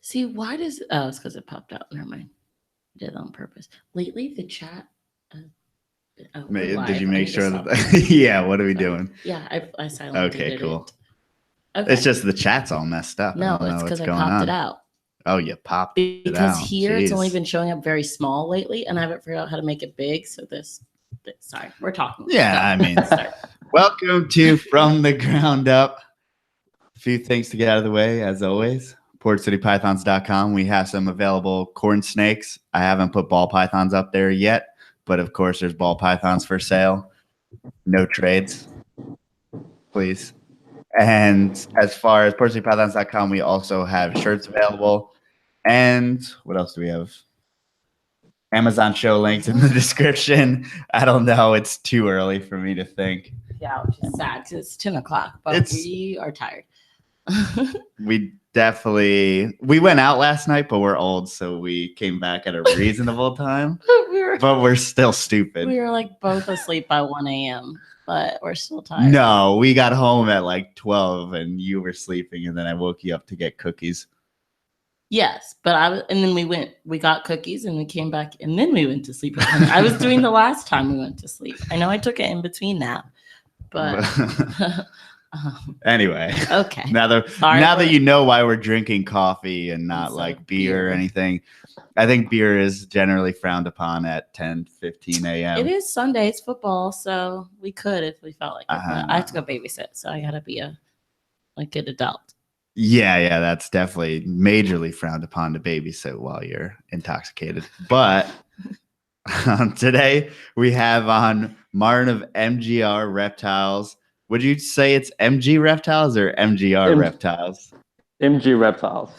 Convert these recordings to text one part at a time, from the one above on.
See, why does it's because it popped out. Never mind. I did it on purpose. Lately, the chat. Did you make sure that? Yeah. What are we doing? Yeah, I silently did cool. It. Okay. It's just the chat's all messed up. No, it's because I popped it out. Oh, you popped it out. Because here it's only been showing up very small lately, and I haven't figured out how to make it big. So sorry, we're talking. Yeah, I mean, welcome to From the Ground Up. A few things to get out of the way, as always. Theportcitypythons.com. We have some available corn snakes. I haven't put ball pythons up there yet, but of course, there's ball pythons for sale. No trades, please. And as far as portcitypythons.com, we also have shirts available. And what else do we have? Amazon show links in the description. I don't know. It's too early for me to think. Yeah, which is sad because it's 10 o'clock, but we are tired. We went out last night, but we're old, so we came back at a reasonable time. But we're still stupid. We were like both asleep by 1 a.m., but we're still tired. No, we got home at like 12 and you were sleeping, and then I woke you up to get cookies. Yes, but and then we got cookies and we came back and then we went to sleep. I was doing the last time we went to sleep. I know I took an in-between nap, but anyway. Okay. Now that you know why we're drinking coffee and not like beer or anything, I think beer is generally frowned upon at 10-15 a.m. It is Sunday. It's football, so we could if we felt like it. But I have to go babysit, so I gotta be a good adult. Yeah, that's definitely majorly frowned upon to babysit while you're intoxicated. But today we have on Martin of MGReptiles. Would you say it's MGReptiles or MGReptiles? MGReptiles.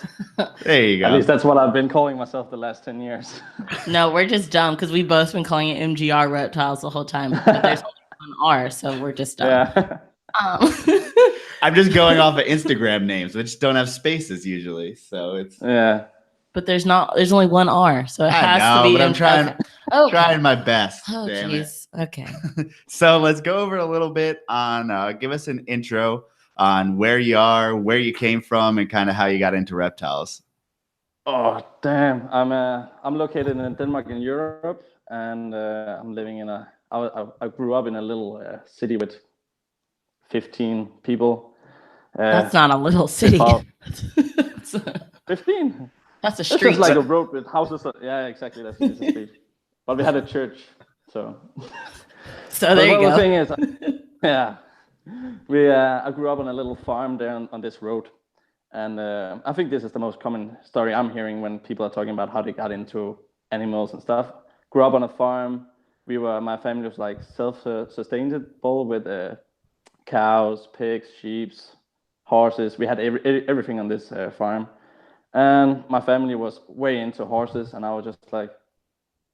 There you go. At least that's what I've been calling myself the last 10 years. No, we're just dumb because we've both been calling it MGReptiles the whole time. But there's only one R, so we're just dumb. Yeah. I'm just going off of Instagram names, which don't have spaces usually. So it's But there's only one R, so it has to be. But I'm trying my best. Oh, jeez. Okay. So let's go over a little bit on. Give us an intro on where you are, where you came from, and kind of how you got into reptiles. Oh damn! I'm located in Denmark in Europe, and I'm living in I grew up in a little city with 15 people. That's not a little city. 15. That's a street. It's just like a road with houses. Yeah, exactly. That's a street. But we had a church, so. So there you go. The thing is, I grew up on a little farm there on this road, and I think this is the most common story I'm hearing when people are talking about how they got into animals and stuff. Grew up on a farm. My family was like self-sustainable with cows, pigs, sheep, horses. We had everything on this farm, and my family was way into horses, and I was just like,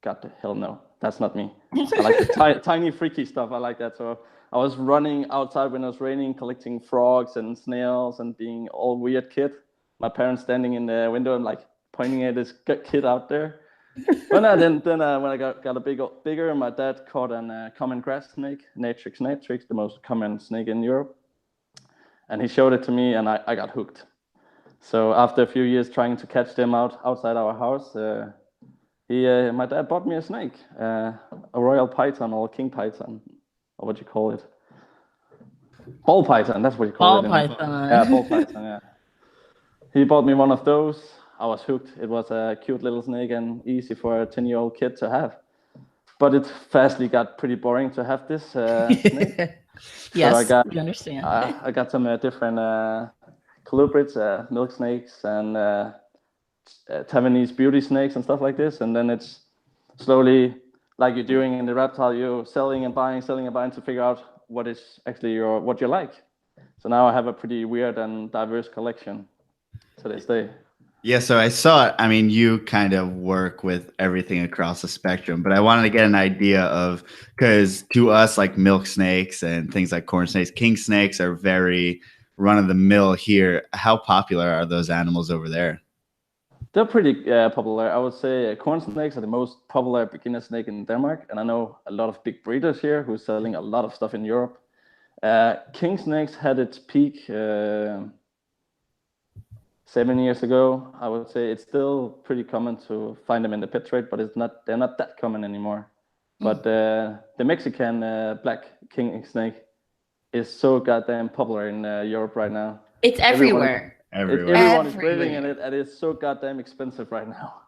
God the hell no, that's not me. I like the tiny freaky stuff. I like that. So I was running outside when it was raining, collecting frogs and snails and being all weird kid. My parents standing in the window and like pointing at this kid out there. But then when I got a bigger, my dad caught a common grass snake, Natrix, the most common snake in Europe. And he showed it to me, and I got hooked. So after a few years trying to catch them outside our house, my dad bought me a snake, a royal python or king python, or what you call it. Ball python, that's what you call it. Ball python. Yeah, ball python, yeah. He bought me one of those. I was hooked. It was a cute little snake and easy for a 10-year-old kid to have. But it fastly got pretty boring to have this snake. Yes, you understand. I got some different colubrids, milk snakes, and Taiwanese beauty snakes and stuff like this. And then it's slowly, like you're doing in the reptile, you're selling and buying to figure out what is actually what you like. So now I have a pretty weird and diverse collection to this day. Yeah, so I saw it. I mean, you kind of work with everything across the spectrum, but I wanted to get an idea of, because to us, like milk snakes and things like corn snakes, king snakes are very run-of-the-mill here. How popular are those animals over there? They're pretty popular. I would say corn snakes are the most popular beginner snake in Denmark, and I know a lot of big breeders here who are selling a lot of stuff in Europe. King snakes had its peak 7 years ago, I would say. It's still pretty common to find them in the pet trade, but they're not that common anymore. But the Mexican black king snake is so goddamn popular in Europe right now. It's everywhere. Everyone is breeding in it, and it's so goddamn expensive right now.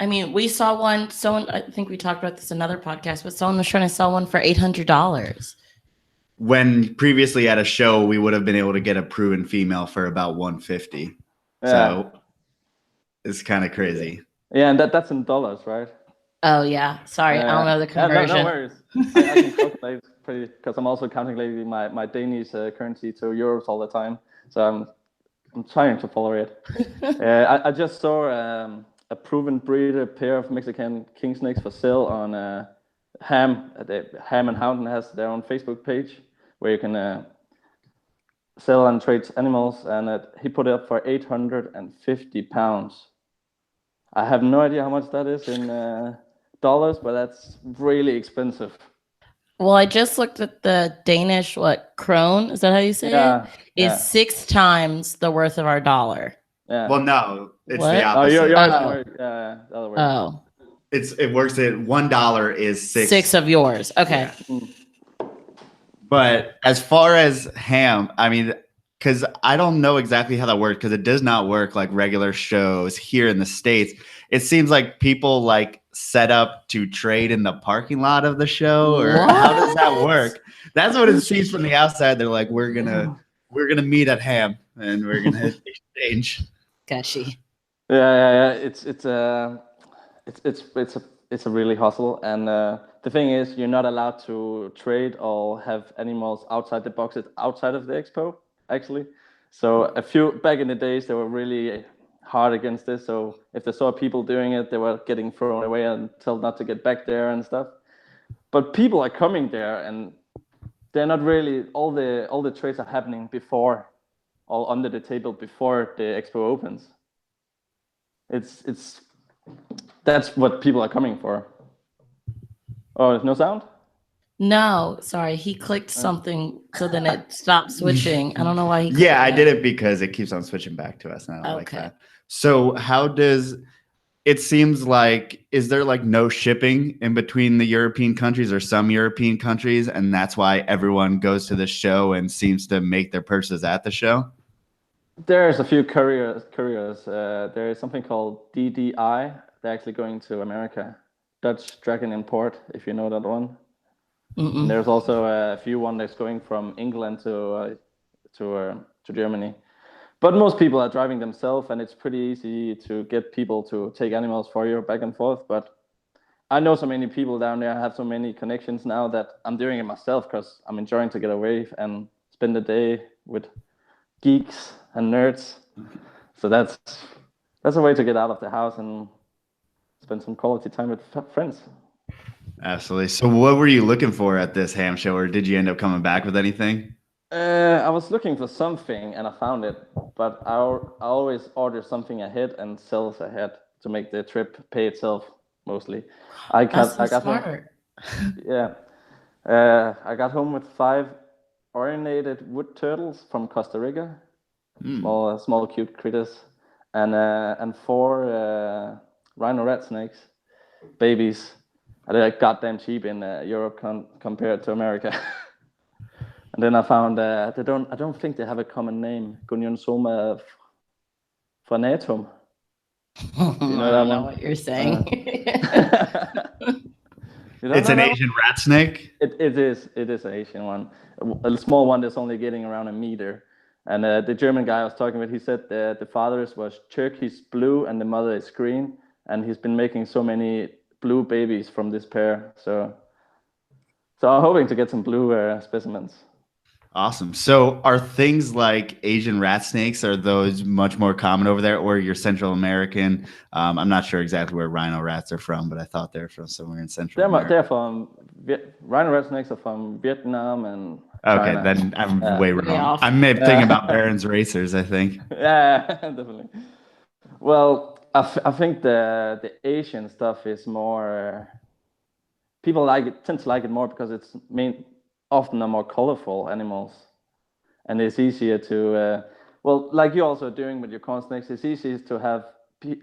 I mean, we saw one. Someone, I think we talked about this in another podcast, but someone was trying to sell one for $800. When previously at a show, we would have been able to get a proven female for about $150. Yeah. So it's kind of crazy. Yeah, and that's in dollars, right? Oh yeah, sorry, I don't know the conversion. No worries. I can calculate pretty because I'm also calculating my Danish currency to euros all the time. So I'm trying to follow it. I just saw a proven breeder pair of Mexican king snakes for sale on Hamm. Hamm and Hountain has their own Facebook page where you can sell and trade animals, and he put it up for £850. I have no idea how much that is in dollars, but that's really expensive. Well, I just looked at the Danish, krone, is that how you say it? Is 6 times the worth of our dollar. Yeah. Well, no, it's What? the opposite. You're the other way. Oh. It works at $1 is 6 of yours. Okay. Yeah. But as far as ham, I mean, because I don't know exactly how that works, because it does not work like regular shows here in the States. It seems like people like set up to trade in the parking lot of the show, or how does that work? That's what it seems from the outside. They're like, we're gonna meet at Hamm and we're gonna exchange. Gotcha. Yeah. It's a really hustle, and the thing is, you're not allowed to trade or have animals outside the boxes outside of the expo, actually. So back in the days, they were really hard against this. So if they saw people doing it, they were getting thrown away and told not to get back there and stuff. But people are coming there, and they're not really, all the trades are happening before, all under the table before the expo opens. That's what people are coming for. Oh, there's no sound? No, sorry. He clicked something, so then it stopped switching. I don't know why he clicked Yeah, I that. did it because it keeps on switching back to us, and I don't like Okay. that. So how does it seems like, is there like no shipping in between the European countries or some European countries, and that's why everyone goes to the show and seems to make their purchases at the show? There's a few couriers. There is something called DDI. They're actually going to America. Dutch Dragon Import, if you know that one. And there's also a few one that's going from England to Germany. But most people are driving themselves, and it's pretty easy to get people to take animals for you back and forth. But I know so many people down there. I have so many connections now that I'm doing it myself because I'm enjoying to get away and spend the day with geeks and nerds. So that's a way to get out of the house and spend some quality time with friends. Absolutely. So what were you looking for at this Hamm show, or did you end up coming back with anything? I was looking for something and I found it, but I always order something ahead and sells ahead to make the trip pay itself mostly. I got smart. Home, I got home with 5 orinated wood turtles from Costa Rica, small cute critters, and 4 Rhino Rat snakes, babies. They're like goddamn cheap in Europe compared to America. And then I found I don't think they have a common name. Goniosoma phanatum. You know, I don't know what you're saying. It's an Asian rat snake. It is an Asian one. A small one that's only getting around a meter. And the German guy I was talking with, he said the father was turquoise blue and the mother is green, and he's been making so many blue babies from this pair. So I'm hoping to get some blue specimens. Awesome. So are things like Asian rat snakes, are those much more common over there, or your Central American? I'm not sure exactly where rhino rats are from, but I thought they're from somewhere in Central America. They're from rhino rat snakes are from Vietnam and Okay, China. then I'm way wrong. off. I'm thinking about Baron's Racers, I think. Yeah, definitely. Well, I think the Asian stuff is more. People tend to like it more because it's often are more colorful animals, and it's easier to. Well, like you're also doing with your corn snakes, it's easy to have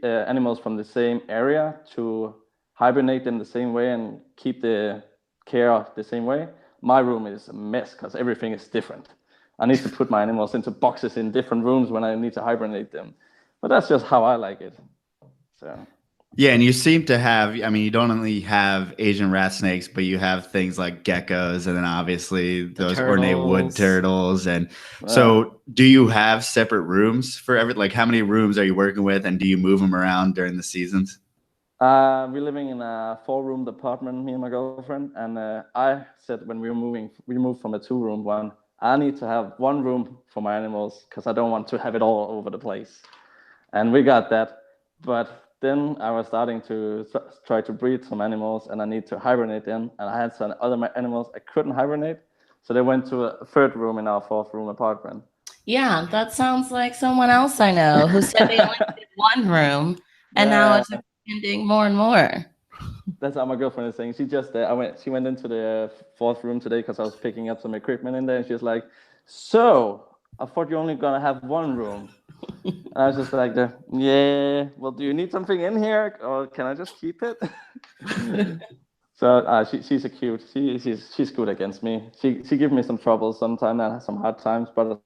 animals from the same area to hibernate them the same way and keep the care the same way. My room is a mess because everything is different. I need to put my animals into boxes in different rooms when I need to hibernate them. But that's just how I like it. So. Yeah, and you seem to have, I mean, you don't only have Asian rat snakes, but you have things like geckos and then obviously those ornate wood turtles. And so do you have separate rooms for like how many rooms are you working with and do you move them around during the seasons? We're living in a 4-room apartment, me and my girlfriend. And I said when we moved from a 2-room one, I need to have one room for my animals because I don't want to have it all over the place. And we got that. But then I was starting to try to breed some animals and I need to hibernate them. And I had some other animals I couldn't hibernate. So they went to a 3rd room in our 4th-room apartment. Yeah, that sounds like someone else I know who said they only did one room and now it's expanding more and more. That's how my girlfriend is saying. She went into the 4th room today because I was picking up some equipment in there. And she was like, so I thought you're only going to have one room. And I was just like, yeah, well, do you need something in here or can I just keep it? So she's a cute. She's good against me. She gives me some trouble sometimes and some hard times, but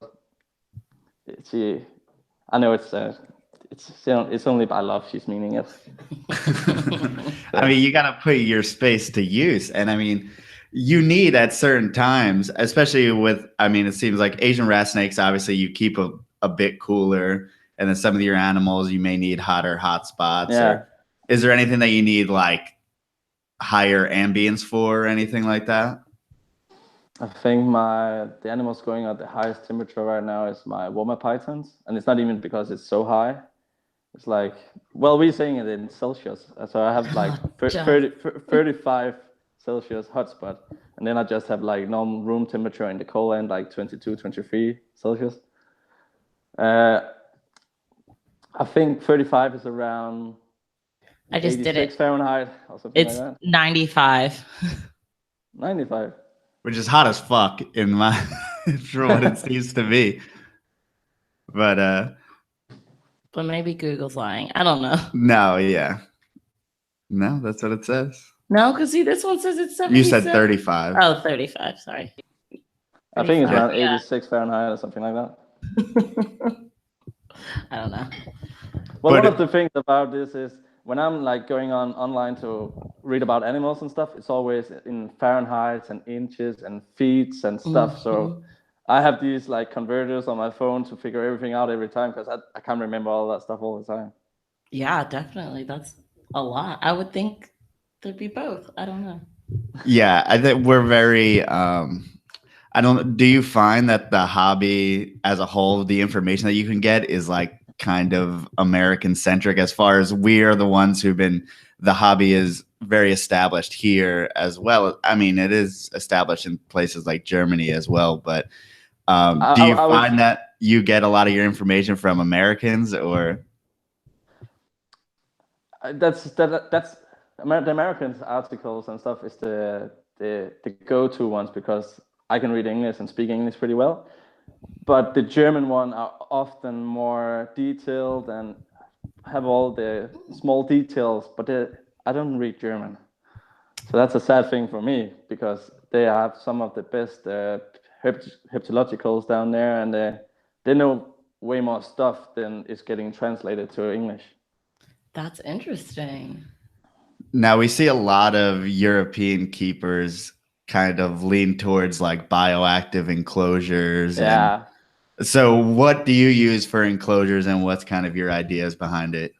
I know it's only by love she's meaning it. I mean, you got to put your space to use. And I mean, you need at certain times, especially with, I mean, it seems like Asian rat snakes, obviously you keep a bit cooler. And then some of your animals, you may need hotter hot spots. Yeah. Or is there anything that you need like higher ambience for or anything like that? I think the animals going at the highest temperature right now is my warmer pythons. And it's not even because it's so high. It's like, well, we're saying it in Celsius. So I have like 35 Celsius hotspot. And then I just have like normal room temperature in the cold end, like 22, 23 Celsius. I think 35 is around I just did it. Fahrenheit or something like that. 95. 95. Which is hot as fuck in my for what it seems to be. But maybe Google's lying. I don't know. No, yeah. No, that's what it says. No, because see, this one says it's 77. You said 35. Oh, 35. Sorry. 35. I think it's around 86 Fahrenheit or something like that. I don't know. Well, one of the things about this is when I'm like going online to read about animals and stuff, it's always in Fahrenheit and inches and feet and stuff. Mm-hmm. So I have these like converters on my phone to figure everything out every time because I can't remember all that stuff all the time. Yeah, definitely. That's a lot. I would think there'd be both. I don't know. Yeah, I think we're very do you find that the hobby as a whole, the information that you can get is like kind of American centric as far as we are the ones the hobby is very established here as well. I mean, it is established in places like Germany as well, but do you find that you get a lot of your information from Americans or? That's the Americans articles and stuff is the go-to ones because I can read English and speak English pretty well, but the German one are often more detailed and have all the small details, but I don't read German. So that's a sad thing for me because they have some of the best herpetologicals down there and they know way more stuff than is getting translated to English. That's interesting. Now we see a lot of European keepers kind of lean towards like bioactive enclosures. Yeah. So what do you use for enclosures and what's kind of your ideas behind it?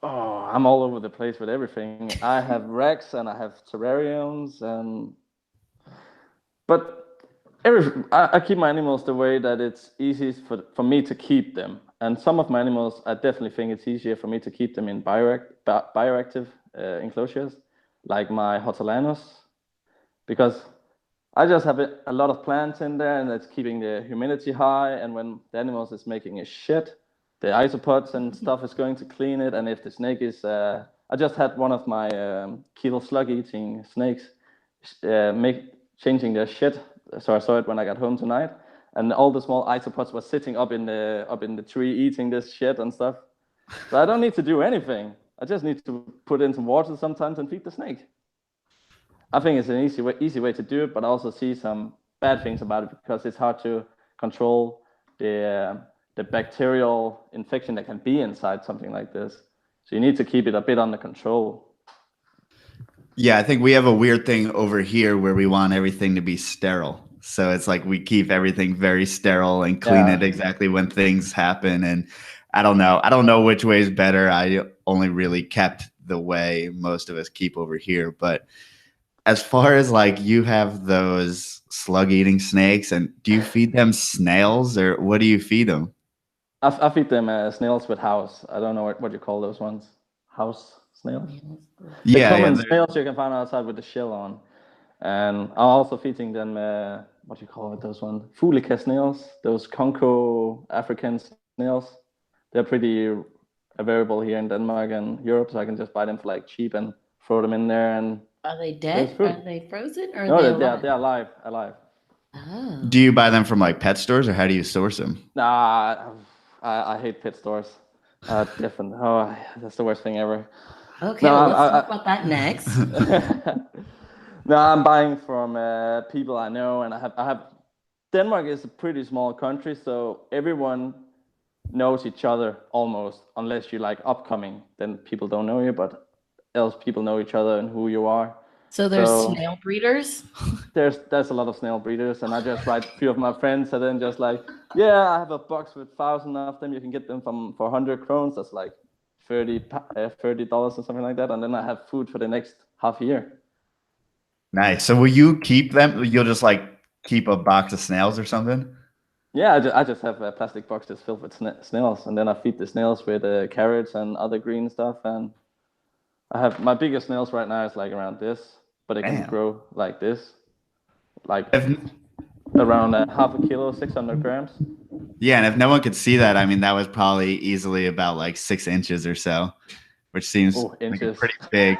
Oh, I'm all over the place with everything. I have racks and I have terrariums but I keep my animals the way that it's easiest for me to keep them. And some of my animals, I definitely think it's easier for me to keep them in bioactive enclosures, like my hortelanos, because I just have a lot of plants in there and it's keeping the humidity high. And when the animals is making a shit, the isopods and stuff is going to clean it. And if the snake is, I just had one of my keel slug eating snakes changing their shit. So I saw it when I got home tonight. and all the small isopods were sitting up in the tree eating this shit and stuff. So I don't need to do anything. I just need to put in some water sometimes and feed the snake. I think it's an easy way to do it, but I also see some bad things about it because it's hard to control the bacterial infection that can be inside something like this. So you need to keep it a bit under control. Yeah, I think we have a weird thing over here where we want everything to be sterile. So it's like we keep everything very sterile and clean it exactly when things happen. And I don't know which way is better. I only really kept the way most of us keep over here. But as far as like you have those slug eating snakes, and do you feed them snails or what do you feed them? I feed them snails with house. I don't know what you call those ones. House snails? The common snails you can find outside with the shell on. And I'm also feeding them, what do you call it, those ones? Fulica snails, those Congo African snails. They're pretty available here in Denmark and Europe, so I can just buy them for like cheap and throw them in there. And are they dead? Are they frozen? Or no, they're alive. Oh. Do you buy them from like pet stores or how do you source them? Nah, I hate pet stores. Different. Oh, that's the worst thing ever. Okay, no, let's talk about that next. No, I'm buying from people I know, and I have. Denmark is a pretty small country, so everyone knows each other almost, unless you're like upcoming. Then people don't know you, but else people know each other and who you are. So there's snail breeders? There's a lot of snail breeders, and I just write a few of my friends, and then just like, yeah, I have a box with 1,000 of them. You can get them for 100 krones. That's like $30 or something like that, and then I have food for the next half year. Nice. So will you keep them? You'll just like keep a box of snails or something? Yeah, I just have plastic boxes filled with snails, and then I feed the snails with carrots and other green stuff. And I have my biggest snails right now is like around this, but it can grow like this, like around half a kilo, 600 grams. Yeah, and if no one could see that, I mean, that was probably easily about like 6 inches or so, which seems like a pretty big.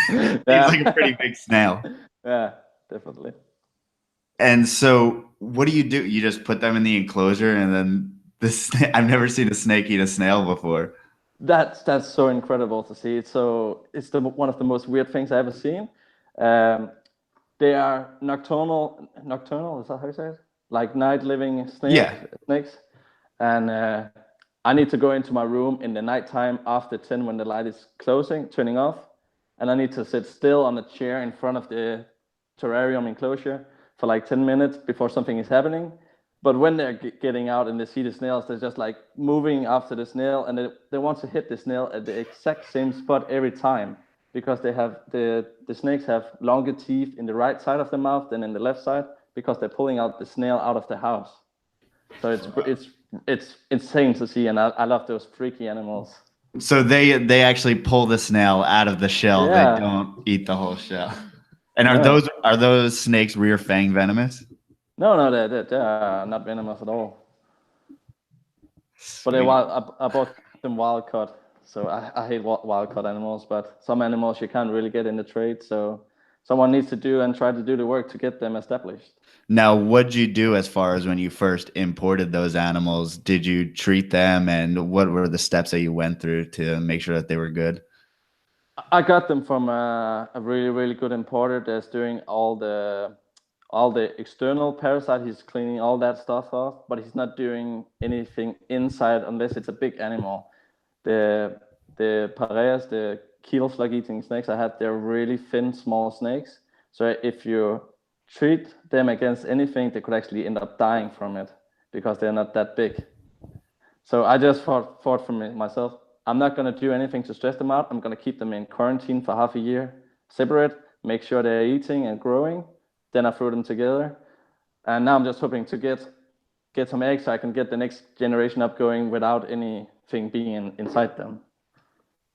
Seems like a pretty big snail. Yeah, definitely. And so, what do? You just put them in the enclosure, and then I've never seen a snake eat a snail before. That's so incredible to see. It's one of the most weird things I've ever seen. They are nocturnal. Is that how you say it? Like night living snakes. And I need to go into my room in the nighttime after 10 when the light is turning off, and I need to sit still on a chair in front of the terrarium enclosure for like 10 minutes before something is happening. But when they're getting out and they see the snails, they're just like moving after the snail, and they want to hit the snail at the exact same spot every time, because they have the snakes have longer teeth in the right side of the mouth than in the left side, because they're pulling out the snail out of the house. So it's insane to see, and I love those freaky animals. So they actually pull the snail out of the shell. Yeah. They don't eat the whole shell. And are those snakes rear fang venomous? No, they're not venomous at all. Sweet. But I bought them wild caught. So I hate wild caught animals, but some animals you can't really get in the trade. So someone needs to try to do the work to get them established. Now, what'd you do as far as when you first imported those animals? Did you treat them, and what were the steps that you went through to make sure that they were good? I got them from a really, really good importer that's doing all the external parasite. He's cleaning all that stuff off, but he's not doing anything inside unless it's a big animal. The pareas, the keel slug eating snakes I had, they're really thin, small snakes. So if you treat them against anything, they could actually end up dying from it because they're not that big. So I just thought for myself, I'm not going to do anything to stress them out. I'm going to keep them in quarantine for half a year, separate, make sure they're eating and growing. Then I threw them together. And now I'm just hoping to get some eggs so I can get the next generation up going without anything being inside them.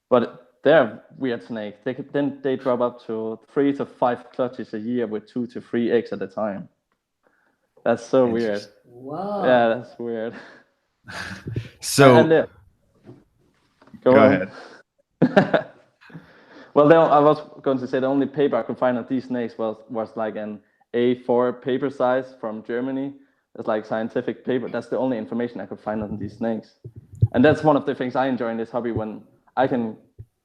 But they're weird snakes. They drop up to 3 to 5 clutches a year with 2 to 3 eggs at a time. That's so weird. Whoa. Yeah, that's weird. So go ahead. Well, I was going to say the only paper I could find of these snakes was like an A4 paper size from Germany, There's like scientific paper. That's the only information I could find on these snakes. And that's one of the things I enjoy in this hobby, when I can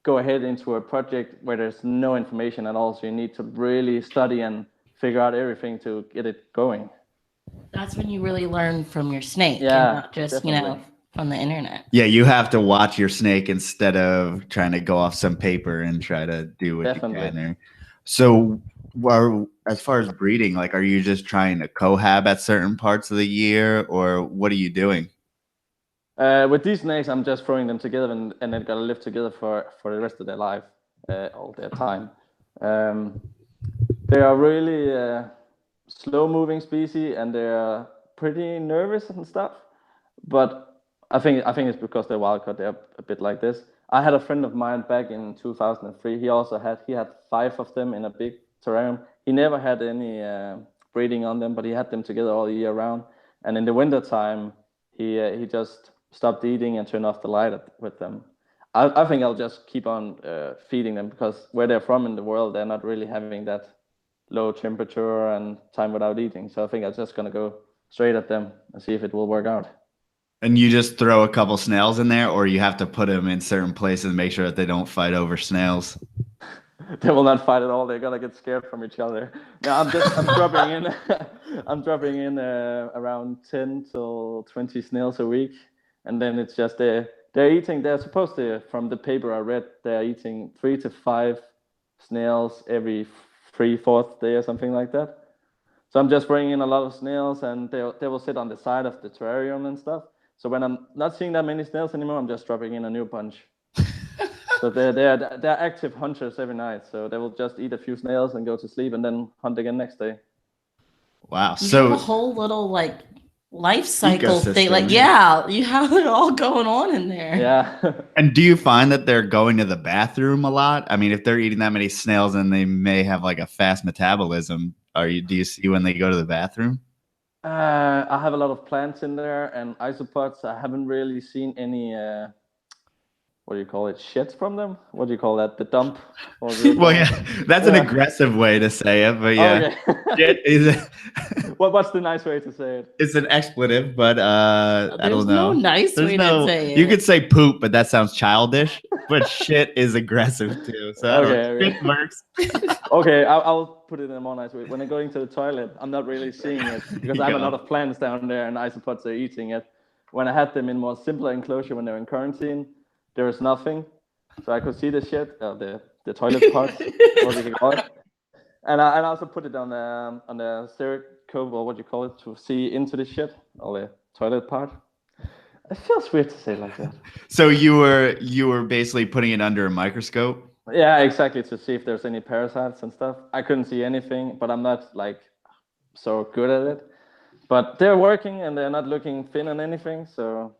go ahead into a project where there's no information at all. So you need to really study and figure out everything to get it going. That's when you really learn from your snake, Yeah, and not just definitely. from the internet. Yeah, you have to watch your snake instead of trying to go off some paper and try to do what Definitely. you can there. So, as far as breeding, like, are you just trying to cohab at certain parts of the year, or what are you doing? With these snakes, I'm just throwing them together, and they're gonna live together for the rest of their life, all their time. They are really slow-moving species, and they're pretty nervous and stuff. But I think it's because they're wild caught. They're a bit like this. I had a friend of mine back in 2003. He had 5 of them in a big terrarium. He never had any breeding on them, but he had them together all year round. And in the winter time, he just stopped eating and turned off the light with them. I think I'll just keep on feeding them, because where they're from in the world, they're not really having that low temperature and time without eating. So I think I'm just gonna go straight at them and see if it will work out. And you just throw a couple snails in there, or you have to put them in certain places and make sure that they don't fight over snails? They will not fight at all. They're gonna get scared from each other. No, I'm dropping in. I'm dropping in around 10 to 20 snails a week, and then it's just they're eating. They're supposed to, from the paper I read, they're eating 3 to 5 snails every 3/4 day or something like that. So I'm just bringing in a lot of snails, and they will sit on the side of the terrarium and stuff. So when I'm not seeing that many snails anymore, I'm just dropping in a new bunch. So they're active hunters every night. So they will just eat a few snails and go to sleep, and then hunt again next day. Wow. You So have a whole little like life cycle thing. ecosystem, Like, yeah, you have it all going on in there. Yeah. And do you find that they're going to the bathroom a lot? I mean, if they're eating that many snails, then they may have like a fast metabolism. Do you see when they go to the bathroom? I have a lot of plants in there and isopods. I haven't really seen any what do you call it, shits from them? What do you call that? The dump? Well, yeah, that's an aggressive way to say it, but yeah, Okay. shit is What's the nice way to say it? it's an expletive, but I don't There's know. no nice way to say it. You could say poop, but that sounds childish. But shit is aggressive too, so I don't know. Okay. Shit works. Okay, I'll put it in a more nice way. When I'm going to the toilet, I'm not really seeing it because I have a lot of plants down there and isopods are eating it. When I had them in more simpler enclosure when they're in quarantine, there was nothing. So I could see the shit, the toilet part, what do you call it. And I also put it on the stereo or what you call it, to see into the shit, or the toilet part. It feels weird to say it like that. So you were basically putting it under a microscope? Yeah, exactly, to see if there's any parasites and stuff. I couldn't see anything, but I'm not like so good at it. But they're working and they're not looking thin on anything, so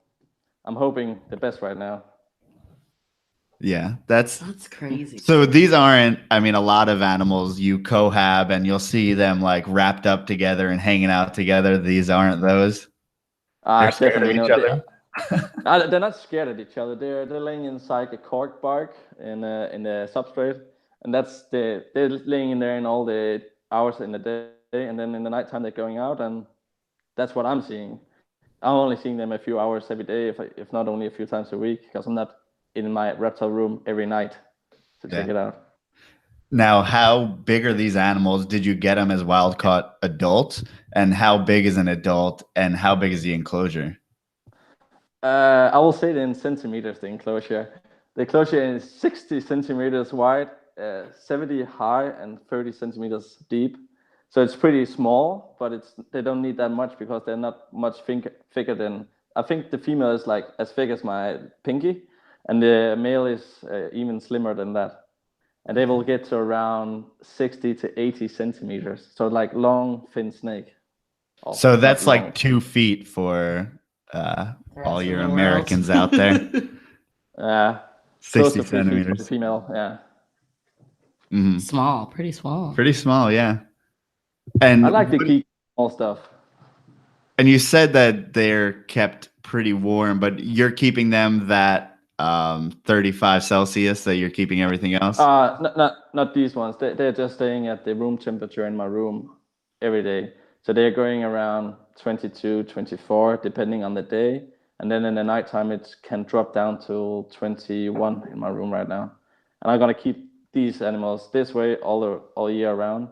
I'm hoping the best right now. Yeah, that's crazy. So these aren't, I mean, a lot of animals you cohab and you'll see them like wrapped up together and hanging out together. These aren't those. They're scared of each other. They're not scared of each other. They're laying inside a cork bark in the substrate, and they're laying in there in all the hours in the day, and then in the nighttime they're going out, and that's what I'm seeing. I'm only seeing them a few hours every day, if not only a few times a week, because I'm not in my reptile room every night to check it out. Now, how big are these animals? Did you get them as wild caught adults? And how big is an adult? And how big is the enclosure? I will say it in centimeters, the enclosure. The enclosure is 60 centimeters wide, 70 high, and 30 centimeters deep. So it's pretty small, but they don't need that much because they're not much thicker than, I think the female is like as thick as my pinky, and the male is even slimmer than that. And they will get to around 60 to 80 centimeters. So like long, thin snake. So that's like 2 feet for all your Americans out there. 60 centimeters. For the female, yeah. Mm-hmm. Small, pretty small. Pretty small, yeah. And I like to keep small stuff. And you said that they're kept pretty warm, but you're keeping them that 35 Celsius that you're keeping everything else? Not these ones. They're just staying at the room temperature in my room every day. So they're going around 22, 24, depending on the day. And then in the nighttime, it can drop down to 21 in my room right now. And I'm going to keep these animals this way all year round.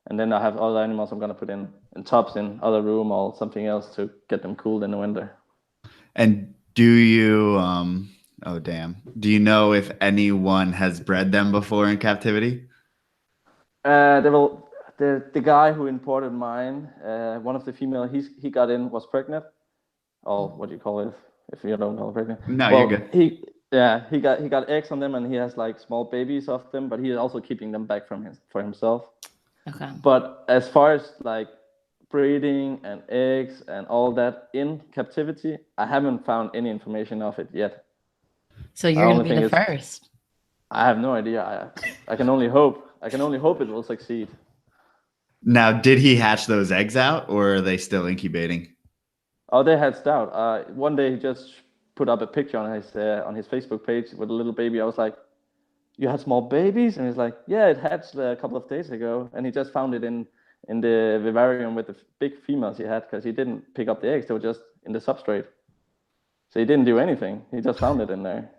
And then I have other animals I'm going to put in tubs in other room or something else to get them cooled in the winter. And do you, do you know if anyone has bred them before in captivity? The guy who imported mine, one of the female he got in was pregnant. Or what do you call it if you don't call it pregnant? No, you're good. He got eggs on them and he has like small babies of them, but he's also keeping them back for himself. Okay. But as far as like breeding and eggs and all that in captivity, I haven't found any information of it yet. So you're going to be the first. I have no idea. I can only hope. I can only hope it will succeed. Now, did he hatch those eggs out, or are they still incubating? Oh, they hatched out. One day he just put up a picture on his Facebook page with a little baby. I was like, "You had small babies?" And he's like, "Yeah, it hatched a couple of days ago." And he just found it in the vivarium with the big females he had, because he didn't pick up the eggs. They were just in the substrate. So he didn't do anything. He just found it in there.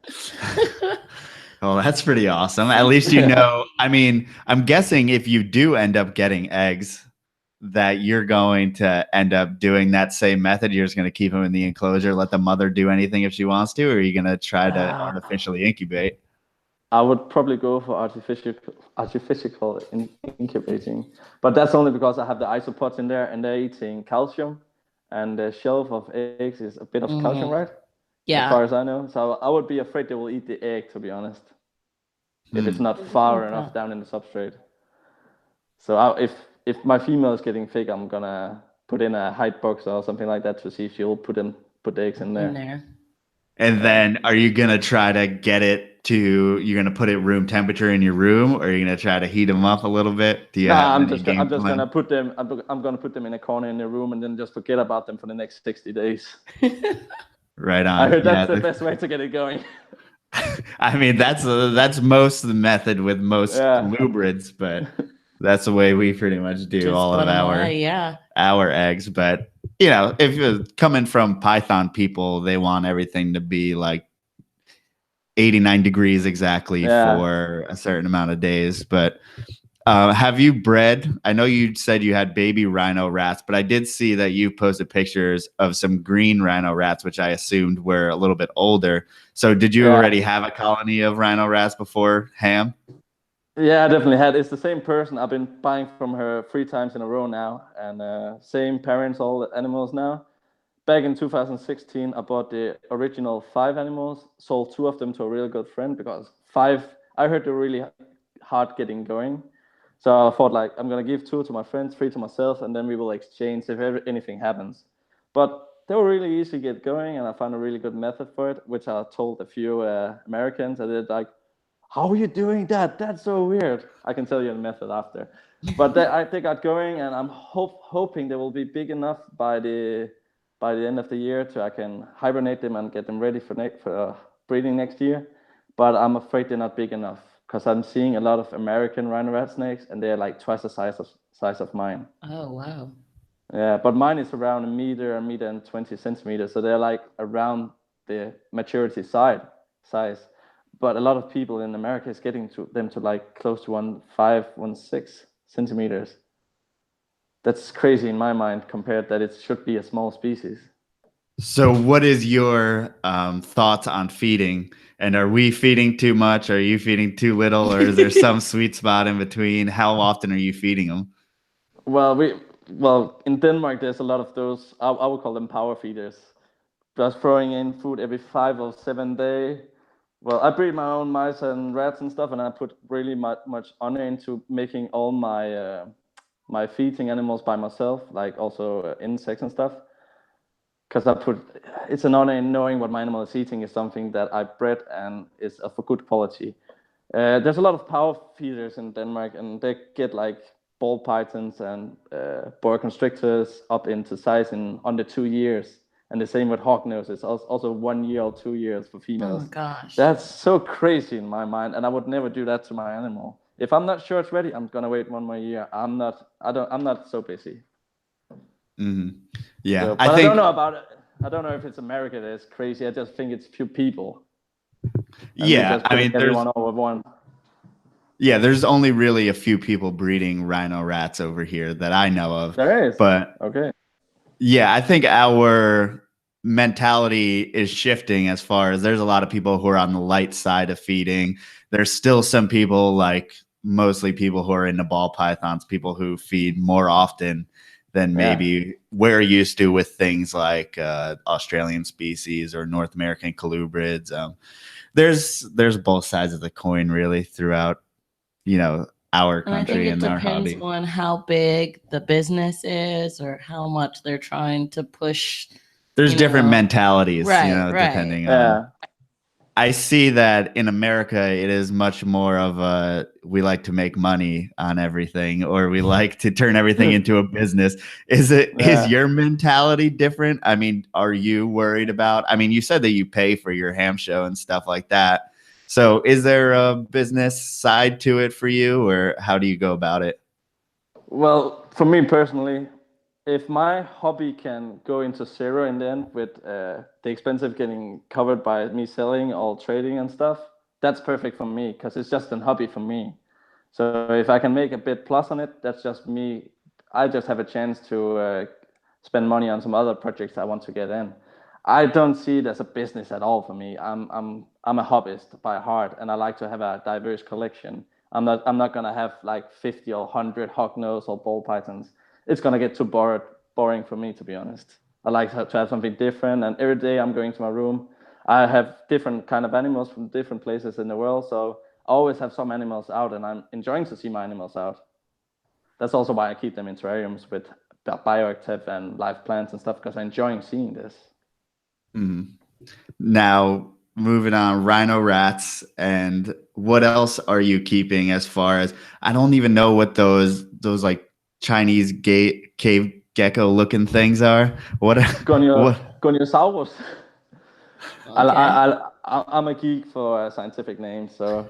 Well, that's pretty awesome. At least you know. I mean, I'm guessing if you do end up getting eggs, that you're going to end up doing that same method. You're just going to keep them in the enclosure, let the mother do anything if she wants to, or are you going to try to artificially incubate? I would probably go for artificial incubating, but that's only because I have the isopods in there and they're eating calcium, and the shelf of eggs is a bit of calcium, right? Yeah. As far as I know. So I would be afraid they will eat the egg, to be honest, if it's not far enough down in the substrate. So if my female is getting thick, I'm gonna put in a hide box or something like that to see if she'll put the eggs in there. And then are you gonna try to get it to? You're gonna put it room temperature in your room, or are you gonna try to heat them up a little bit? Do you have I'm just gonna put them. I'm gonna put them in a corner in the room and then just forget about them for the next 60 days. Right on. I heard that's the best way to get it going. I mean, that's most of the method with most lubrids, but that's the way we pretty much do just all of our eggs. But you know, if you're coming from Python people, they want everything to be like 89 degrees exactly for a certain amount of days. But have you bred? I know you said you had baby rhino rats, but I did see that you posted pictures of some green rhino rats, which I assumed were a little bit older. So did you already have a colony of rhino rats before Hamm? Yeah, I definitely had. It's the same person. I've been buying from her 3 times in a row now, and same parents, all the animals now. Back in 2016, I bought the original 5 animals, sold 2 of them to a real good friend because 5, I heard they're really hard getting going. So I thought, like, I'm going to give 2 to my friends, 3 to myself, and then we will exchange if anything happens. But they were really easy to get going, and I found a really good method for it, which I told a few Americans. I did like, "How are you doing that? That's so weird." I can tell you the method after. But they got going, and I'm hoping they will be big enough by the end of the year I can hibernate them and get them ready for breeding next year. But I'm afraid they're not big enough, because I'm seeing a lot of American rhino rat snakes, and they're like twice the size of mine. Oh, wow. Yeah, but mine is around a meter and 20 centimeters, so they're like around the maturity size. But a lot of people in America is getting them to like close to 1.6 centimeters. That's crazy in my mind, compared that it should be a small species. So what is your thoughts on feeding? And are we feeding too much? Are you feeding too little? Or is there some sweet spot in between? How often are you feeding them? Well, in Denmark, there's a lot of those, I would call them power feeders. Just throwing in food every 5 or 7 days. Well, I breed my own mice and rats and stuff, and I put really much honor into making all my my feeding animals by myself, like also insects and stuff. Because it's an honor in knowing what my animal is eating is something that I bred and is of a good quality. There's a lot of power feeders in Denmark, and they get like ball pythons and boa constrictors up into size in under 2 years. And the same with hognoses, also 1 year or 2 years for females. Oh gosh, that's so crazy in my mind, and I would never do that to my animal. If I'm not sure it's ready, I'm gonna wait 1 more year. I'm not so busy. Mm-hmm. Yeah, So, but I I think don't know about it. I don't know if it's America that's crazy. I just think it's few people. And they're just putting everyone over one. Yeah, there's only really a few people breeding rhino rats over here that I know of. There is. But okay. Yeah, I think our mentality is shifting as far as there's a lot of people who are on the light side of feeding. There's still some people, like mostly people who are into ball pythons, people who feed more often than maybe we're used to with things like Australian species or North American colubrids. There's both sides of the coin really throughout, our country and our hobby. I think it depends on how big the business is or how much they're trying to push. There's different mentalities, depending on. I see that in America, it is much more of we like to make money on everything, or we like to turn everything into a business. Is your mentality different? I mean, are you worried about, you said that you pay for your Hamm Show and stuff like that. So is there a business side to it for you, or how do you go about it? Well, for me personally, if my hobby can go into zero in the end with the expensive getting covered by me selling or trading and stuff, that's perfect for me because it's just a hobby for me. So if I can make a bit plus on it, that's just me. I just have a chance to spend money on some other projects I want to get in. I don't see it as a business at all for me. I'm a hobbyist by heart, and I like to have a diverse collection. I'm not gonna have like 50 or 100 hognose or ball pythons. It's gonna get too boring for me, to be honest. I like to have something different, and every day I'm going to my room. I have different kind of animals from different places in the world, so I always have some animals out, and I'm enjoying to see my animals out. That's also why I keep them in terrariums with bioactive and live plants and stuff, because I'm enjoying seeing this. Mm-hmm. Now, moving on, Rhino Rats, and what else are you keeping as far as, I don't even know what those like Chinese cave gecko looking things are. What? Goniosaurus. Okay. I'm a geek for scientific names, so,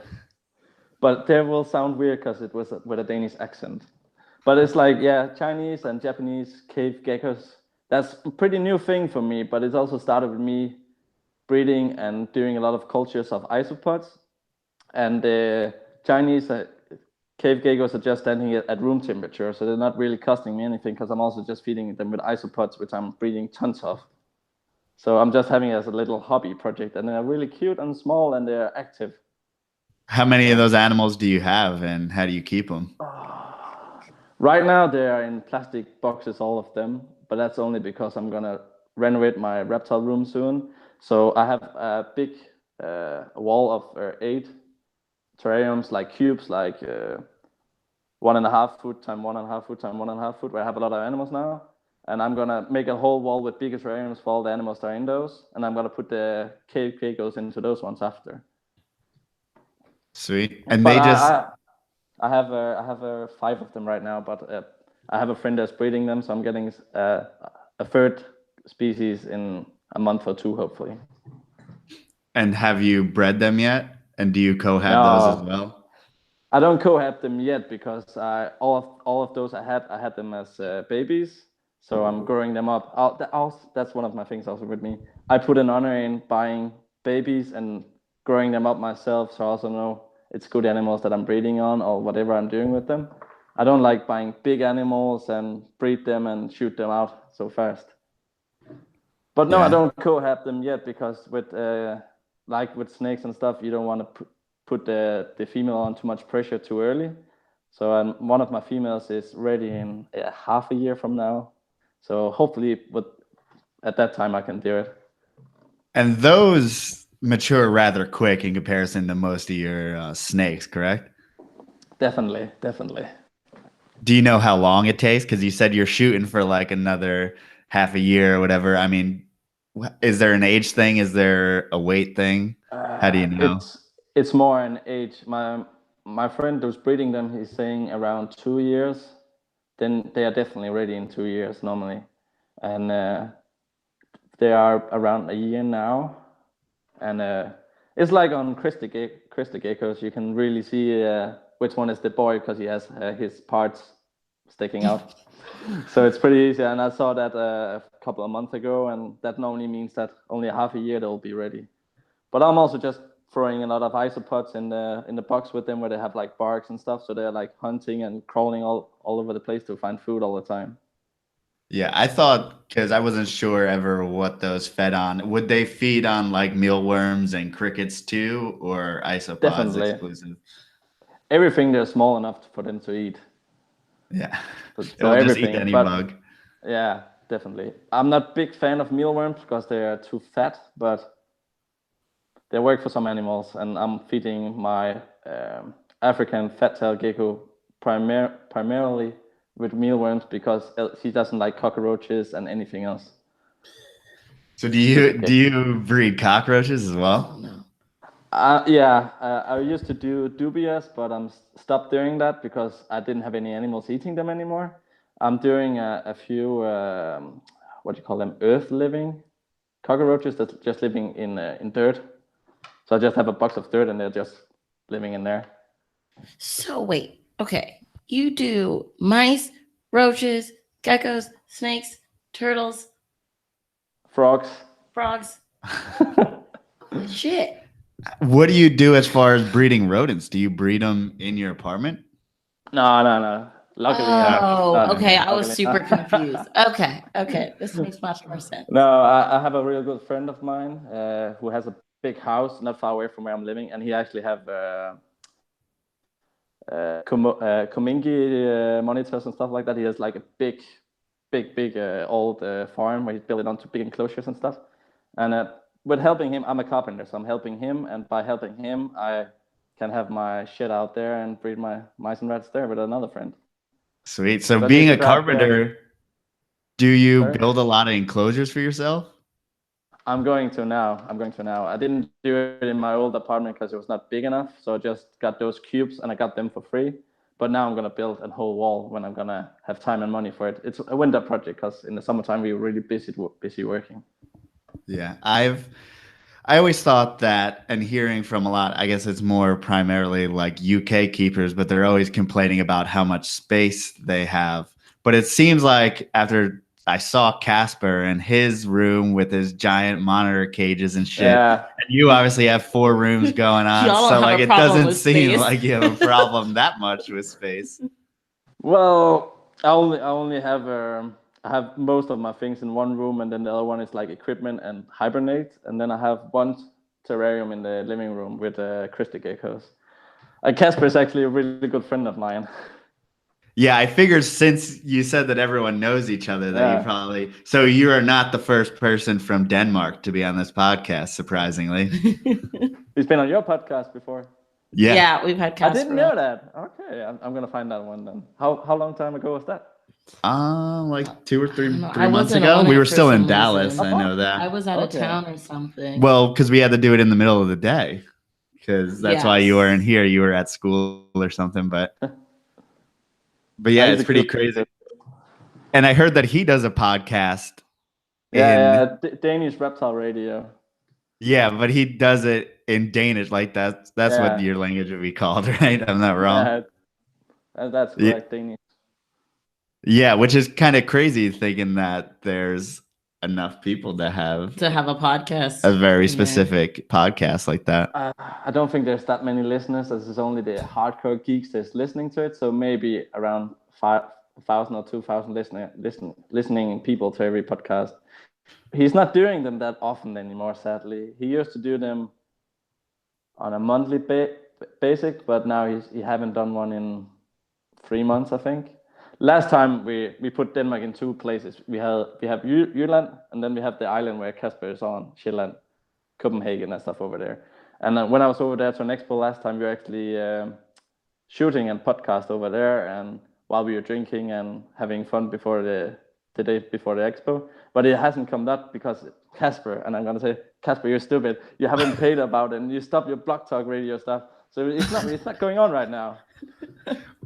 but they will sound weird because it was with a Danish accent. But it's like, Chinese and Japanese cave geckos. That's a pretty new thing for me, but it's also started with me breeding and doing a lot of cultures of isopods. And the Chinese cave geckos are just standing at room temperature, so they're not really costing me anything because I'm also just feeding them with isopods, which I'm breeding tons of. So I'm just having it as a little hobby project, and they're really cute and small, and they're active. How many of those animals do you have, and how do you keep them? Right now, they are in plastic boxes, all of them, but that's only because I'm gonna renovate my reptile room soon. So I have a big wall of 8 terrariums, like cubes, like 1.5 foot time 1.5 foot time 1.5 foot, where I have a lot of animals now. And I'm gonna make a whole wall with bigger terrariums for all the animals that are in those, and I'm gonna put the cave geckos into those ones after. Sweet. And but I have 5 of them right now, but I have a friend that's breeding them, so I'm getting a third species in a month or 2, hopefully. And have you bred them yet? And do you cohab those as well? I don't cohab them yet because all of those I had them as babies, so I'm growing them up. That's one of my things also with me. I put an honor in buying babies and growing them up myself, so I also know it's good animals that I'm breeding on or whatever I'm doing with them. I don't like buying big animals and breed them and shoot them out so fast. But no, I don't cohab them yet because with like with snakes and stuff, you don't want to put the female on too much pressure too early. So one of my females is ready in half a year from now. So hopefully at that time I can do it. And those mature rather quick in comparison to most of your snakes, correct? Definitely. Do you know how long it takes? Because you said you're shooting for like another half a year or whatever. I mean, is there an age thing? Is there a weight thing? How do you know? It's more an age. My friend who's breeding them, he's saying around 2 years. Then they are definitely ready in 2 years normally, and they are around a year now. And it's like on crystal geckos, you can really see which one is the boy because he has his parts sticking out. So it's pretty easy. And I saw that a couple of months ago, and that normally means that only half a year they'll be ready. But I'm also just throwing a lot of isopods in the box with them, where they have like barks and stuff. So they're like hunting and crawling all over the place to find food all the time. Yeah, I thought, because I wasn't sure ever what those fed on. Would they feed on like mealworms and crickets too, or isopods Definitely. exclusive? Everything they're small enough for them to eat. Yeah, So it'll just eat any bug. Yeah, definitely. I'm not a big fan of mealworms because they are too fat, but they work for some animals. And I'm feeding my African fat-tailed gecko primarily with mealworms because he doesn't like cockroaches and anything else. So do you breed cockroaches as well? No. Yeah, I used to do dubias, but I'm stopped doing that because I didn't have any animals eating them anymore. I'm doing a few what do you call them, earth living cockroaches that's just living in dirt. So I just have a box of dirt and they're just living in there. So wait, okay. You do mice, roaches, geckos, snakes, turtles, Frogs. Shit. What do you do as far as breeding rodents? Do you breed them in your apartment? No. Luckily, Okay. I was super confused. Okay. This makes much more sense. No, I have a real good friend of mine who has a big house not far away from where I'm living, and he actually have Comingi monitors and stuff like that. He has like a big old farm where he's built it onto big enclosures and stuff. And with helping him, I'm a carpenter, so I'm helping him, and by helping him, I can have my shit out there and breed my mice and rats there with another friend. Sweet. So being a carpenter, do you build a lot of enclosures for yourself? I'm going to now. I didn't do it in my old apartment because it was not big enough. So I just got those cubes and I got them for free. But now I'm going to build a whole wall when I'm going to have time and money for it. It's a winter project because in the summertime we were really busy working. Yeah, I always thought that, and hearing from a lot, I guess it's more primarily like UK keepers, but they're always complaining about how much space they have. But it seems like after I saw Casper in his room with his giant monitor cages and shit, and you obviously have 4 rooms going on, so like it doesn't seem like you have a problem that much with space. Well, I only have I have most of my things in one room, and then the other one is like equipment and hibernate, and then I have one terrarium in the living room with crystal geckos. Casper is actually a really good friend of mine. Yeah, I figured since you said that everyone knows each other, that you probably... So you are not the first person from Denmark to be on this podcast, surprisingly. He's been on your podcast before. Yeah, we've had Casper. I didn't know that. Okay, I'm going to find that one then. How long time ago was that? Like 2 or 3 months ago. We were still in Dallas. I know that. I was out of town or something. Well, because we had to do it in the middle of the day, because that's why you weren't here. You were at school or something. But yeah, it's pretty crazy. And I heard that he does a podcast. Danish Reptile Radio. Yeah, but he does it in Danish. Like that's what your language would be called, right? I'm not wrong. That's correct, Danish. Yeah, which is kind of crazy thinking that there's enough people to have a podcast, a very specific podcast like that. I don't think there's that many listeners. This is only the hardcore geeks that's listening to it. So maybe around 5,000 or 2,000 listening people to every podcast. He's not doing them that often anymore, sadly. He used to do them on a monthly basis, but now he haven't done one in 3 months, I think. Last time we put Denmark in 2 places. We have Jylland, and then we have the island where Casper is on, Sjælland, Copenhagen and stuff over there. And when I was over there to an expo last time, we were actually shooting and podcast over there, and while we were drinking and having fun before the day before the expo. But it hasn't come up because Casper, and I'm gonna say, Casper, you're stupid. You haven't paid about it, and you stopped your Blog Talk Radio stuff. So it's not going on right now.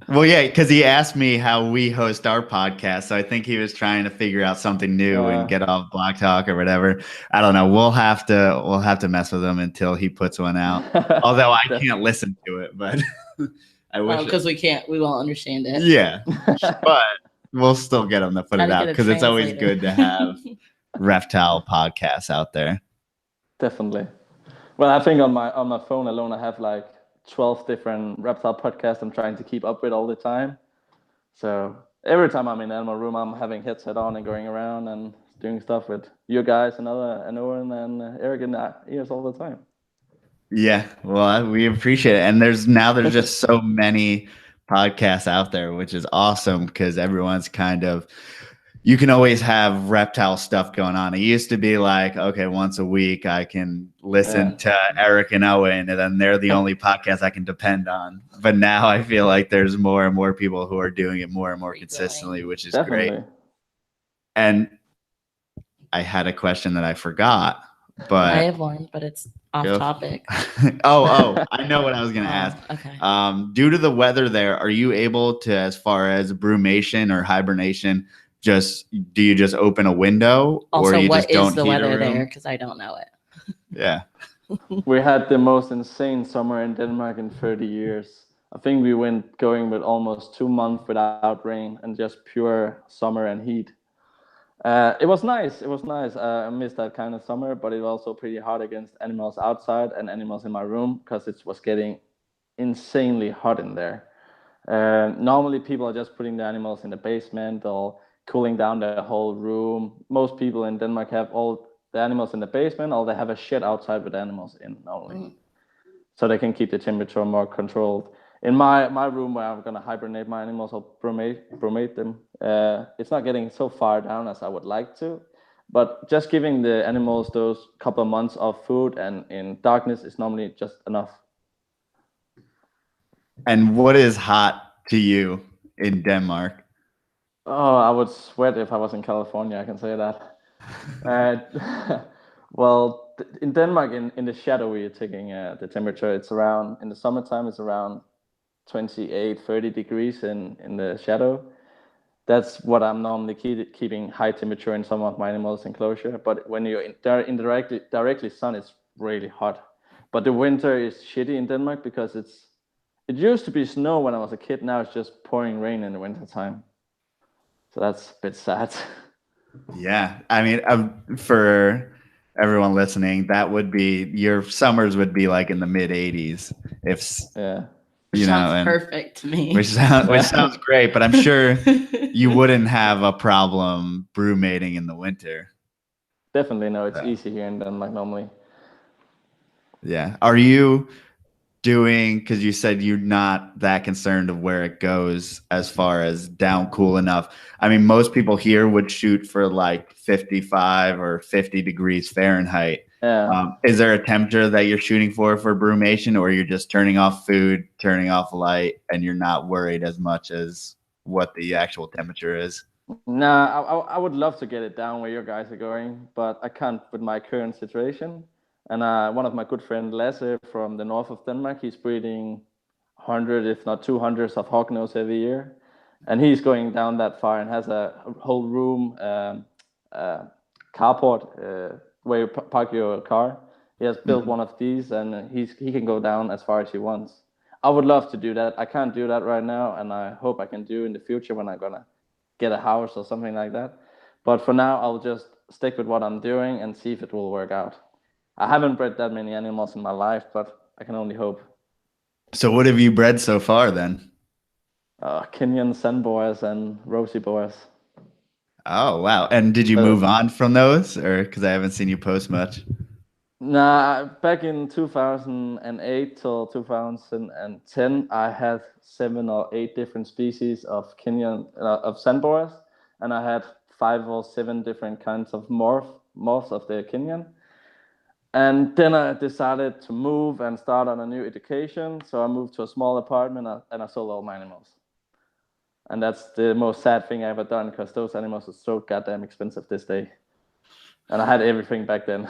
Well, yeah, because he asked me how we host our podcast, so I think he was trying to figure out something new and get off Blog Talk or whatever. I don't know. We'll have to mess with him until he puts one out. Although I can't listen to it, but I wish. Because we won't understand it. Yeah, but we'll still get them to put it out because it's always good to have reptile podcasts out there. Definitely. Well, I think on my phone alone, I have like 12 different reptile podcasts I'm trying to keep up with all the time. So every time I'm in the animal room, I'm having headset on and going around and doing stuff with you guys and Owen and Eric in the ears all the time. Yeah, well, we appreciate it. And there's just so many podcasts out there, which is awesome because everyone's kind of, you can always have reptile stuff going on. It used to be like, okay, once a week I can listen to Eric and Owen, and then they're the only podcast I can depend on. But now I feel like there's more and more people who are doing it more and more consistently, which is great. And I had a question that I forgot. But I have one, but it's off topic. I know what I was going to ask. Okay. Due to the weather there, are you able to, as far as brumation or hibernation, do you just open a window? Also, or you what just don't is the heat weather a room? there? Because I don't know it. Yeah. We had the most insane summer in Denmark in 30 years. I think we went going with almost 2 months without rain and just pure summer and heat. It was nice. I missed that kind of summer, but it was also pretty hard against animals outside and animals in my room because it was getting insanely hot in there. Normally, people are just putting the animals in the basement or cooling down the whole room. Most people in Denmark have all the animals in the basement, or they have a shed outside with animals in only, so they can keep the temperature more controlled. In my room where I'm gonna hibernate my animals or brumate them, it's not getting so far down as I would like to, but just giving the animals those couple of months of food and in darkness is normally just enough. And what is hot to you in Denmark? Oh, I would sweat if I was in California, I can say that. Well, in Denmark, in the shadow, we are taking the temperature. It's around, in the summertime, it's around 28, 30 degrees in the shadow. That's what I'm normally keeping high temperature in some of my animals' enclosure. But when you're directly sun, it's really hot. But the winter is shitty in Denmark because it used to be snow when I was a kid. Now it's just pouring rain in the wintertime. So that's a bit sad. Yeah. I mean, for everyone listening, that would be, your summers would be like in the mid 80s. Sounds perfect to me. Which sounds great, but I'm sure you wouldn't have a problem brumating in the winter. Definitely, no. It's easy here in Denmark normally. Yeah. Are you doing, because you said you're not that concerned of where it goes as far as down cool enough? I mean, most people here would shoot for like 55 or 50 degrees Fahrenheit. Yeah. Is there a temperature that you're shooting for brumation, or you're just turning off food, turning off light, and you're not worried as much as what the actual temperature is? Nah, I would love to get it down where you guys are going, but I can't with my current situation. And one of my good friends, Lasse, from the north of Denmark, he's breeding 100, if not 200 of hognose every year. And he's going down that far and has a whole room carport where you park your car. He has built one of these, and he can go down as far as he wants. I would love to do that. I can't do that right now, and I hope I can do in the future when I'm gonna get a house or something like that. But for now, I'll just stick with what I'm doing and see if it will work out. I haven't bred that many animals in my life, but I can only hope. So what have you bred so far then? Kenyan sand boas and rosy boas. Oh, wow. And did you move on from those, or because I haven't seen you post much? Nah, back in 2008 till 2010, I had 7 or 8 different species of Kenyan of sand boas, and I had 5 or 7 different kinds of morphs of the Kenyan. And then I decided to move and start on a new education. So I moved to a small apartment and I sold all my animals. And that's the most sad thing I ever done, because those animals are so goddamn expensive this day. And I had everything back then.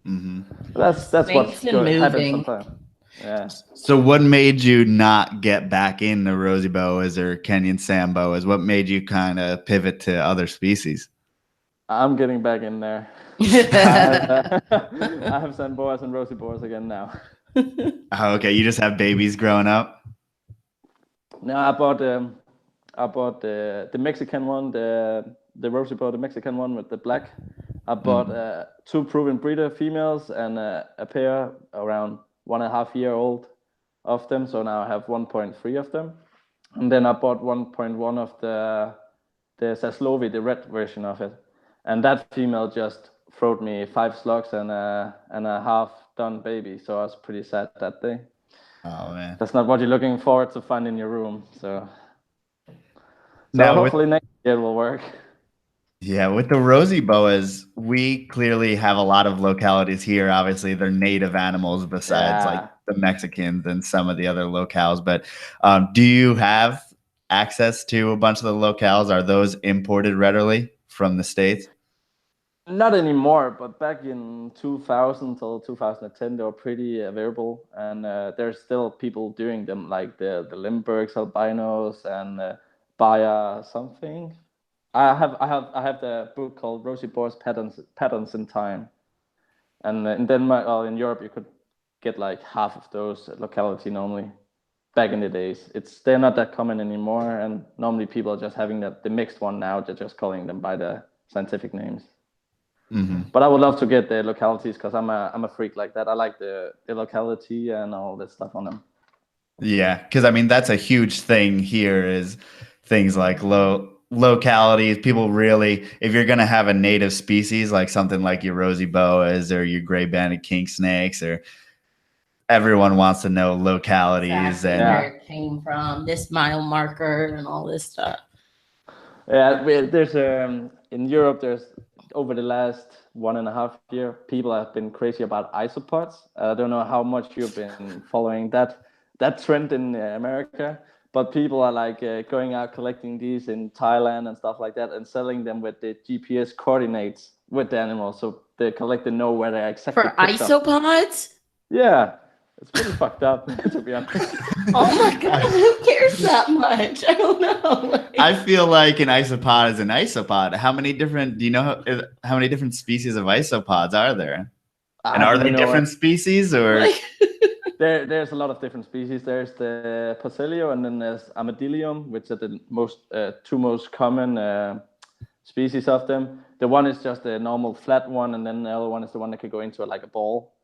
Mm-hmm. That's what happens sometimes. Yeah. So what made you not get back into rosy boas or Kenyan sand boas? What made you kind of pivot to other species? I'm getting back in there. I have sand boas and rosy boas again now. Oh, okay. You just have babies growing up? No, I bought the Mexican one, the rosy bow, the Mexican one with the black. I bought 2 proven breeder females and a pair around 1.5 year old of them. So now I have 1.3 of them. And then I bought 1.1 of the Zaslovi, the red version of it. And that female just throwed me 5 slugs and a half done baby. So I was pretty sad that day. Oh man, that's not what you're looking forward to find in your room. So now hopefully next year it will work. Yeah, with the rosy boas, we clearly have a lot of localities here. Obviously, they're native animals besides like the Mexicans and some of the other locales. But do you have access to a bunch of the locales? Are those imported readily from the States? Not anymore, but back in 2000 till 2010, they were pretty available, and there's still people doing them, like the Limburgs albinos and Bayer something. I have the book called Rosy Boar's Patterns in Time, and in Denmark or in Europe you could get like half of those locality normally. Back in the days, they're not that common anymore, and normally people are just having the mixed one now. They're just calling them by the scientific names. But I would love to get the localities because I'm a freak like that. I like the locality and all this stuff on them. Yeah, because I mean that's a huge thing here is things like localities. People really, if you're gonna have a native species like something like your rosy boas or your gray banded king snakes, or everyone wants to know localities and where it came from, this mile marker and all this stuff. Yeah, there's in Europe there's over the last 1.5 year, people have been crazy about isopods. I don't know how much you've been following that trend in America, but people are like going out collecting these in Thailand and stuff like that and selling them with the GPS coordinates with the animals, so they collect and know where they're exactly for isopods. Yeah, it's pretty fucked up, to be honest. Oh my god, who cares that much? I don't know. I feel like an isopod is an isopod. How many different species of isopods are there? And are they different species or? There's a lot of different species. There's the Porcellio and then there's Armadillium, which are the two most common species of them. The one is just a normal flat one, and then the other one is the one that could go into like a ball.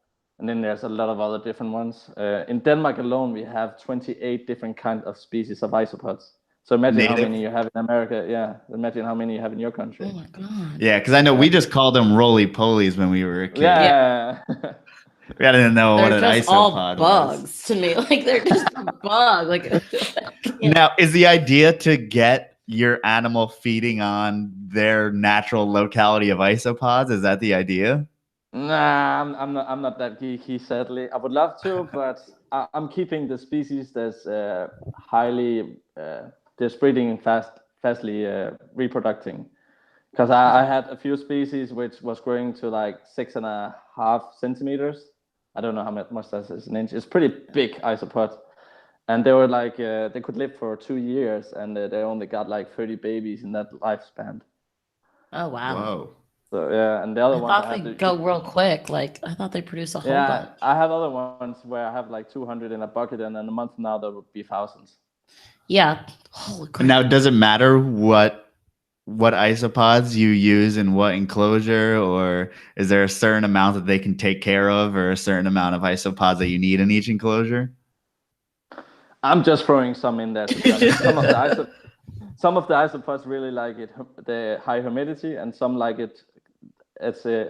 And then there's a lot of other different ones. In Denmark alone, we have 28 different kinds of species of isopods. So imagine how many you have in America. Yeah, imagine how many you have in your country. Oh my god. Yeah, because I know we just called them roly-polies when we were a kid. Yeah. We didn't know what an isopod all bugs was. To me, like they're just a bug. Like now, is the idea to get your animal feeding on their natural locality of isopods? Is that the idea? Nah, I'm not that geeky, sadly. I would love to, but I'm keeping the species that's highly they're spreading fastly reproducing. Because I had a few species which was growing to like 6.5 centimeters. I don't know how much that is an inch. It's pretty big isopod. And they were like, they could live for 2 years and they only got like 30 babies in that lifespan. Oh, wow. Whoa. So, yeah, and the other ones. I thought they'd go real quick. Like, I thought they produce a whole bunch. I have other ones where I have like 200 in a bucket, and in a month now there would be thousands. Yeah. Holy crap. Now, does it matter what isopods you use in what enclosure, or is there a certain amount that they can take care of, or a certain amount of isopods that you need in each enclosure? I'm just throwing some in there. Some of the isopods really like it, the high humidity, and some like it.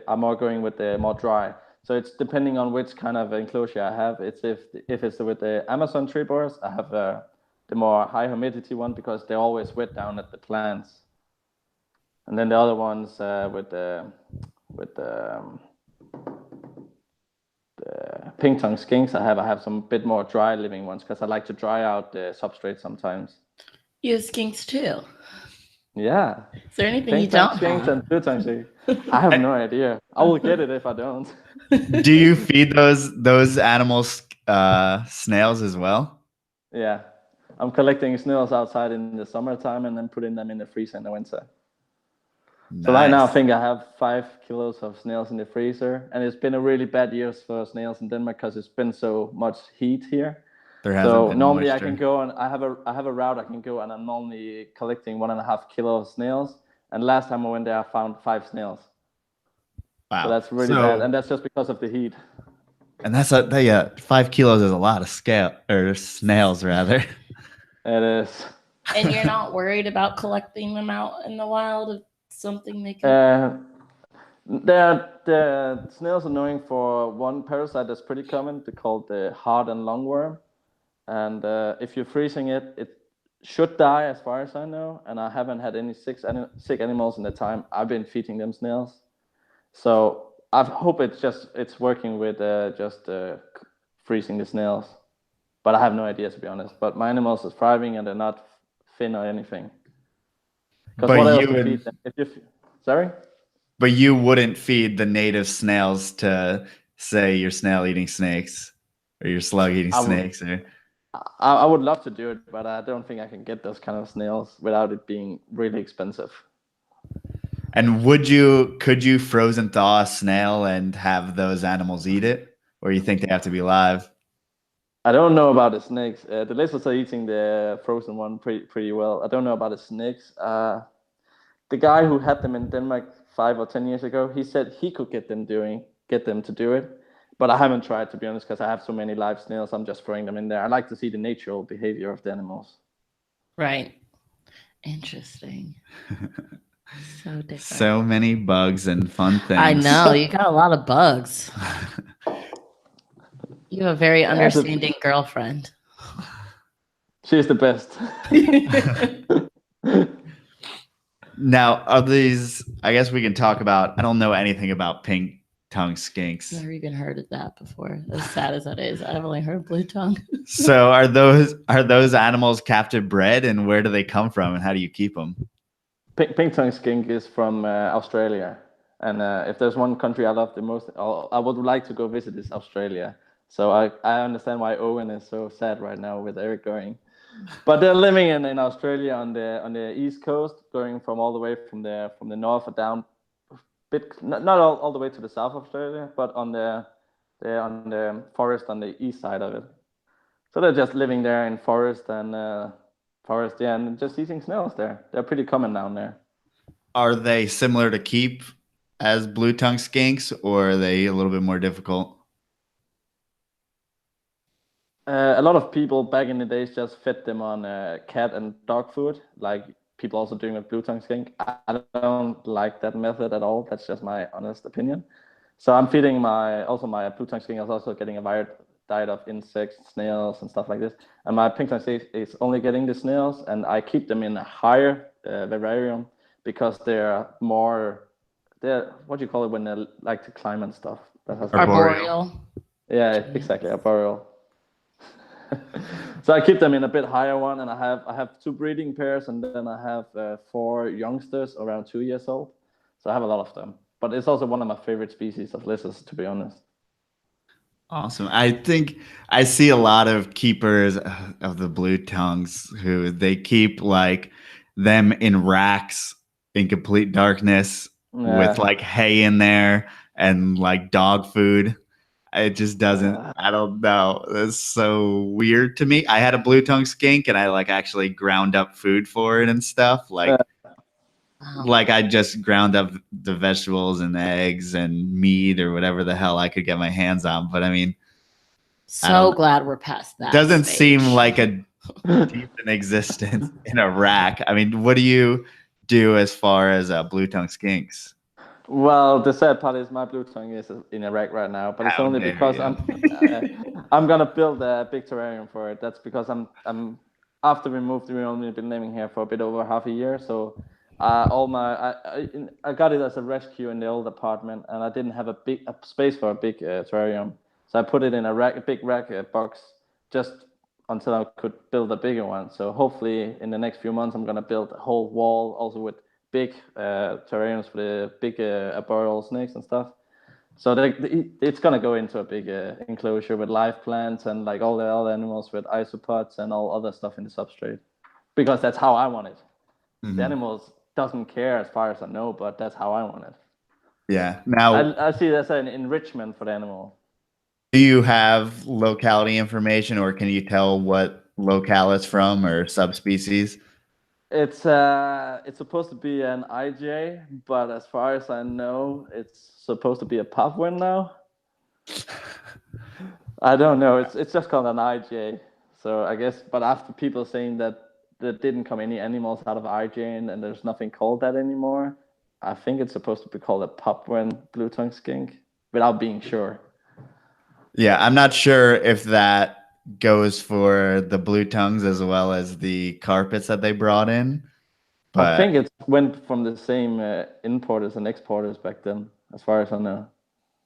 I'm more going with the more dry. So it's depending on which kind of enclosure I have. It's if it's with the Amazon tree borers, I have the more high humidity one because they're always wet down at the plants. And then the other ones with the pink tongue skinks, I have some bit more dry living ones because I like to dry out the substrate sometimes. You have skinks too. Yeah. Is there anything you don't skinks and blue tongue skinks? I have no idea. I will get it if I don't. Do you feed those animals snails as well? Yeah. I'm collecting snails outside in the summertime and then putting them in the freezer in the winter. Nice. So right now I think I have 5 kilos of snails in the freezer, and it's been a really bad year for snails in Denmark because it's been so much heat here. There hasn't So been normally moisture. I can go and I have a route I can go, and I'm normally collecting 1.5 kilos of snails. And last time I went there, I found 5 snails. Wow. So that's really bad, and that's just because of the heat. And that's 5 kilos is a lot of snails rather. It is. And you're not worried about collecting them out in the wild if something they can. The snails are known for one parasite that's pretty common. They're called the hard and lungworm. And if you're freezing it, it should die as far as I know. And I haven't had any sick animals in the time I've been feeding them snails. So I hope it's working with just freezing the snails. But I have no idea, to be honest. But my animals are thriving and they're not thin or anything. Because what else to feed them? Sorry? But you wouldn't feed the native snails to, say, your snail-eating snakes or your slug-eating snakes? I would love to do it, but I don't think I can get those kind of snails without it being really expensive. And could you frozen thaw a snail and have those animals eat it? Or you think they have to be live? I don't know about the snakes. The lizards are eating the frozen one pretty well. I don't know about the snakes. The guy who had them in Denmark 5 or 10 years ago, he said he could get them to do it, but I haven't tried, to be honest, because I have so many live snails. I'm just throwing them in there. I like to see the natural behavior of the animals. Right. Interesting. So different. So many bugs and fun things. I know, you got a lot of bugs. You have a very understanding girlfriend. She's the best. Now, of these, I guess we can talk about, I don't know anything about pink tongue skinks. Never even heard of that before. As sad as that is, I've only heard blue tongue. So are those animals captive bred, and where do they come from, and how do you keep them? Pink tongue skink is from Australia. And if there's one country I love the most, I would like to go visit is Australia. So I understand why Owen is so sad right now with Eric going. But they're living in Australia on the east coast, going from all the way from the north down, not all the way to the south of Australia, but on the forest on the east side of it. So they're just living there in forest and just eating snails there. They're pretty common down there. Are they similar to keep as blue tongue skinks, or are they a little bit more difficult? A lot of people back in the days just fed them on cat and dog food, like people also doing with blue tongue skink. I don't like that method at all. That's just my honest opinion. So I'm feeding my blue tongue skink is also getting a wide diet of insects, snails, and stuff like this. And my pink tongue skink is only getting the snails, and I keep them in a higher vivarium because they're what do you call it when they like to climb and stuff? Arboreal. Yeah, exactly, arboreal. So I keep them in a bit higher one, and I have 2 breeding pairs, and then I have 4 youngsters around 2 years old. So I have a lot of them. But it's also one of my favorite species of lizards, to be honest. Awesome. I think I see a lot of keepers of the blue tongues who they keep like them in racks in complete darkness with like hay in there and like dog food. It just doesn't, I don't know. It's so weird to me. I had a blue tongue skink and I like actually ground up food for it and stuff. Like I just ground up the vegetables and eggs and meat or whatever the hell I could get my hands on. But I mean, so glad we're past that. Doesn't seem like a decent existence in a rack. I mean, what do you do as far as blue tongue skinks? Well, the sad part is my blue tongue is in a rack right now, but it's only because I'm gonna build a big terrarium for it. That's because I'm after we moved, we've only been living here for a bit over half a year, so I got it as a rescue in the old apartment, and I didn't have a space for a big terrarium, so I put it in a big rack box just until I could build a bigger one. So hopefully in the next few months I'm gonna build a whole wall also with big terrariums for the big arboreal snakes and stuff. So it's gonna go into a big enclosure with live plants and like all the other animals with isopods and all other stuff in the substrate, because that's how I want it. Mm-hmm. The animals doesn't care as far as I know, but that's how I want it. Yeah. Now I see it as an enrichment for the animal. Do you have locality information, or can you tell what locale it's from or subspecies? It's supposed to be an IJ, but as far as I know, it's supposed to be a popwin now. I don't know. It's just called an IJ. So I guess, but after people saying that there didn't come any animals out of IJ and there's nothing called that anymore, I think it's supposed to be called a popwin blue tongue skink, without being sure. Yeah, I'm not sure if that goes for the blue tongues as well as the carpets that they brought in. But I think it went from the same importers and exporters back then, as far as I know.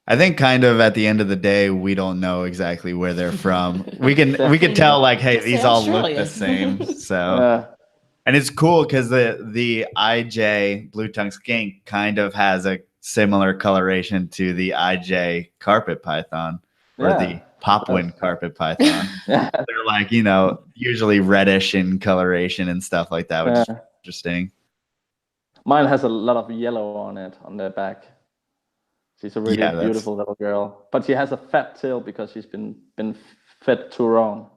I think kind of at the end of the day, we don't know exactly where they're from. We can tell like, hey, these all look the same. So, and it's cool because the IJ blue tongue skink kind of has a similar coloration to the IJ carpet python or the popwin carpet python. They're like, usually reddish in coloration and stuff like that, which is interesting. Mine has a lot of yellow on it on their back. She's a really beautiful little girl, but she has a fat tail because she's been fed too wrong.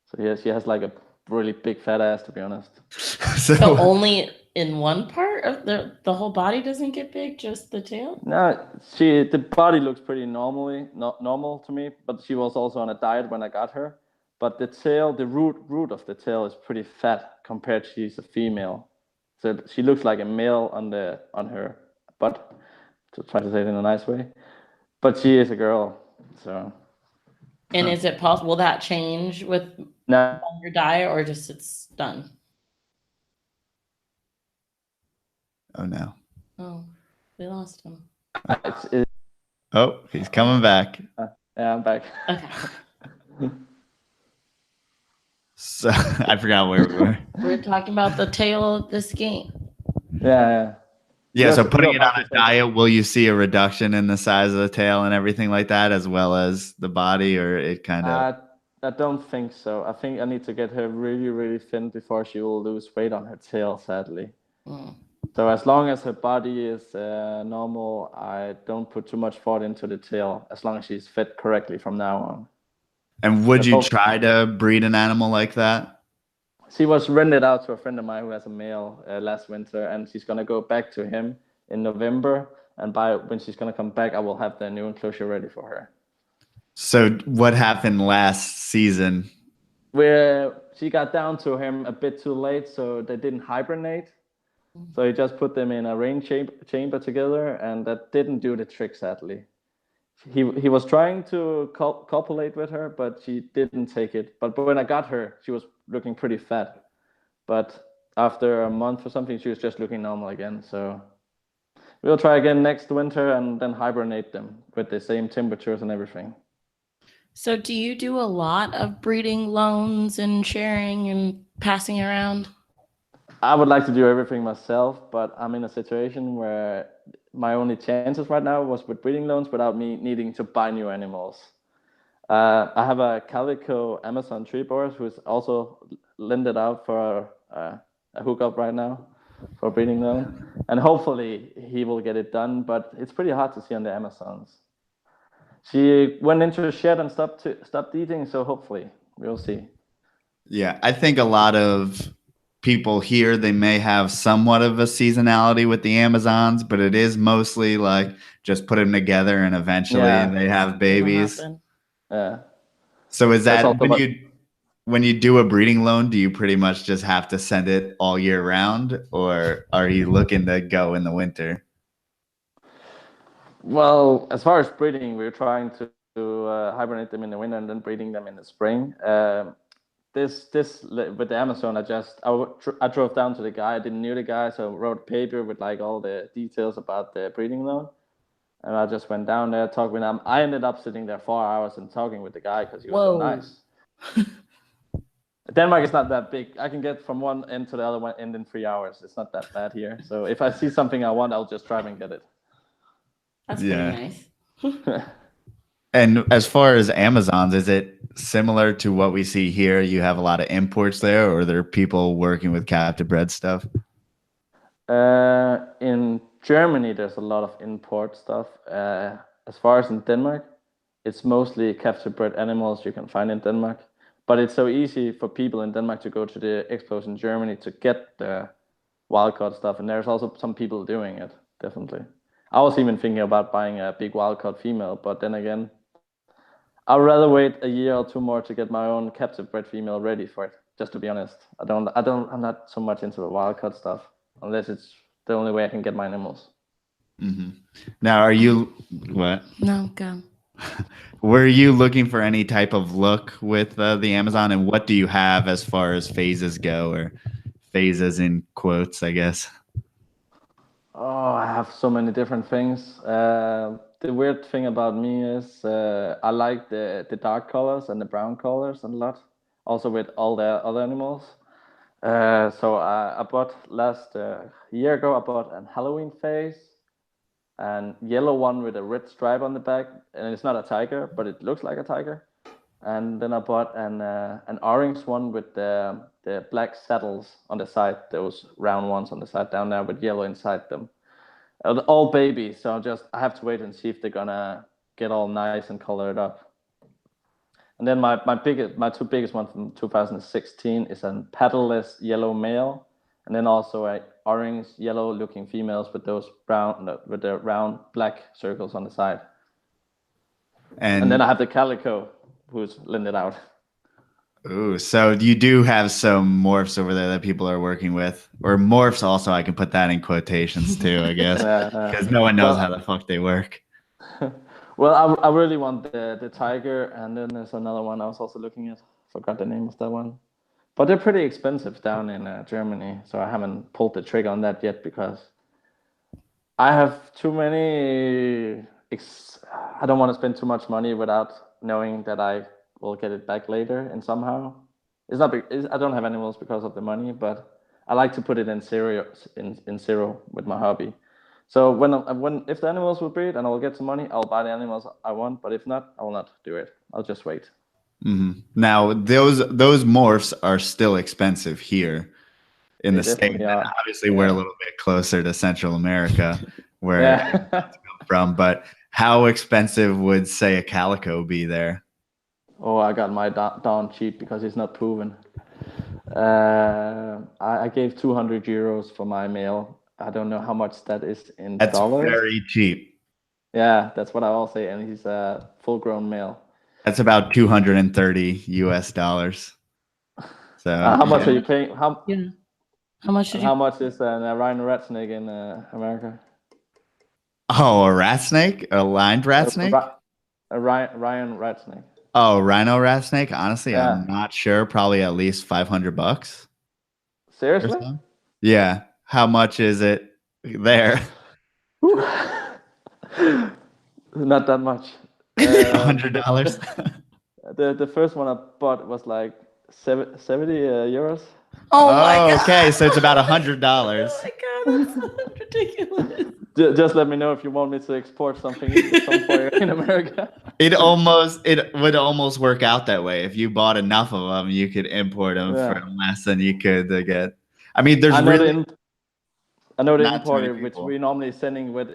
So she has like a really big fat ass, to be honest. So only in one part of the whole body doesn't get big, just the tail? No, the body looks pretty normal to me, but she was also on a diet when I got her. But the tail, the root of the tail is pretty fat compared to she's a female. So she looks like a male on her butt, to try to say it in a nice way. But she is a girl, so. And is it possible, will that change with longer diet, or just it's done? Oh no. Oh, we lost him. Oh, he's coming back. Yeah, I'm back. Okay. So I forgot where we were. We're talking about the tail of the skink. Yeah. Yeah, so putting it on a diet, will you see a reduction in the size of the tail and everything like that, as well as the body, or it kind of? I don't think so. I think I need to get her really, really thin before she will lose weight on her tail, sadly. So as long as her body is normal, I don't put too much thought into the tail, as long as she's fed correctly from now on. And would you try to breed an animal like that? She was rented out to a friend of mine who has a male last winter, and she's going to go back to him in November. And when she's going to come back, I will have the new enclosure ready for her. So what happened last season? Where she got down to him a bit too late, so they didn't hibernate. So he just put them in a rain chamber together, and that didn't do the trick, sadly. He was trying to copulate with her, but she didn't take it. But when I got her, she was looking pretty fat. But after a month or something, she was just looking normal again. So we'll try again next winter and then hibernate them with the same temperatures and everything. So do you do a lot of breeding loans and sharing and passing around? I would like to do everything myself, but I'm in a situation where my only chances right now was with breeding loans without me needing to buy new animals. I have a calico Amazon tree boar who's also lended out for a hookup right now for a breeding loan, and hopefully he will get it done. But it's pretty hard to see on the Amazons. She went into a shed and stopped eating, so hopefully we'll see. Yeah, I think a lot of people here, they may have somewhat of a seasonality with the Amazons, but it is mostly like just put them together and eventually they have babies. Yeah. So is that when you do a breeding loan, do you pretty much just have to send it all year round, or are you looking to go in the winter? Well, as far as breeding, we're trying to hibernate them in the winter and then breeding them in the spring. This with the Amazon, I drove down to the guy. I didn't know the guy, so I wrote a paper with like all the details about the breeding loan. And I just went down there, talked with him. I ended up sitting there 4 hours and talking with the guy because he was so nice. Denmark is not that big. I can get from one end to the other end in 3 hours. It's not that bad here. So if I see something I want, I'll just drive and get it. That's pretty nice. And as far as Amazons, is it similar to what we see here? You have a lot of imports there, or are there people working with captive bred stuff? In Germany, there's a lot of import stuff. As far as in Denmark, it's mostly captive bred animals you can find in Denmark. But it's so easy for people in Denmark to go to the expos in Germany to get the wild caught stuff, and there's also some people doing it, definitely. I was even thinking about buying a big wild caught female, but then again, I'd rather wait a year or two more to get my own captive bred female ready for it. Just to be honest, I'm not so much into the wild caught stuff unless it's the only way I can get my animals. Mm-hmm. Now, are you what? No, go. Were you looking for any type of look with the Amazon, and what do you have as far as phases go, or phases in quotes, I guess? Oh, I have so many different things. The weird thing about me is I like the dark colors and the brown colors a lot. Also with all the other animals. So I bought last year ago. I bought a Halloween phase, and yellow one with a red stripe on the back, and it's not a tiger, but it looks like a tiger. And then I bought an orange one with the black saddles on the side, those round ones on the side down there with yellow inside them. All babies, so I have to wait and see if they're gonna get all nice and colored up. And then my two biggest ones from 2016 is a paddleless yellow male, and then also a orange yellow looking females with those with the round black circles on the side. And then I have the calico who's lended out. Ooh, so you do have some morphs over there that people are working with, or morphs also. I can put that in quotations too, I guess, because no one knows how the fuck they work. Well, I really want the tiger, and then there's another one I was also looking at. Forgot the name of that one, but they're pretty expensive down in Germany, so I haven't pulled the trigger on that yet because I have too many. I don't want to spend too much money without knowing that I will get it back later, and somehow it's not. I don't have animals because of the money, but I like to put it in zero with my hobby. So if the animals will breed and I'll get some money, I'll buy the animals I want. But if not, I will not do it. I'll just wait. Mm-hmm. Now those morphs are still expensive here in the States. Obviously, we're a little bit closer to Central America, where come from. But how expensive would, say, a calico be there? Oh, I got my down cheap because it's not proven. I gave 200 euros for my male. I don't know how much that is in dollars. That's very cheap. Yeah, that's what I will say. And he's a full-grown male. That's about $230 US. So how much are you paying? How much? How much is a Rhino rat snake in America? Oh, a rat snake? A lined rat snake? A Rhino rat snake. Oh, Rhino rat snake? Honestly, yeah. I'm not sure. Probably at least $500. Seriously? Yeah. How much is it there? Not that much. $100. The first one I bought was like 70 euros. Oh my God. Okay, so it's about $100. Oh my God, that's ridiculous. Just let me know if you want me to export something in America. It would almost work out that way. If you bought enough of them, you could import them for less than you could get. I mean, there's I know the importer, which we normally sending with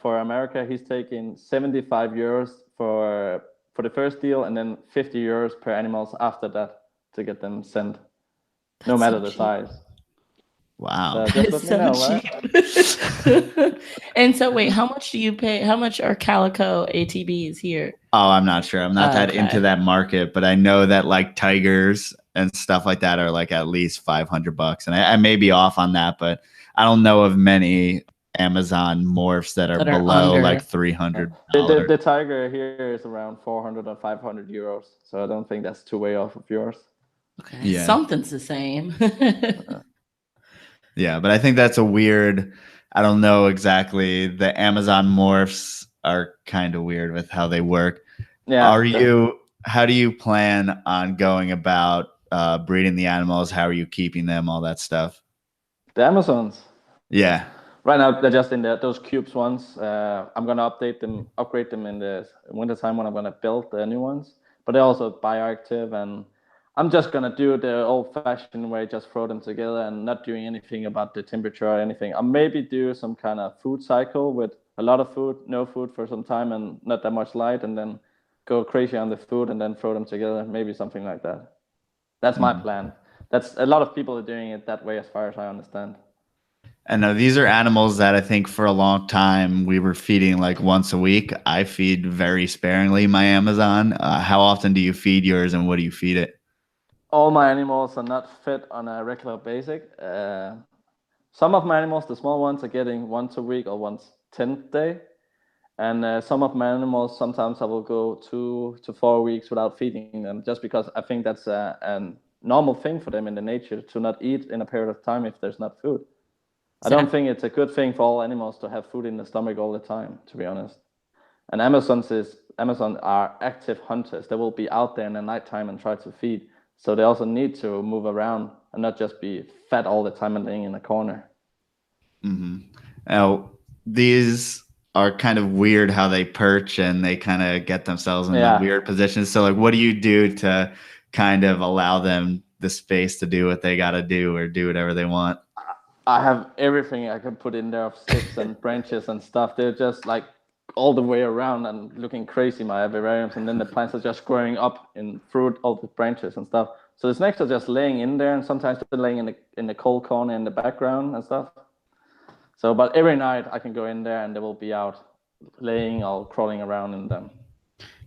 for America, he's taking 75 euros for the first deal, and then 50 euros per animals after that to get them sent, no matter the size. Wow, that's so cheap. And so, wait, how much do you pay? How much are calico ATBs here? Oh, I'm not sure. I'm not that into that market, but I know that like tigers and stuff like that are like at least $500, and I may be off on that, but I don't know of many Amazon morphs that are below like $300. The tiger here is around 400 or 500 euros, so I don't think that's too way off of yours. Okay, yeah. Something's the same. Yeah, but I think that's a weird. I don't know exactly. The Amazon morphs are kind of weird with how they work. Yeah. How do you plan on going about breeding the animals? How are you keeping them? All that stuff. The Amazons. Yeah. Right now they're just in those cubes ones. I'm gonna upgrade them in the wintertime when I'm gonna build the new ones. But they're also bioactive, and I'm just gonna do the old-fashioned way, just throw them together and not doing anything about the temperature or anything. I'll maybe do some kind of food cycle with a lot of food, no food for some time, and not that much light, and then go crazy on the food and then throw them together. Maybe something like that. That's my plan. That's a lot of people are doing it that way, as far as I understand. And these are animals that I think for a long time we were feeding like once a week. I feed very sparingly my Amazon. How often do you feed yours, and what do you feed it? All my animals are not fed on a regular basis. Some of my animals, the small ones, are getting once a week or once 10th day. And some of my animals, sometimes I will go 2 to 4 weeks without feeding them, just because I think that's a normal thing for them in the nature to not eat in a period of time if there's not food. I don't think it's a good thing for all animals to have food in the stomach all the time, to be honest. And Amazon are active hunters. They will be out there in the nighttime and try to feed. So they also need to move around and not just be fat all the time and laying in a corner. Now, these are kind of weird how they perch and they kind of get themselves in weird positions. So like, what do you do to kind of allow them the space to do what they got to do or do whatever they want? I have everything I can put in there of sticks and branches and stuff. They're just like all the way around and looking crazy, my vivariums. And then the plants are just growing up in fruit, all the branches and stuff. So the snakes are just laying in there, and sometimes they're laying in the cold corner in the background and stuff. So, but every night I can go in there and they will be out laying or crawling around in them.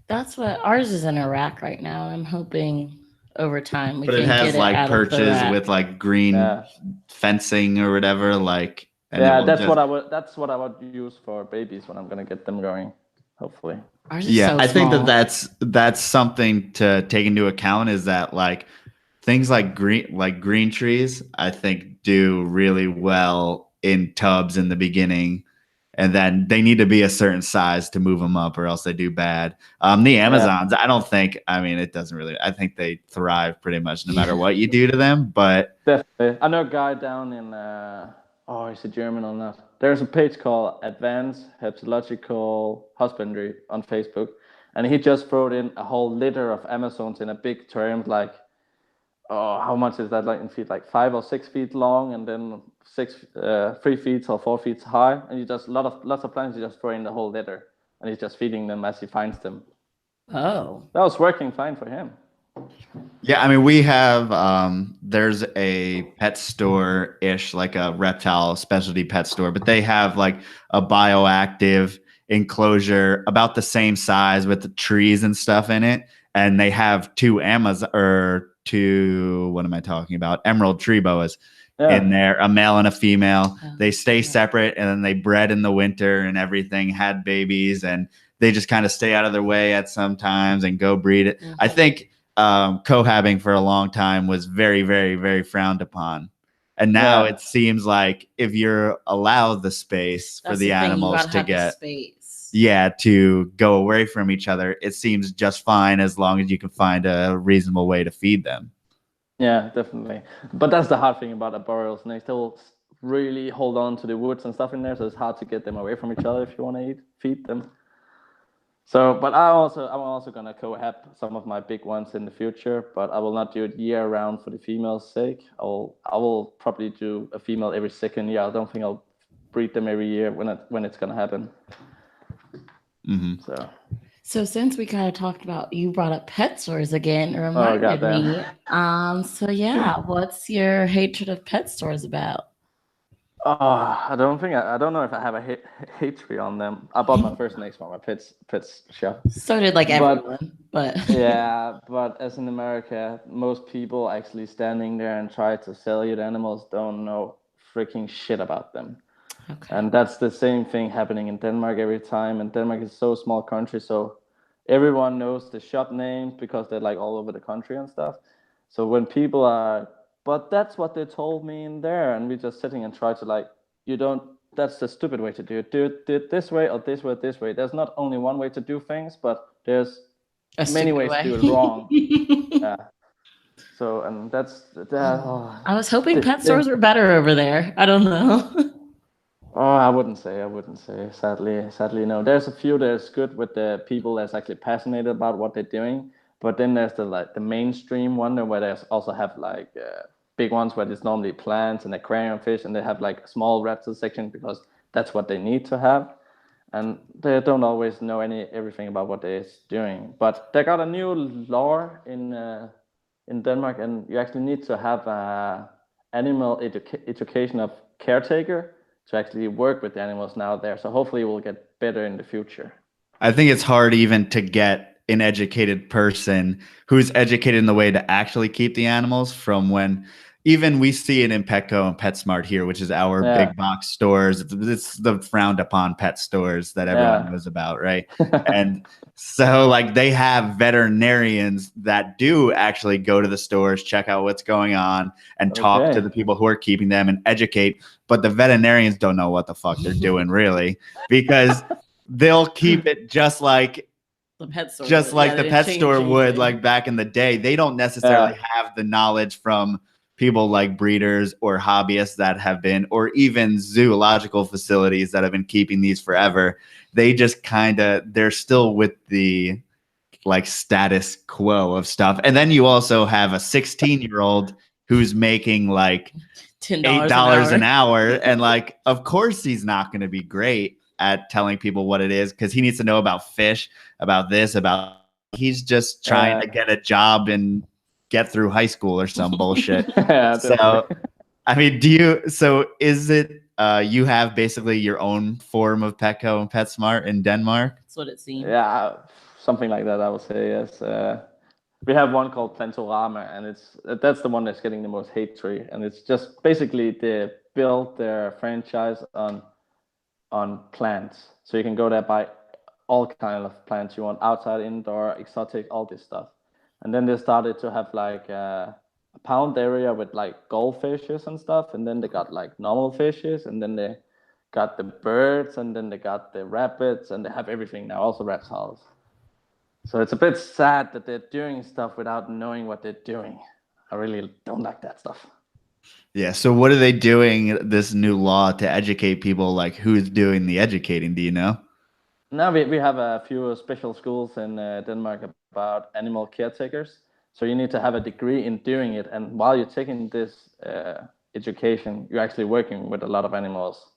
That's what ours is in a rack right now. I'm hoping over time we but can it has get like it out perches of the rack. with like green fencing or whatever. Like, that's what I would use for babies when I'm gonna get them going. Hopefully. Ours is so I think small. that's something to take into account, is that like things like green trees, I think do really well in tubs in the beginning, and then they need to be a certain size to move them up, or else they do bad. The Amazons, I don't think. I mean, it doesn't really. I think they thrive pretty much no matter what you do to them. But definitely, I know a guy down in is it German or not? There's a page called Advanced Herpetological Husbandry on Facebook, and he just threw in a whole litter of Amazons in a big term, like, how much is that, like in feet, like 5 or 6 feet long, and then 3 feet or 4 feet high, and you just lots of plants. You just throw in the whole litter, and he's just feeding them as he finds them. Oh, that was working fine for him. Yeah, I mean, we have there's a pet store ish, like a reptile specialty pet store, but they have like a bioactive enclosure about the same size with the trees and stuff in it, and they have two what am I talking about? Emerald tree boas in there, a male and a female. They stay separate, and then they bred in the winter and everything, had babies, and they just kind of stay out of their way at some times and go breed it. I think cohabbing for a long time was very, very, very frowned upon. And now it seems like if you're allowed the space for the animals to get to go away from each other, it seems just fine as long as you can find a reasonable way to feed them. Yeah, definitely. But that's the hard thing about arboreal snakes. They will really hold on to the woods and stuff in there, so it's hard to get them away from each other if you want to feed them. So, but I'm also gonna cohab some of my big ones in the future, but I will not do it year round for the female's sake. I will probably do a female every second year. I don't think I'll breed them every year when it's gonna happen. So since we kind of talked about, you brought up pet stores again, it reminded me. So yeah, what's your hatred of pet stores about? I don't know if I have a hatred on them. I bought my first snakes from my pets shop. So did like everyone, but yeah, but as in America, most people actually standing there and try to sell you the animals don't know freaking shit about them. Okay. And that's the same thing happening in Denmark every time. And Denmark is so small country, so everyone knows the shop names because they're like all over the country and stuff. So when people are, but that's what they told me in there, and we're just sitting and try to that's the stupid way to do it. Do it this way or this way or this way. There's not only one way to do things, but there's many ways to do it wrong. Yeah. So, and that's that. I was hoping pet stores were better over there. I don't know. I wouldn't say. Sadly, no. There's a few that's good with the people that's actually passionate about what they're doing. But then there's the mainstream one where they also have like big ones where there's normally plants and aquarium fish, and they have like a small reptile section because that's what they need to have. and they don't always know everything about what they're doing. But they got a new law in Denmark, and you actually need to have a animal education of caretaker to actually work with the animals now there. So hopefully it will get better in the future. I think it's hard even to get an educated person who's educated in the way to actually keep the animals from when even we see it in Petco and PetSmart here, which is our big box stores. It's the frowned upon pet stores that everyone knows about, right? And so like they have veterinarians that do actually go to the stores, check out what's going on, and talk to the people who are keeping them and educate. But the veterinarians don't know what the fuck they're doing really, because they'll keep it just like the pet store, the pet store would like back in the day. They don't necessarily have the knowledge from people like breeders or hobbyists that have been, or even zoological facilities that have been keeping these forever. They just they're still with the like status quo of stuff. And then you also have a 16-year-old who's making like $8 an hour. And like, of course he's not going to be great at telling people what it is, because he needs to know about fish, about this, he's just trying to get a job and get through high school or some bullshit. So, I mean, is it, you have basically your own form of Petco and PetSmart in Denmark? That's what it seems. Yeah, something like that, I would say, yes. We have one called Plantorama, and that's the one that's getting the most hatred. And it's just basically they build their franchise on plants. So you can go there, buy all kind of plants you want, outside, indoor, exotic, all this stuff. And then they started to have like a pound area with like goldfishes and stuff. And then they got like normal fishes, and then they got the birds, and then they got the rabbits, and they have everything now, also reptiles. So it's a bit sad that they're doing stuff without knowing what they're doing. I really don't like that stuff. Yeah. So what are they doing, this new law, to educate people? Like, who's doing the educating? Do you know? Now we have a few special schools in Denmark about animal caretakers. So you need to have a degree in doing it. And while you're taking this education, you're actually working with a lot of animals.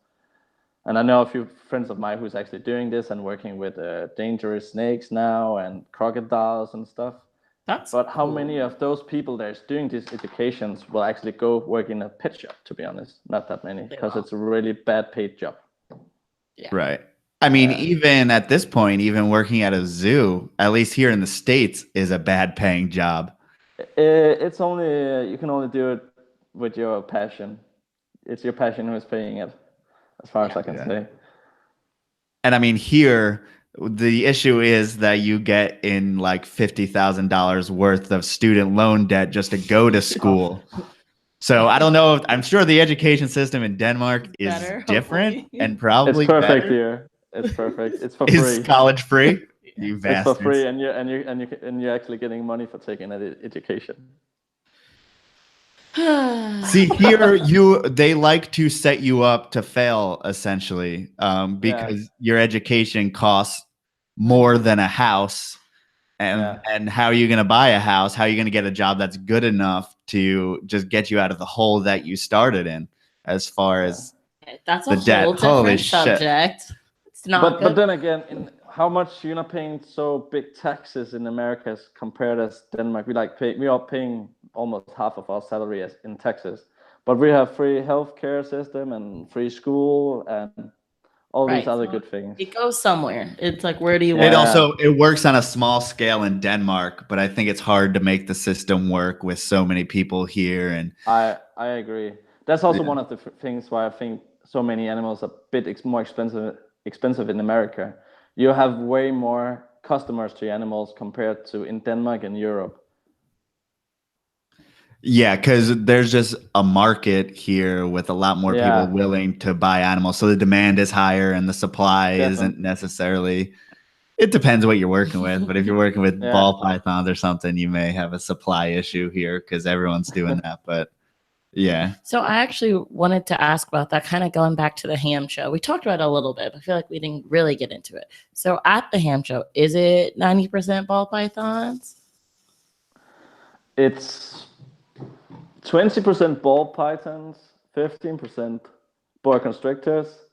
And I know a few friends of mine who's actually doing this and working with dangerous snakes now and crocodiles and stuff. But how many of those people that's doing these educations will actually go work in a pet shop, to be honest? Not that many, because it's a really bad paid job. Yeah. Right. I mean, even at this point, even working at a zoo, at least here in the States, is a bad paying job. It's only, you can only do it with your passion. It's your passion who's paying it, as far as I can say. And I mean, here, the issue is that you get in like $50,000 worth of student loan debt just to go to school. So I don't know I'm sure the education system in Denmark is different and probably it's perfect better. Here. It's perfect. It's for free. Is college free? You bastards. It's for free, and you're actually getting money for taking that education. See, here they like to set you up to fail, essentially, because your education costs more than a house. And how are you going to buy a house? How are you going to get a job that's good enough to just get you out of the hole that you started in, as far as that's a whole different subject. It's not but then again, how much you're not paying so big taxes in America compared as Denmark. We are paying almost half of our salary in taxes, but we have free healthcare system and free school and all these other good things. It goes somewhere. It's like, where do you want? It works on a small scale in Denmark, but I think it's hard to make the system work with so many people here. And I agree. That's also one of the things why I think so many animals are a bit more expensive in America. You have way more customers to your animals compared to in Denmark and Europe. Yeah, because there's just a market here with a lot more people willing to buy animals. So the demand is higher and the supply isn't necessarily. It depends what you're working with. But if you're working with ball pythons or something, you may have a supply issue here because everyone's doing that. But yeah. So I actually wanted to ask about that, kind of going back to the Hamm Show. We talked about it a little bit, but I feel like we didn't really get into it. So at the Hamm Show, is it 90% ball pythons? It's 20% ball pythons, 15% boa constrictors,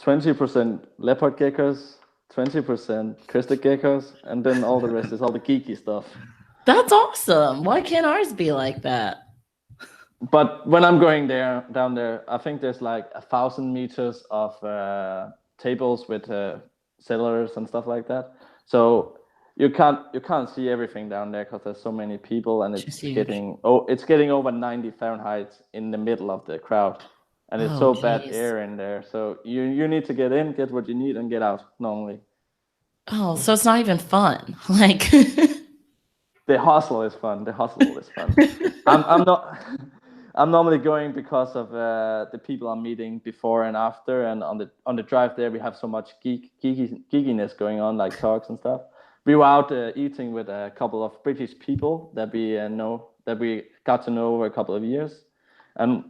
20% leopard geckos, 20% crested geckos, and then all the rest is all the geeky stuff. That's awesome. Why can't ours be like that? But when I'm going down there, I think there's like 1,000 meters of tables with settlers and stuff like that. So you can't see everything down there because there's so many people, and it's getting over 90 Fahrenheit in the middle of the crowd, and it's so bad air in there. So you need to get in, get what you need, and get out normally. Oh, so it's not even fun. Like the hustle is fun. I'm normally going because of the people I'm meeting before and after, and on the drive there we have so much geekiness going on, like talks and stuff. We were out eating with a couple of British people that we got to know over a couple of years, and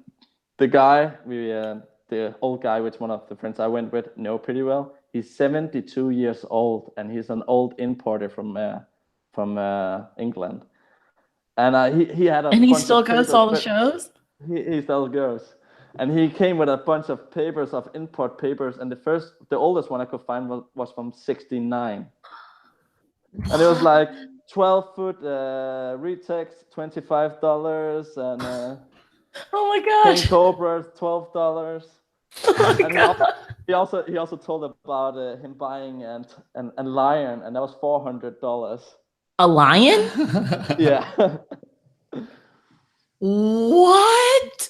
the guy the old guy, which one of the friends I went with know pretty well. He's 72 years old, and he's an old importer from England. And he had and he still goes to all the shows. He still goes, and he came with a bunch of papers, of import papers, and the oldest one I could find was from '69, and it was like 12-foot retex, $25, and oh my gosh, King Cobras, $12. Oh my God. He also told about him buying a lion, and that was $400. A lion? Yeah. What?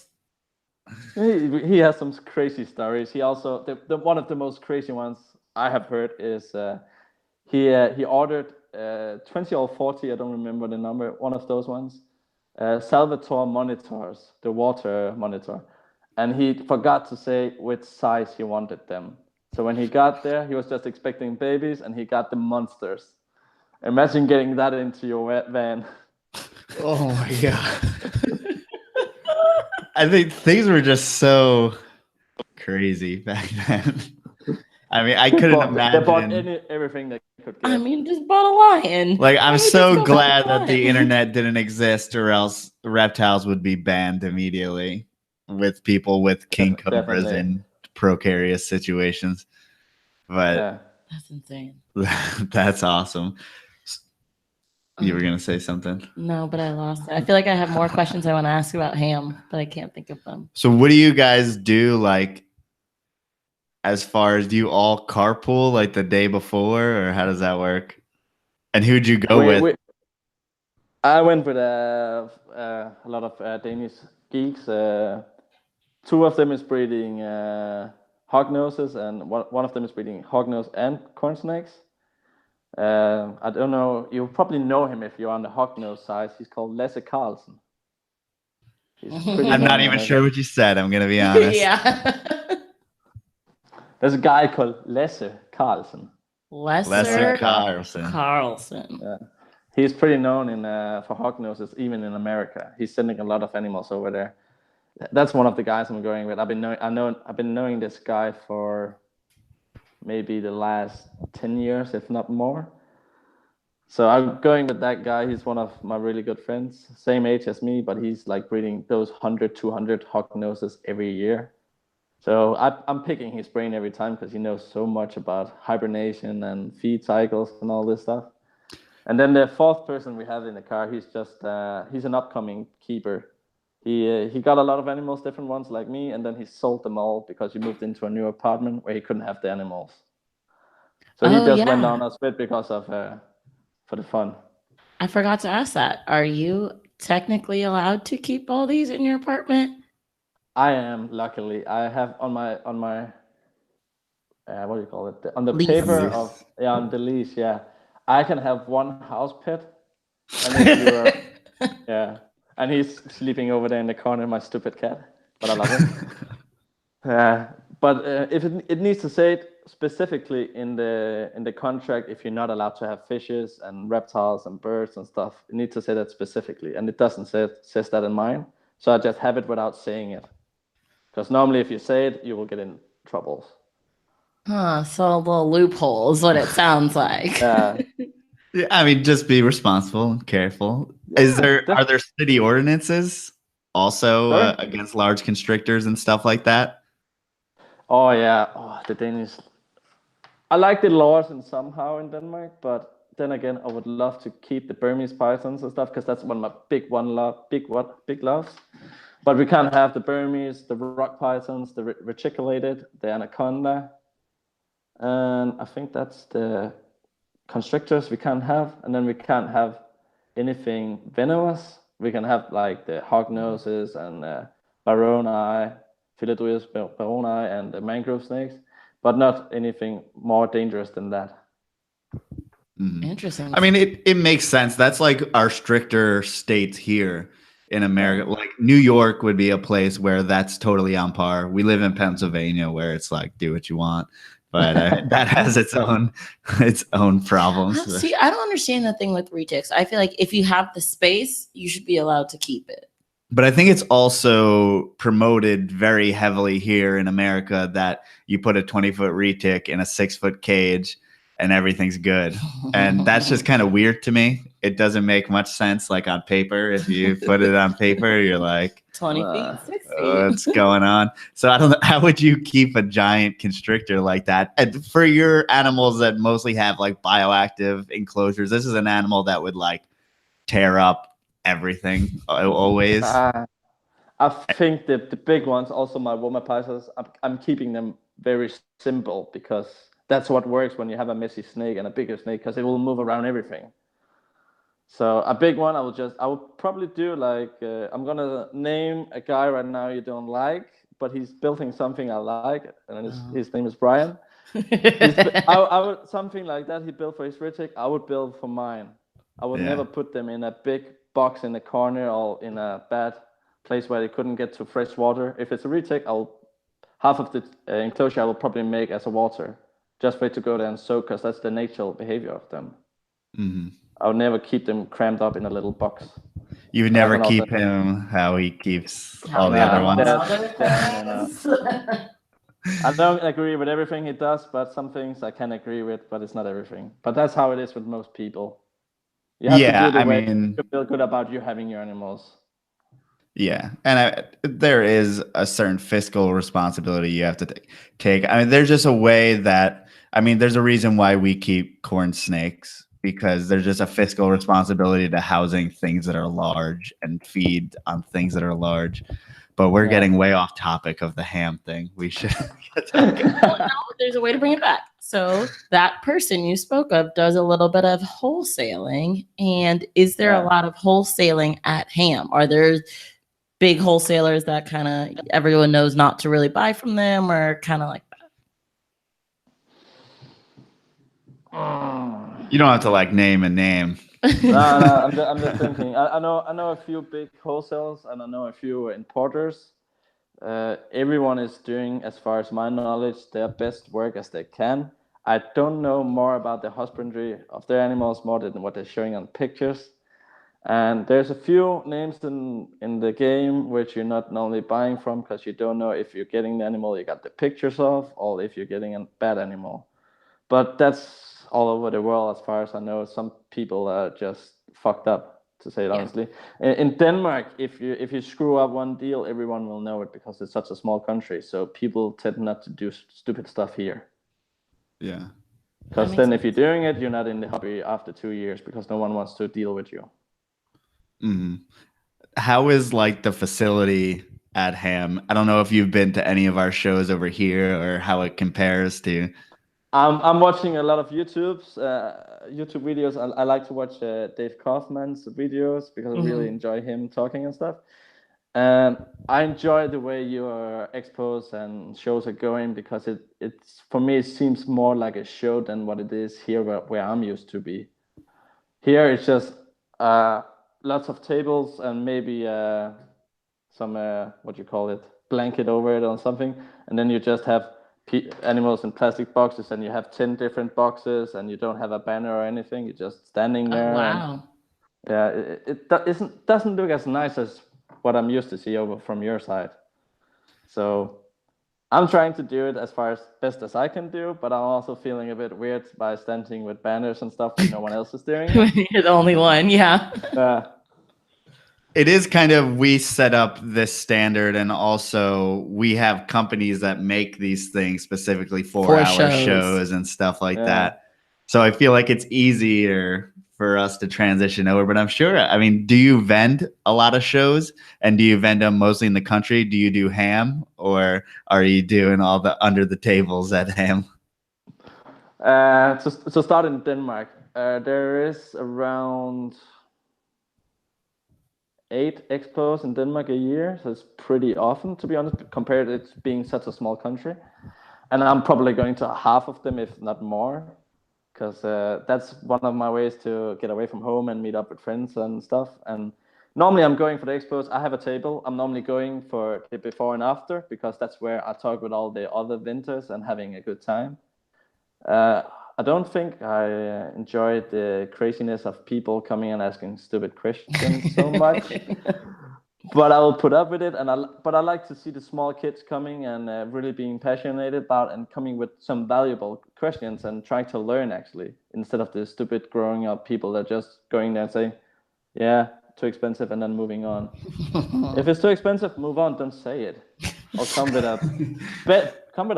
He has some crazy stories. He also the one of the most crazy ones I have heard is he ordered 20 or 40, I don't remember the number, one of those ones, Salvatore monitors, the water monitor, and he forgot to say which size he wanted them. So when he got there, he was just expecting babies, and he got the monsters. Imagine getting that into your van. Oh my God. I think things were just so crazy back then. I mean, I couldn't imagine. They bought everything they could get. I mean, just bought a lion. Like, I'm so glad that the internet didn't exist, or else reptiles would be banned immediately with people with king cobras in precarious situations. But yeah. That's insane. That's awesome. You were going to say something? No, but I lost it. I feel like I have more questions I want to ask about Hamm, but I can't think of them. So what do you guys do, like, as far as, do you all carpool like the day before, or how does that work? And who'd you go with? I went with a lot of Danish geeks. Two of them is breeding hognoses, and one of them is breeding hognose and corn snakes. I don't know. You probably know him if you're on the hognose side. He's called Lasse Carlsen. I'm not even sure what you said. I'm gonna be honest. Yeah. There's a guy called Lasse Carlsen. Lasse Carlsen. Yeah. He's pretty known for hognoses, even in America. He's sending a lot of animals over there. That's one of the guys I'm going with. I've been knowing this guy for maybe the last 10 years, if not more. So I'm going with that guy. He's one of my really good friends, same age as me, but he's like breeding those 100, 200 hognoses every year. So I'm picking his brain every time because he knows so much about hibernation and feed cycles and all this stuff. And then the fourth person we have in the car, he's an upcoming keeper. He got a lot of animals, different ones like me, and then he sold them all because he moved into a new apartment where he couldn't have the animals. So he just went on a split because of for the fun. I forgot to ask that. Are you technically allowed to keep all these in your apartment? I am, luckily. I have on my what do you call it? On the lease. Paper of on the lease, yeah. I can have one house pet. And yeah. And he's sleeping over there in the corner, my stupid cat. But I love him. But if it needs to say it specifically in the contract, if you're not allowed to have fishes and reptiles and birds and stuff, it needs to say that specifically. And it doesn't says that in mine. So I just have it without saying it. Because normally if you say it, you will get in troubles. Huh, so a little loophole is what it sounds like. Yeah, I mean, just be responsible and careful. Yeah, are there city ordinances also against large constrictors and stuff like that? Oh yeah, the Danish. I like the laws and somehow in Denmark, but then again, I would love to keep the Burmese pythons and stuff because that's one of my big loves. But we can't have the Burmese, the rock pythons, the reticulated, the anaconda, and I think that's the constrictors we can't have, and then we can't have anything venomous. We can have like the hog noses and Baroni, Philodrius baroni, and the mangrove snakes, but not anything more dangerous than that. Interesting. I mean, it makes sense. That's like our stricter states here in America. Like New York would be a place where that's totally on par. We live in Pennsylvania where it's like, do what you want. But that has its own problems. See, I don't understand the thing with retics. I feel like if you have the space, you should be allowed to keep it. But I think it's also promoted very heavily here in America that you put a 20-foot retic in a 6-foot cage and everything's good. And that's just kind of weird to me. It doesn't make much sense like on paper. If you put it on paper, you're like 20 feet, 6 feet. What's going on? So I don't know. How would you keep a giant constrictor like that? And for your animals that mostly have like bioactive enclosures, this is an animal that would like tear up everything always. I think the big ones, also my Roma pythons, I'm keeping them very simple because that's what works when you have a messy snake and a bigger snake because it will move around everything. So a big one, I would probably do like, I'm going to name a guy right now you don't like, but he's building something I like, and his name is Brian. I would, something like that he built for his retic, I would build for mine. I would never put them in a big box in the corner or in a bad place where they couldn't get to fresh water. If it's a retic, half of the enclosure I will probably make as a water, just for it to go there and soak, because that's the natural behavior of them. Mm-hmm. I would never keep them crammed up in a little box. You would never keep him how he keeps all the other ones. I don't agree with everything he does, but some things I can agree with, but it's not everything. But that's how it is with most people. You have to do the way you feel good about you having your animals. Yeah, and there is a certain fiscal responsibility you have to take. I mean, there's just a way that, I mean, there's a reason why we keep corn snakes, because there's just a fiscal responsibility to housing things that are large and feed on things that are large. But we're getting way off topic of the ham thing. We should well, no, there's a way to bring it back. So that person you spoke of does a little bit of wholesaling. And is there a lot of wholesaling at Hamm? Are there big wholesalers that kind of everyone knows not to really buy from them, or kind of like that? You don't have to like name a name. No, I'm just thinking. I know a few big wholesalers, and I know a few importers. Everyone is doing, as far as my knowledge, their best work as they can. I don't know more about the husbandry of their animals more than what they're showing on pictures. And there's a few names in the game which you're not normally buying from, because you don't know if you're getting the animal you got the pictures of, or if you're getting a bad animal. But that's all over the world, as far as I know. Some people are just fucked up, to say it honestly. In Denmark, if you screw up one deal, everyone will know it, because it's such a small country. So people tend not to do stupid stuff here. Yeah. Because then if you're doing it, you're not in the hobby after 2 years, because no one wants to deal with you. Mm-hmm. How is like the facility at Hamm? I don't know if you've been to any of our shows over here or how it compares to. I'm watching a lot of YouTube videos. I like to watch Dave Kaufman's videos because I really enjoy him talking and stuff. And I enjoy the way your expos and shows are going, because it's for me, it seems more like a show than what it is here where I'm used to be. Here it's just lots of tables and maybe some blanket over it or something, and then you just have animals in plastic boxes, and you have 10 different boxes, and you don't have a banner or anything. You're just standing there. Oh, wow. It doesn't look as nice as what I'm used to see over from your side. So I'm trying to do it as far as best as I can do, but I'm also feeling a bit weird by standing with banners and stuff when no one else is doing it. You're the only one, yeah. It is kind of, we set up this standard, and also we have companies that make these things specifically for our shows and stuff like that. So I feel like it's easier for us to transition over. But I'm sure, I mean, do you vend a lot of shows, and do you vend them mostly in the country? Do you do Hamm, or are you doing all the under the tables at Hamm? So start in Denmark. There is around 8 expos in Denmark a year, so it's pretty often, to be honest, compared to it being such a small country. And I'm probably going to half of them, if not more, because that's one of my ways to get away from home and meet up with friends and stuff. And normally I'm going for the expos. I have a table. I'm normally going for the before and after, because that's where I talk with all the other vendors and having a good time. I don't think I enjoy the craziness of people coming and asking stupid questions so much, but I will put up with it. But I like to see the small kids coming and really being passionate about and coming with some valuable questions and trying to learn, actually, instead of the stupid growing up people that just going there and saying, yeah, too expensive, and then moving on. If it's too expensive, move on. Don't say it. Or come with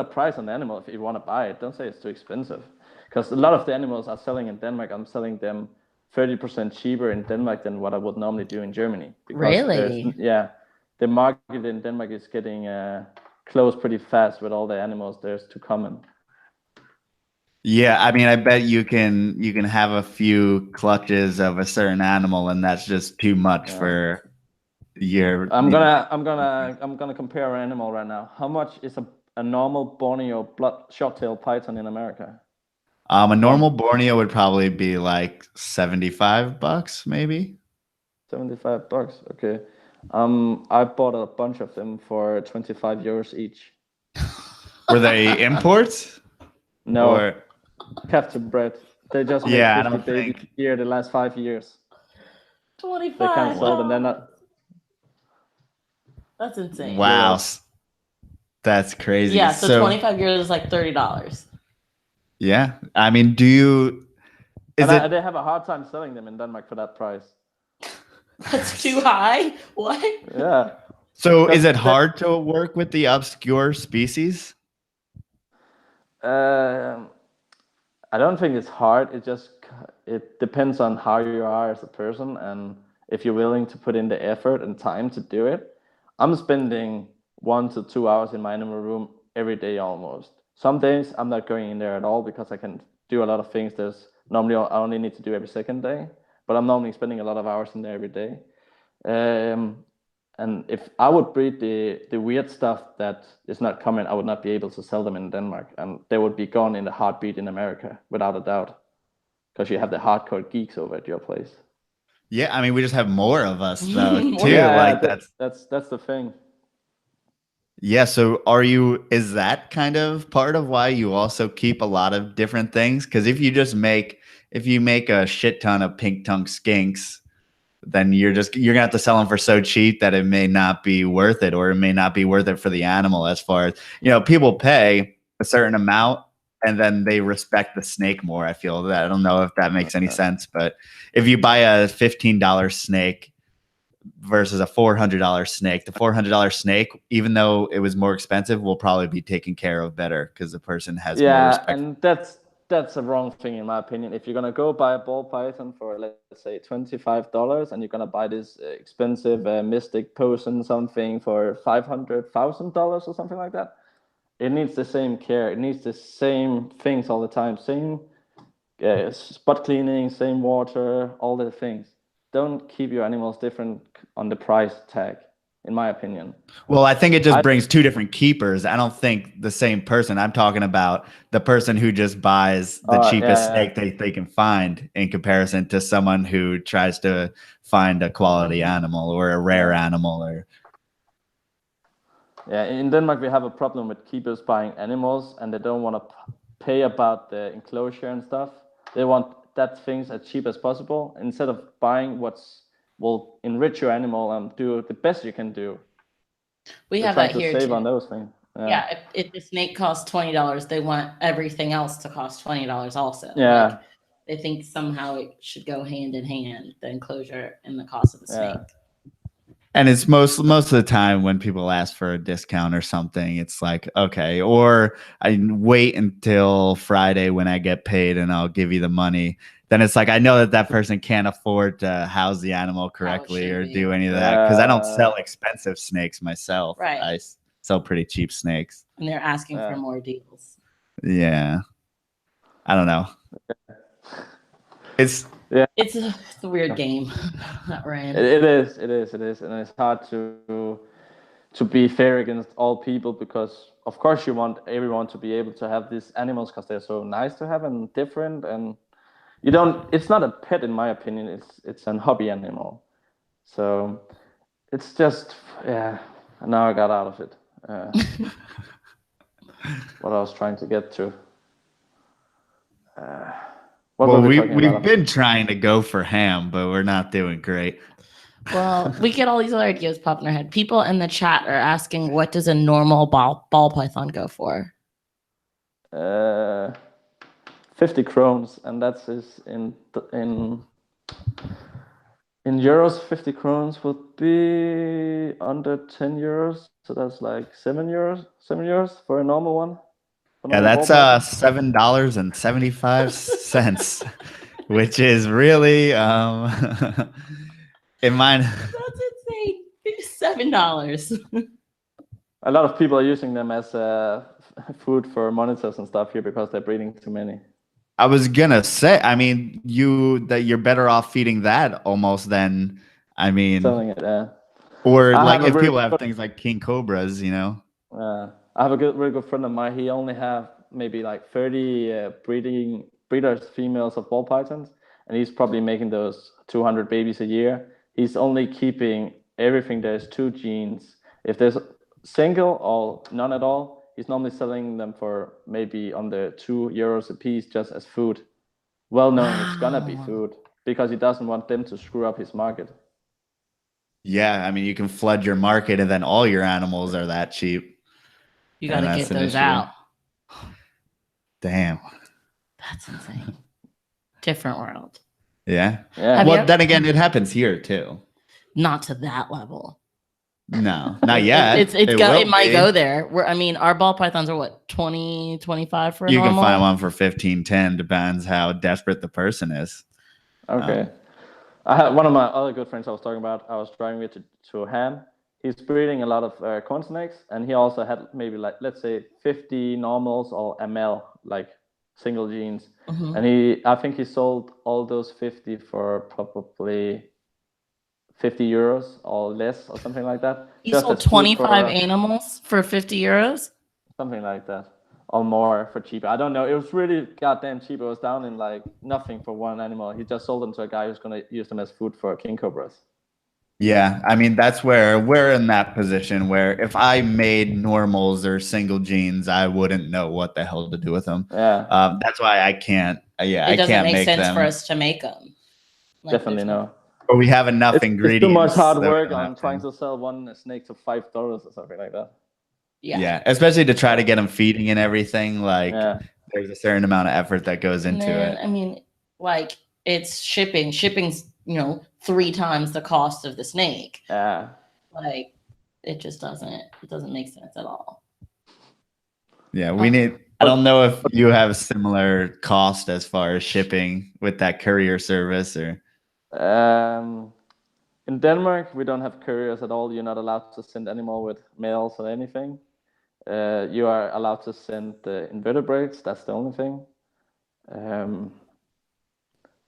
a price on the animal if you want to buy it. Don't say it's too expensive. Because a lot of the animals are selling in Denmark. I'm selling them 30% cheaper in Denmark than what I would normally do in Germany. Really? Yeah. The market in Denmark is getting closed pretty fast with all the animals there's too common. Yeah, I mean, I bet you can have a few clutches of a certain animal, and that's just too much for your. I'm gonna compare an animal right now. How much is a normal Borneo short-tailed python in America? A normal Borneo would probably be like $75, maybe. $75. Okay. I bought a bunch of them for 25 euros each. Were they imports? No. Or... captive bred. They just made 50 babies here the last 5 years. 25. They can't sell them. They're not. That's insane. Wow. Yeah. That's crazy. Yeah, so 25 euros is like $30. Yeah. I mean, they have a hard time selling them in Denmark for that price. That's too high? What? Yeah. So is it hard to work with the obscure species? I don't think it's hard. It depends on how you are as a person, and if you're willing to put in the effort and time to do it. I'm spending 1 to 2 hours in my animal room every day almost. Some days I'm not going in there at all because I can do a lot of things there's normally I only need to do every second day, but I'm normally spending a lot of hours in there every day. And if I would breed the weird stuff that is not common, I would not be able to sell them in Denmark, and they would be gone in the heartbeat in America, without a doubt, because you have the hardcore geeks over at your place. Yeah, I mean, we just have more of us though, too. Yeah, that's the thing. Yeah, so is that kind of part of why you also keep a lot of different things? Because if you make a shit ton of pink tongue skinks, then you're gonna have to sell them for so cheap that it may not be worth it, or it may not be worth it for the animal. As far as, people pay a certain amount and then they respect the snake more. I feel that. I don't know if that makes any sense, but if you buy a $15 snake versus a $400 snake, the $400 snake, even though it was more expensive, will probably be taken care of better because the person has more respect. And that's a wrong thing in my opinion. If you're gonna go buy a ball python for, let's say, $25, and you're gonna buy this expensive mystic potion something for $500,000 or something like that, it needs the same care. It needs the same things all the time. Same spot cleaning, same water, all the things. Don't keep your animals different on the price tag, in my opinion. Well, I think it just brings two different keepers. I don't think the same person. I'm talking about the person who just buys the cheapest snake they can find, in comparison to someone who tries to find a quality animal or a rare animal. Yeah, in Denmark we have a problem with keepers buying animals, and they don't want to pay about the enclosure and stuff. They want that things as cheap as possible, instead of buying will enrich your animal and do the best you can do. We have that here save too. On those things. Yeah, if the snake costs $20, they want everything else to cost $20 also. Yeah. Like, they think somehow it should go hand in hand, the enclosure and the cost of the snake. And it's most of the time when people ask for a discount or something, it's like, okay, or I wait until Friday when I get paid and I'll give you the money. Then it's like, I know that person can't afford to house the animal correctly or do any of that because I don't sell expensive snakes myself. Right. I sell pretty cheap snakes. And they're asking for more deals. Yeah. I don't know. It's a weird game that we're in. It is, and it's hard to be fair against all people because, of course, you want everyone to be able to have these animals because they're so nice to have and different, and you don't. It's not a pet, in my opinion. It's an hobby animal, so it's just Now I got out of it. What I was trying to get to. We've been trying to go for Hamm, but we're not doing great. Well, we get all these other ideas pop in our head. People in the chat are asking, what does a normal ball python go for? 50 crowns, and that's in euros. 50 crowns would be under 10 euros, so that's like 7 euros for a normal one. Yeah, that's $7.75, which is really in mine. That's insane. $7. A lot of people are using them as food for monitors and stuff here because they're breeding too many. I was gonna say, I mean, you're better off feeding that almost than, I mean, selling it. Or like if people have things like king cobras, you know. I have a really good friend of mine. He only have maybe like 30 breeders females of ball pythons, and he's probably making those 200 babies a year. He's only keeping everything. There's 2 genes. If there's single or none at all, he's normally selling them for maybe under 2 euros a piece just as food. Well knowing it's gonna be food because he doesn't want them to screw up his market. Yeah, I mean, you can flood your market and then all your animals are that cheap. You got to get those out. Damn. That's insane. Different world. Yeah. Well, then again, it happens here too. Not to that level. No, not yet. It might go there. Our ball pythons are what, 20, 25 for a normal? You can find one for 15, 10, depends how desperate the person is. Okay. I had one of my other good friends I was talking about. I was driving with to Hamm. He's breeding a lot of corn snakes, and he also had maybe like, let's say 50 normals or ML, like single genes. Mm-hmm. And I think he sold all those 50 for probably 50 euros or less or something like that. He sold 25 animals for 50 euros? Something like that. Or more for cheaper. I don't know. It was really goddamn cheap. It was down in like nothing for one animal. He just sold them to a guy who's going to use them as food for king cobras. Yeah, I mean, that's where we're in that position where if I made normals or single genes, I wouldn't know what the hell to do with them. Yeah. That's why I can't. It doesn't make sense for us to make them. Definitely no. Or we have enough ingredients. It's too much hard work on trying to sell one snake to $5 or something like that. Yeah, especially to try to get them feeding and everything. Like, there's a certain amount of effort that goes into it. I mean, like, it's shipping. Shipping's 3 times the cost of the snake. Yeah. Like, it just doesn't make sense at all. Yeah, we need. I don't know if you have a similar cost as far as shipping with that courier service or. In Denmark, we don't have couriers at all. You're not allowed to send anymore with mails or anything. You are allowed to send the invertebrates. That's the only thing.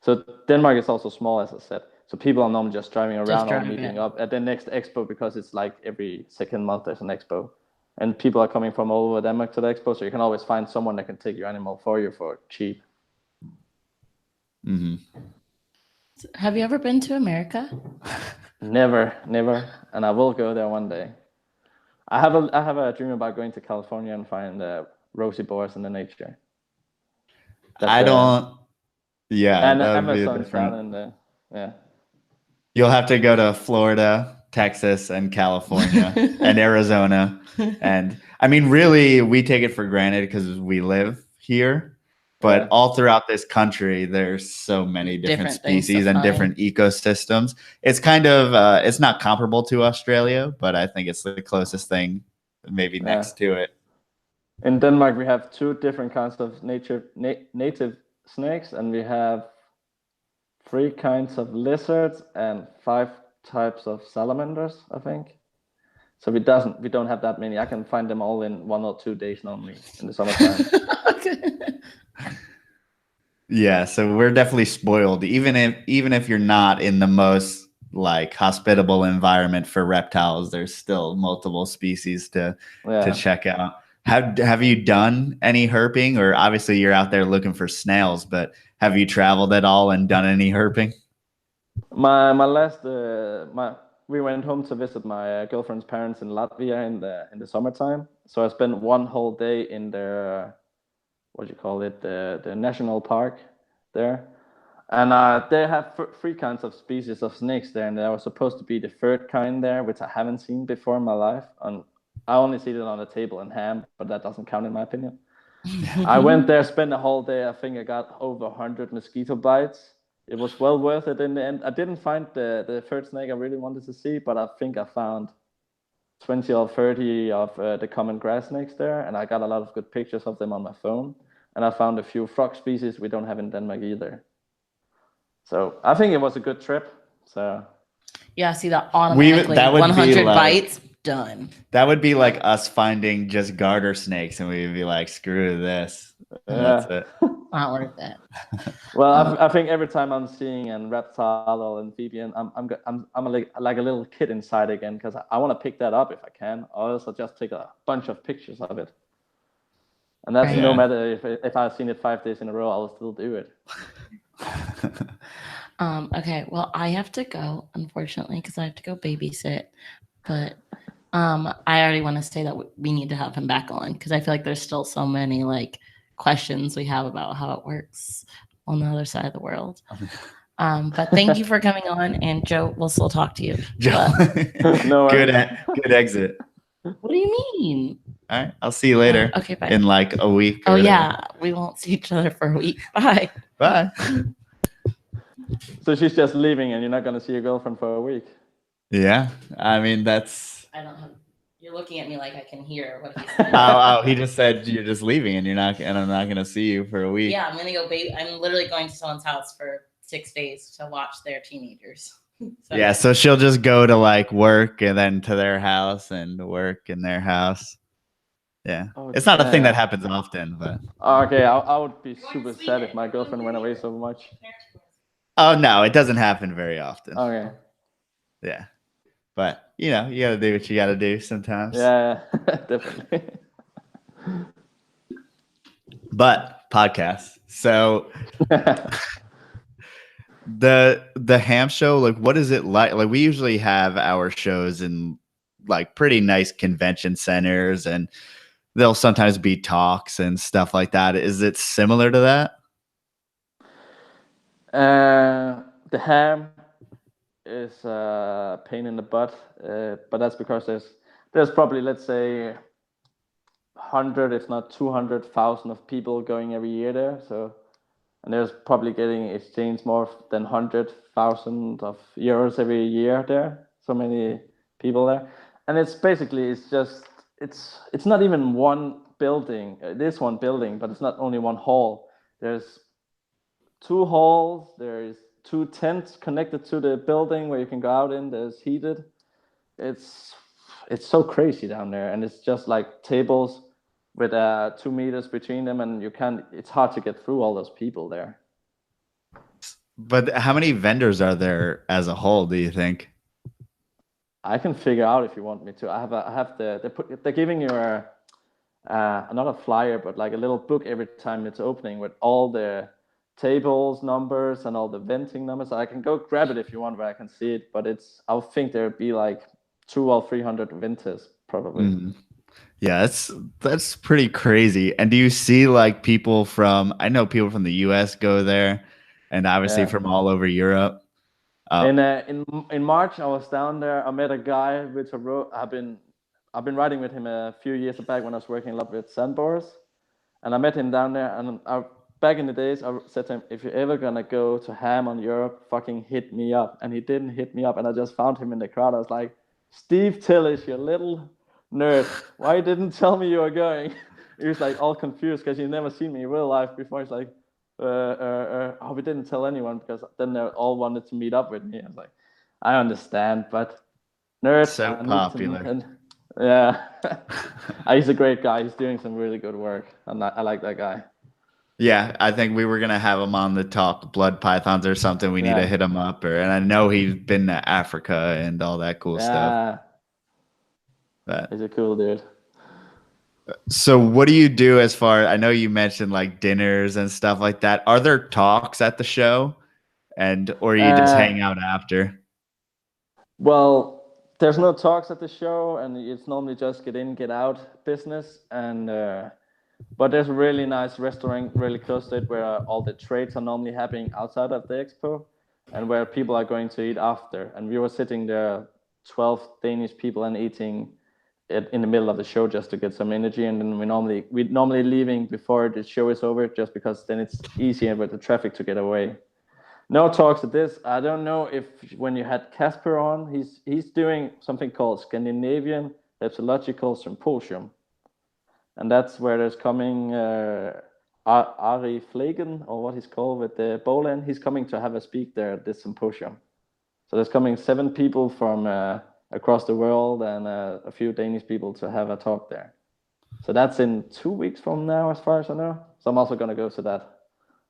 So Denmark is also small, as I said. So people are normally just driving around or meeting up at the next expo because it's like every second month there's an expo. And people are coming from all over Denmark to the expo. So you can always find someone that can take your animal for you for cheap. Mm-hmm. Have you ever been to America? Never. And I will go there one day. I have a dream about going to California and find rosy boars in the nature. And Amazon's down in the, You'll have to go to Florida, Texas, and California, and Arizona. And I mean, really, we take it for granted because we live here. But all throughout this country, there's so many different species and different ecosystems. It's kind of, it's not comparable to Australia, but I think it's the closest thing maybe next to it. In Denmark, we have 2 different kinds of native snakes, and we have 3 kinds of lizards and 5 types of salamanders, I think. So we don't have that many. I can find them all in 1 or 2 days normally in the summertime. Yeah, so we're definitely spoiled. Even if you're not in the most like hospitable environment for reptiles, there's still multiple species to check out. Have you done any herping? Or obviously you're out there looking for snails, but have you traveled at all and done any herping? We went home to visit my girlfriend's parents in Latvia in the summertime. So I spent 1 whole day in their the national park there, and they have 3 kinds of species of snakes there, and there was supposed to be the 3rd kind there, which I haven't seen before in my life. And I only see it on the table in Hamm, but that doesn't count in my opinion. I went there, spent the whole day. I think I got over 100 mosquito bites. It was well worth it in the end. I didn't find the 3rd snake I really wanted to see, but I think I found 20 or 30 of the common grass snakes there, and I got a lot of good pictures of them on my phone. And I found a few frog species we don't have in Denmark either. So I think it was a good trip. So yeah, see that automatically 100 bites done. That would be like us finding just garter snakes, and we'd be like, "Screw this." That's it. Not worth it. Well, I think every time I'm seeing a reptile or amphibian, I'm like a little kid inside again, because I want to pick that up if I can. Or else I'll just take a bunch of pictures of it. And that's no matter if I've seen it 5 days in a row, I'll still do it. Okay, well, I have to go, unfortunately, because I have to go babysit. But I already want to say that we need to have him back on, because I feel like there's still so many like questions we have about how it works on the other side of the world. But thank you for coming on, and Joe, we'll still talk to you. Joe, no good exit. What do you mean? All right, I'll see you later. Okay, bye. In like a week. Oh yeah, we won't see each other for a week. Bye. Bye. So she's just leaving, and you're not gonna see your girlfriend for a week. Yeah, I mean that's. I don't have. You're looking at me like I can hear what he's saying. He just said you're just leaving, and I'm not gonna see you for a week. Yeah, I'm gonna go. I'm literally going to someone's house for 6 days to watch their teenagers. So she'll just go to like work and then to their house and work in their house. Yeah, it's not a thing that happens often, but. Okay, I would be super sad if my girlfriend went away so much. Oh no, it doesn't happen very often. Okay. Yeah, but you gotta do what you gotta do sometimes. Yeah, definitely. But podcasts. So the Hamm Show, like, what is it like? Like, we usually have our shows in like pretty nice convention centers, and there'll sometimes be talks and stuff like that. Is it similar to that? The Hamm is a pain in the butt, but that's because there's probably, let's say, 100, if not 200,000 of people going every year there. So, and there's probably getting exchanged more than 100,000 of euros every year there. So many people there, and it's not even one building. It is one building, but it's not only one hall. There's 2 halls. There's 2 tents connected to the building where you can go out in. There's heated. It's so crazy down there, and it's just like tables with 2 meters between them, and it's hard to get through all those people there. But how many vendors are there as a whole, do you think? I can figure out if you want me to. They're giving you not a flyer, but like a little book every time it's opening with all the tables numbers and all the venting numbers. I can go grab it if you want, where I can see it, but I think there would be like 200 or 300 vendors probably. Mm-hmm. Yeah, that's pretty crazy. And do you see like I know people from the US go there, and obviously from all over Europe. In March I was down there. I met a guy which I've been riding with him a few years back when I was working a lot with sandbores, and I met him down there, and back in the days, I said to him, if you're ever gonna go to Hamm on Europe, fucking hit me up. And he didn't hit me up, and I just found him in the crowd. I was like, Steve Tillis, you little nerd, why didn't tell me you were going? He was like all confused because he'd never seen me in real life before. He's like, oh, we didn't tell anyone because then they all wanted to meet up with me. I was like, I understand, but nerd. So popular. Yeah. He's a great guy. He's doing some really good work. I like that guy. Yeah, I think we were gonna have him on the talk blood pythons or something. We need to hit him up, and I know he's been to Africa and all that cool stuff. But he's a cool dude. So what do you do as far? I know you mentioned like dinners and stuff like that. Are there talks at the show, or you just hang out after? Well, there's no talks at the show, and it's normally just get in, get out business. And but there's a really nice restaurant really close to it where all the trades are normally happening outside of the expo, and where people are going to eat after. And we were sitting there, 12 Danish people, and eating in the middle of the show just to get some energy. And then we're normally leaving before the show is over, just because then it's easier with the traffic to get away. No talks at this. I don't know if when you had Casper on, he's doing something called Scandinavian Reptological Symposium, and that's where there's coming Ari Flegen, or what he's called, with the Boland. He's coming to have a speak there at this symposium. So there's coming 7 people from across the world, and a few Danish people to have a talk there. So that's in 2 weeks from now, as far as I know. So I'm also going to go to that.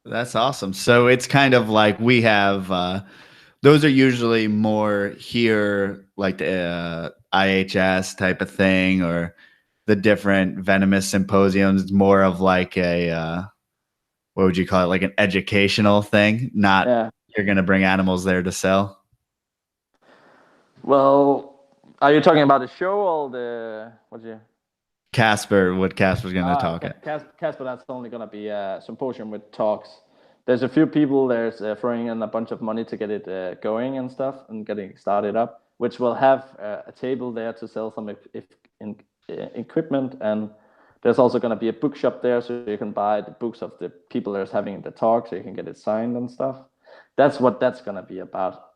That's awesome. So it's kind of like we have, those are usually more here, like the IHS type of thing, or the different venomous symposiums, more of like a, what would you call it? Like an educational thing, not you're going to bring animals there to sell. Well, are you talking about the show or the Casper? What Casper's going to talk at? Casper, that's only going to be a symposium with talks. There's a few people there's throwing in a bunch of money to get it going and stuff, and getting started up, which will have a table there to sell some equipment. And there's also going to be a bookshop there, so you can buy the books of the people that's having the talk, so you can get it signed and stuff. That's what that's going to be about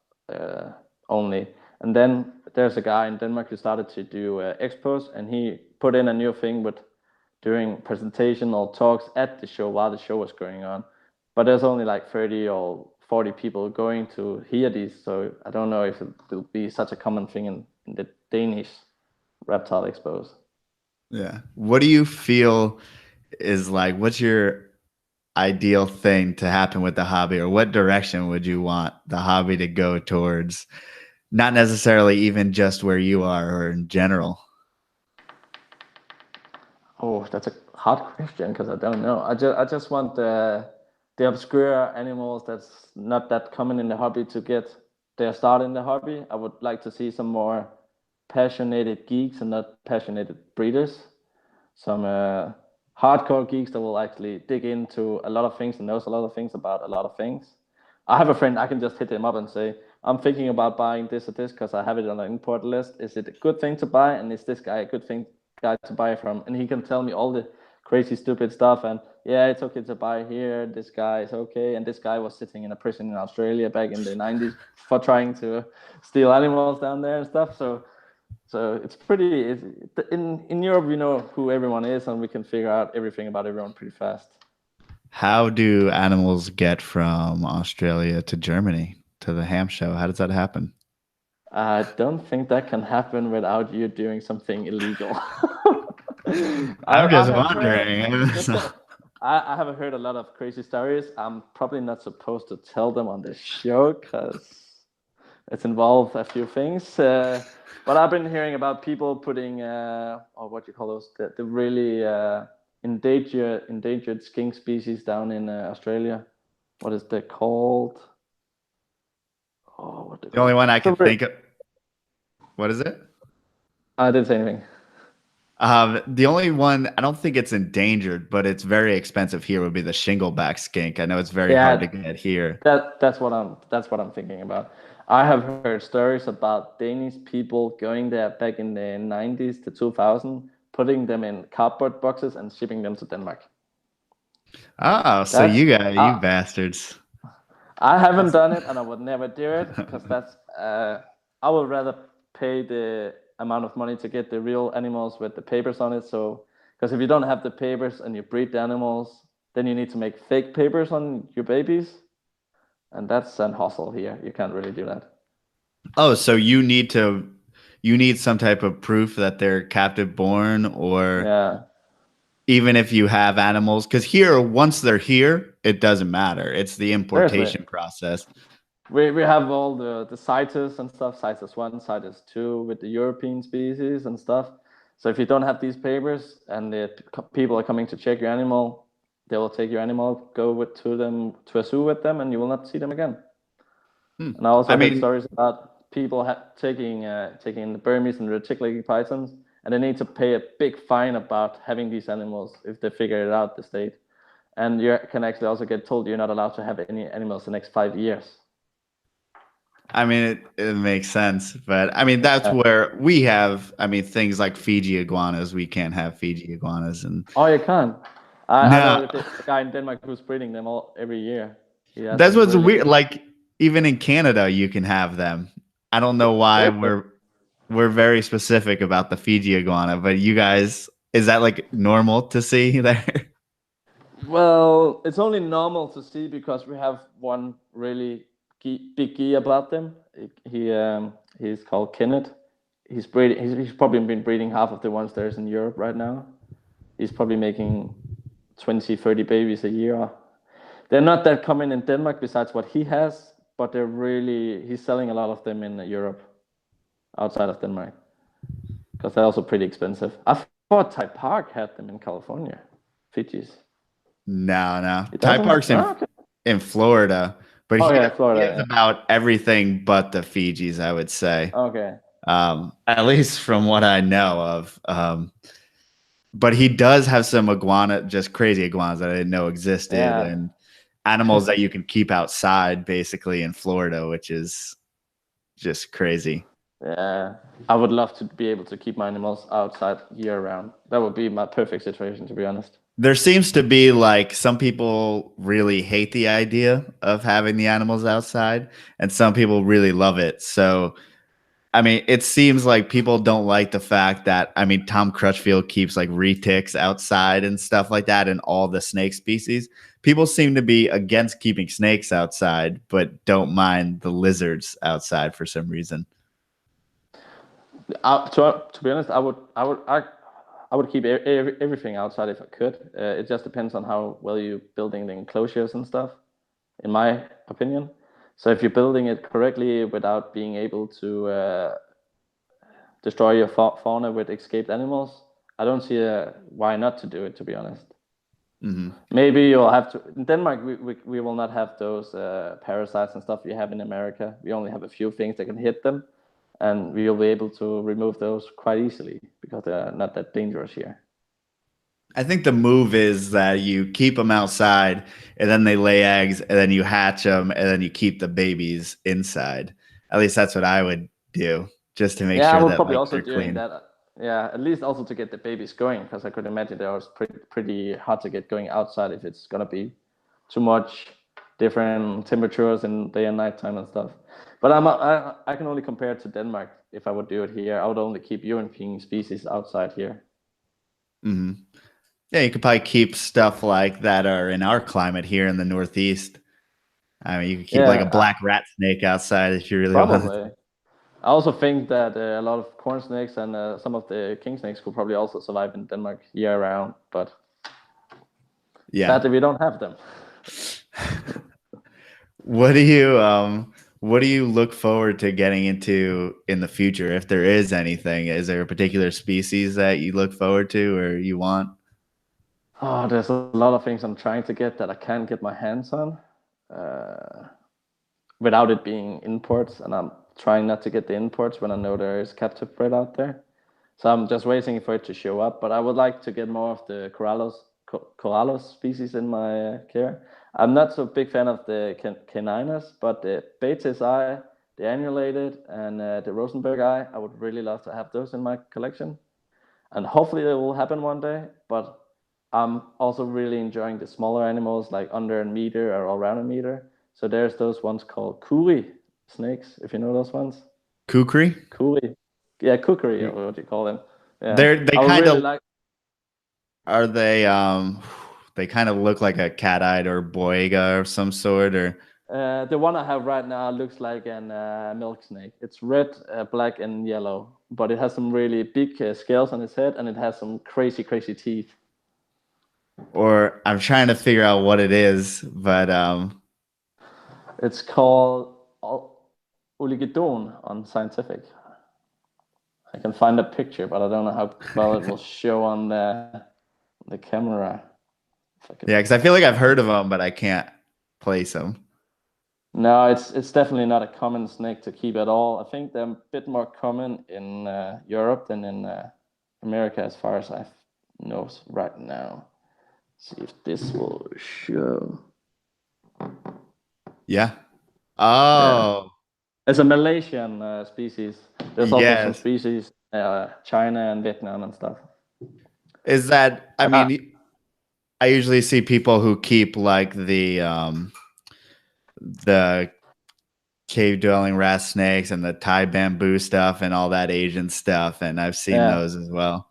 only. And then there's a guy in Denmark who started to do expos, and he put in a new thing with doing presentation or talks at the show while the show was going on. But there's only like 30 or 40 people going to hear these, so I don't know if it will be such a common thing in the Danish reptile expos. Yeah. What do you feel is like, what's your ideal thing to happen with the hobby, or what direction would you want the hobby to go towards? Not necessarily even just where you are, or in general. Oh, that's a hard question, because I don't know. I just want the obscure animals that's not that common in the hobby to get their start in the hobby. I would like to see some more passionate geeks and not passionate breeders. Some hardcore geeks that will actually dig into a lot of things and knows a lot of things about a lot of things. I have a friend, I can just hit him up and say, I'm thinking about buying this or this because I have it on an import list. Is it a good thing to buy? And is this guy a good guy to buy from? And he can tell me all the crazy, stupid stuff. And yeah, it's okay to buy here. This guy is okay. And this guy was sitting in a prison in Australia back in the 90s for trying to steal animals down there and stuff. So it's pretty, in Europe, we know who everyone is, and we can figure out everything about everyone pretty fast. How do animals get from Australia to Germany to the Hamm Show? How does that happen? I don't think that can happen without you doing something illegal. I'm just wondering. I have heard a lot of crazy stories. I'm probably not supposed to tell them on this show because it's involved a few things. But I've been hearing about people putting, or what you call those, the really endangered skink species down in Australia. What is that called? Oh, the only one I can think of. What is it? I didn't say anything. The only one, I don't think it's endangered, but it's very expensive here, would be the shingleback skink. I know it's very hard to get here. That's what I'm thinking about. I have heard stories about Danish people going there back in the 90s to 2000, putting them in cardboard boxes and shipping them to Denmark. Oh, so That's, you got you uh, bastards. I haven't done it, and I would never do it because that's. I would rather pay the amount of money to get the real animals with the papers on it. So, because if you don't have the papers and you breed the animals, then you need to make fake papers on your babies, and that's an hustle here. You can't really do that. Oh, so you need some type of proof that they're captive born, or Yeah. even if you have animals, because here, once they're here, it doesn't matter. It's the Seriously. importation process. We have all the CITES and stuff, CITES 1, CITES 2 with the European species and stuff. So if you don't have these papers and the people are coming to check your animal, they will take your animal, go to them to a zoo with them, and you will not see them again. And I also heard stories about people taking the Burmese and reticulating pythons, and they need to pay a big fine about having these animals if they figure it out the state. And you can actually also get told you're not allowed to have any animals the next 5 years. I mean, it makes sense, but I mean, that's where we have, I mean, things like Fiji iguanas. We can't have Fiji iguanas. And oh, you can. I know a guy in Denmark who's breeding them every year. That's what's weird. Like, even in Canada, you can have them. I don't know why we're very specific about the Fiji iguana, but you guys, is that like normal to see there? Well, it's only normal to see because we have one really big gear about them. He's called Kenneth. He's breeding. He's probably been breeding half of the ones there's in Europe right now. He's probably making 20, 30 babies a year. They're not that common in Denmark besides what he has, but he's selling a lot of them in Europe, outside of Denmark, because they're also pretty expensive. I thought Thai Park had them in California, Fiji's. No. Thai Park's in Florida, but Florida. It's about everything but the Fijis, I would say. Okay. At least from what I know of. But he does have some just crazy iguanas that I didn't know existed, and animals that you can keep outside, basically in Florida, which is just crazy. Yeah, I would love to be able to keep my animals outside year round. That would be my perfect situation, to be honest. There seems to be like some people really hate the idea of having the animals outside, and some people really love it. So, I mean, it seems like people don't like the fact that, I mean, Tom Crutchfield keeps like retics outside and stuff like that in all the snake species. People seem to be against keeping snakes outside, but don't mind the lizards outside for some reason. To be honest, I would keep everything outside if I could. It just depends on how well you're building the enclosures and stuff, in my opinion. So if you're building it correctly without being able to destroy your fauna with escaped animals, I don't see why not to do it, to be honest. Mm-hmm. Maybe you'll have to. In Denmark, we will not have those parasites and stuff you have in America. We only have a few things that can hit them, and we'll be able to remove those quite easily because they're not that dangerous here. I think the move is that you keep them outside, and then they lay eggs, and then you hatch them, and then you keep the babies inside. At least that's what I would do, just to make sure I would that probably like, also they're doing clean. that. Yeah, at least also to get the babies going, because I could imagine that was pretty hard to get going outside if it's gonna be too much different temperatures in day and night time and stuff. But I can only compare it to Denmark. If I would do it here, I would only keep European species outside here. Mm-hmm. Yeah, you could probably keep stuff like that are in our climate here in the Northeast. I mean, you could keep like a black rat snake outside if you really want. I also think that a lot of corn snakes and some of the king snakes could probably also survive in Denmark year round, but sadly we don't have them. What do you look forward to getting into in the future, if there is anything? Is there a particular species that you look forward to or you want? Oh, there's a lot of things I'm trying to get that I can't get my hands on without it being imports, and I'm trying not to get the imports when I know there is captive bred out there. So I'm just waiting for it to show up, but I would like to get more of the Corallos species in my care. I'm not so big fan of the Caninus, but the Bates eye, the annulated, and the Rosenberg eye, I would really love to have those in my collection. And hopefully it will happen one day, but I'm also really enjoying the smaller animals, like under a meter or around a meter. So there's those ones called Cooley Snakes, if you know those ones. Kukri? Cooley. Yeah, cookery, or what do you call them? Yeah. They I would kind really of like. are they kind of look like a cat-eyed or boiga of some sort, or The one I have right now looks like an milk snake. It's red, black, and yellow, but it has some really big scales on its head, and it has some crazy, crazy teeth. or I'm trying to figure out what it is, but It's called oligidon on scientific. I can find a picture, but I don't know how well it will show on the camera. yeah, because I feel like I've heard of them, but I can't place them. No, it's definitely not a common snake to keep at all. I think they're a bit more common in Europe than in America, as far as I know right now. See if this will show. Yeah. Oh. Yeah. It's a Malaysian species. There's also some Yes. species, China and Vietnam and stuff. Is that? I mean, I usually see people who keep like the cave dwelling rat snakes and the Thai bamboo stuff and all that Asian stuff, and I've seen those as well.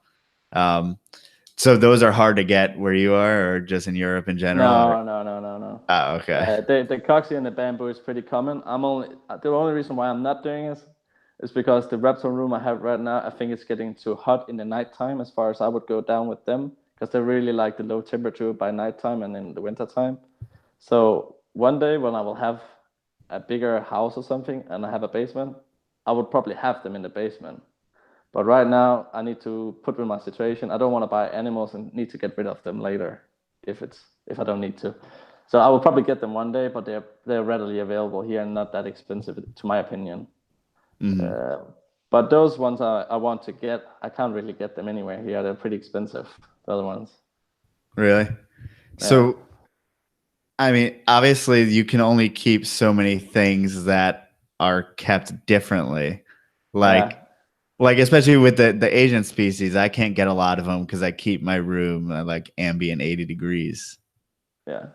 So those are hard to get where you are, or just in Europe in general? No. Oh, okay. The coxie and the bamboo is pretty common. The only reason why I'm not doing it is because the reptile room I have right now, I think it's getting too hot in the nighttime as far as I would go down with them, because they really like the low temperature by nighttime and in the wintertime. So one day when I will have a bigger house or something and I have a basement, I would probably have them in the basement. But right now I need to put with my situation. I don't want to buy animals and need to get rid of them later if I don't need to. So I will probably get them one day, but they're readily available here and not that expensive, to my opinion. Mm-hmm. But those ones I want to get, I can't really get them anywhere here. They're pretty expensive, the other ones. Really? Yeah. So, I mean, obviously you can only keep so many things that are kept differently. Like especially with the Asian species, I can't get a lot of them because I keep my room at like ambient 80 degrees. Yeah.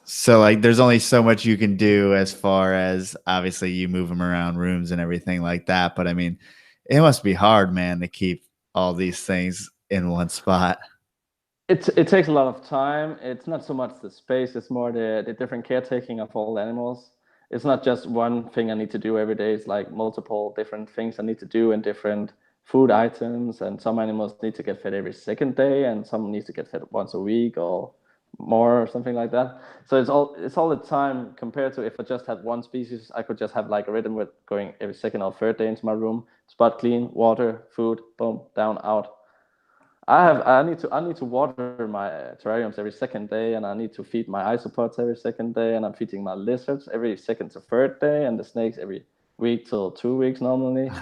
So like there's only so much you can do as far as obviously you move them around rooms and everything like that. But I mean, it must be hard, man, to keep all these things in one spot. It takes a lot of time. It's not so much the space, it's more the different caretaking of all the animals. It's not just one thing I need to do every day. It's like multiple different things I need to do and different food items. And some animals need to get fed every second day, and some need to get fed once a week or more or something like that. So it's all the time compared to if I just had one species, I could just have like a rhythm with going every second or third day into my room, spot clean, water, food, boom, down, out. I need to water my terrariums every second day, and I need to feed my isopods every second day, and I'm feeding my lizards every second to third day, and the snakes every week till 2 weeks normally.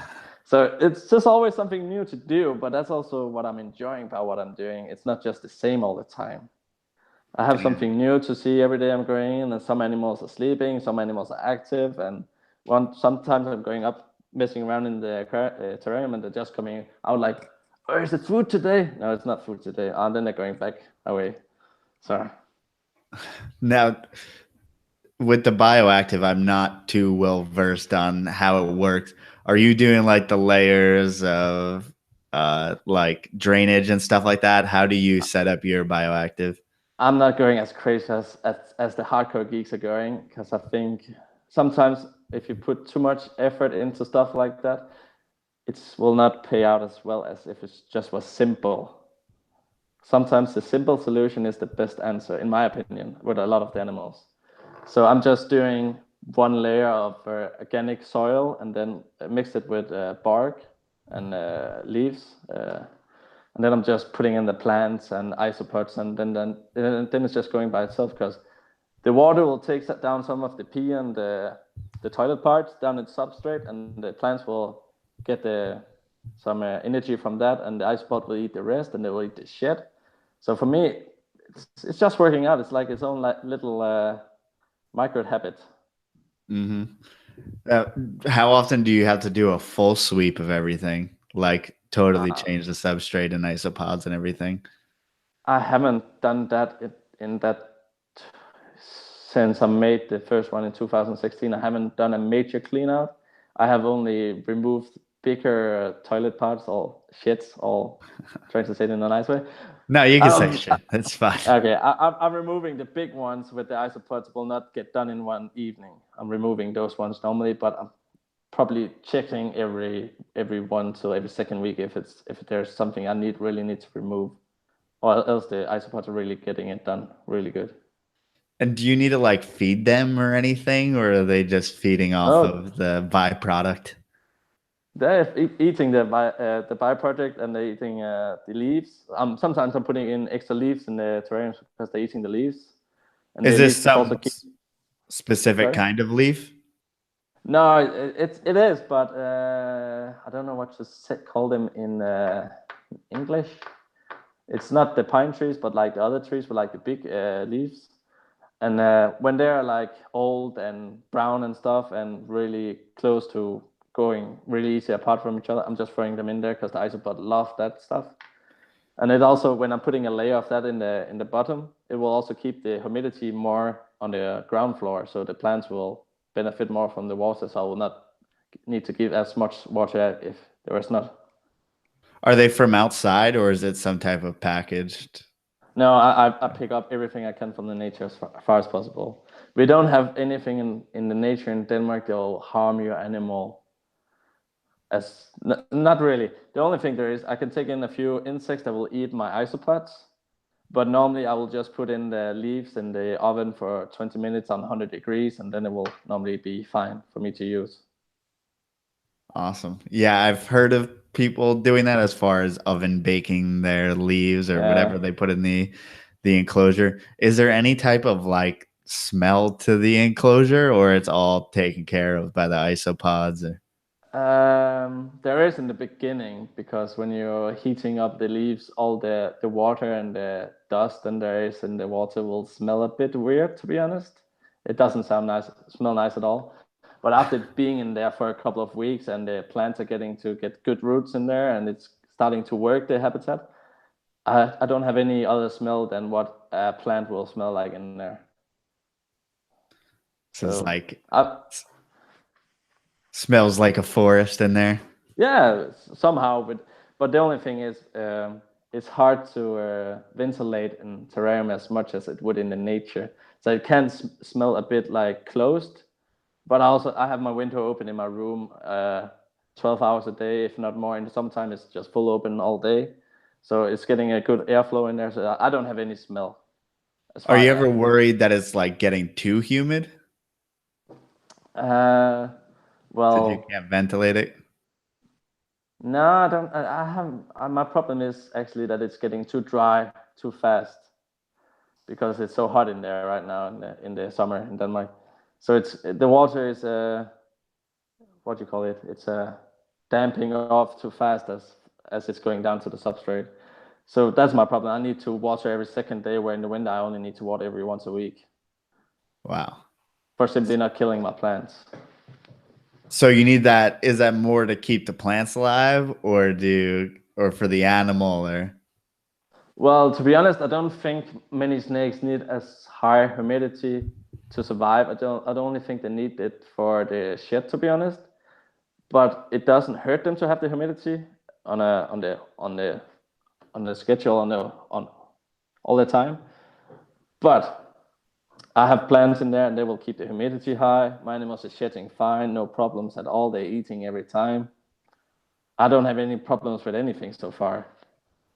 So it's just always something new to do, but that's also what I'm enjoying about what I'm doing. It's not just the same all the time. I have something new to see every day I'm going in, and some animals are sleeping, some animals are active, and sometimes I'm going up, messing around in the terrarium, and they're just coming out like, oh, is it food today? No, it's not food today. And then they're going back away. So now, with the bioactive, I'm not too well versed on how it works. Are you doing like the layers of like drainage and stuff like that? How do you set up your bioactive? I'm not going as crazy as the hardcore geeks are going, because I think sometimes if you put too much effort into stuff like that, it will not pay out as well as if it just was simple. Sometimes the simple solution is the best answer, in my opinion, with a lot of the animals. So I'm just doing one layer of organic soil and then mix it with bark and leaves. And then I'm just putting in the plants and isopods, and then it's just going by itself, because the water will take down some of the pee and the toilet parts down its substrate, and the plants will get some energy from that, and the isopod will eat the rest, and they will eat the shit. So for me, it's just working out. It's like its own little micro habit. Mm-hmm. How often do you have to do a full sweep of everything? Like totally change the substrate and isopods and everything? I haven't done that in that since I made the first one in 2016. I haven't done a major clean out. I have only removed bigger toilet parts or shits, or trying to say it in a nice way. No, you can say shit. It's fine. Okay, I'm removing the big ones with the isopods. Will not get done in one evening. I'm removing those ones normally, but I'm probably checking every 1 to every second week if there's something I really need to remove, or else the isopods are really getting it done really good. And do you need to like feed them or anything, or are they just feeding off of the byproduct? They're eating the byproduct, and they're eating the leaves. Sometimes I'm putting in extra leaves in the terrariums because they're eating the leaves. And Is the this leaves some also specific kind of leaf? No, it is, but I don't know what to call them in English. It's not the pine trees, but like the other trees with like the big leaves. And when they're like old and brown and stuff, and really close to going really easy apart from each other, I'm just throwing them in there because the isopod love that stuff. And it also, when I'm putting a layer of that in the bottom, it will also keep the humidity more on the ground floor, so the plants will benefit more from the water. So I will not need to give as much water if there is not. Are they from outside, or is it some type of packaged? No, I pick up everything I can from the nature as far as possible. We don't have anything in the nature in Denmark that will harm your animal. Not really. The only thing there is, I can take in a few insects that will eat my isopods, but normally I will just put in the leaves in the oven for 20 minutes on 100 degrees, and then it will normally be fine for me to use. Awesome. Yeah, I've heard of people doing that as far as oven baking their leaves or whatever they put in the enclosure. Is there any type of like smell to the enclosure, or it's all taken care of by the isopods? Or? There is in the beginning, because when you're heating up the leaves, all the water and the dust and there is in the water will smell a bit weird, to be honest. It doesn't smell nice at all. But after being in there for a couple of weeks and the plants are getting to get good roots in there and it's starting to work the habitat, I don't have any other smell than what a plant will smell like in there. So it's like smells like a forest in there. Yeah, somehow, but the only thing is, it's hard to ventilate in terrarium as much as it would in the nature. So it can smell a bit like closed. But I have my window open in my room 12 hours a day, if not more. In the summertime, it's just full open all day. So it's getting a good airflow in there. So I don't have any smell. Are you ever worried that it's like getting too humid? Well, you can't ventilate it? No, I don't. I have. My problem is actually that it's getting too dry too fast, because it's so hot in there right now in the summer in Denmark. So the water is what do you call it? It's damping off too fast as it's going down to the substrate. So that's my problem. I need to water every second day, where in the winter I only need to water every once a week. Wow. For simply not killing my plants. So you need that. Is that more to keep the plants alive, or for the animal, or? Well, to be honest, I don't think many snakes need as high humidity to survive. I don't only think they need it for the shed, to be honest. But it doesn't hurt them to have the humidity on the schedule on all the time. But I have plants in there and they will keep the humidity high. My animals are shedding fine, no problems at all. They're eating every time. I don't have any problems with anything so far.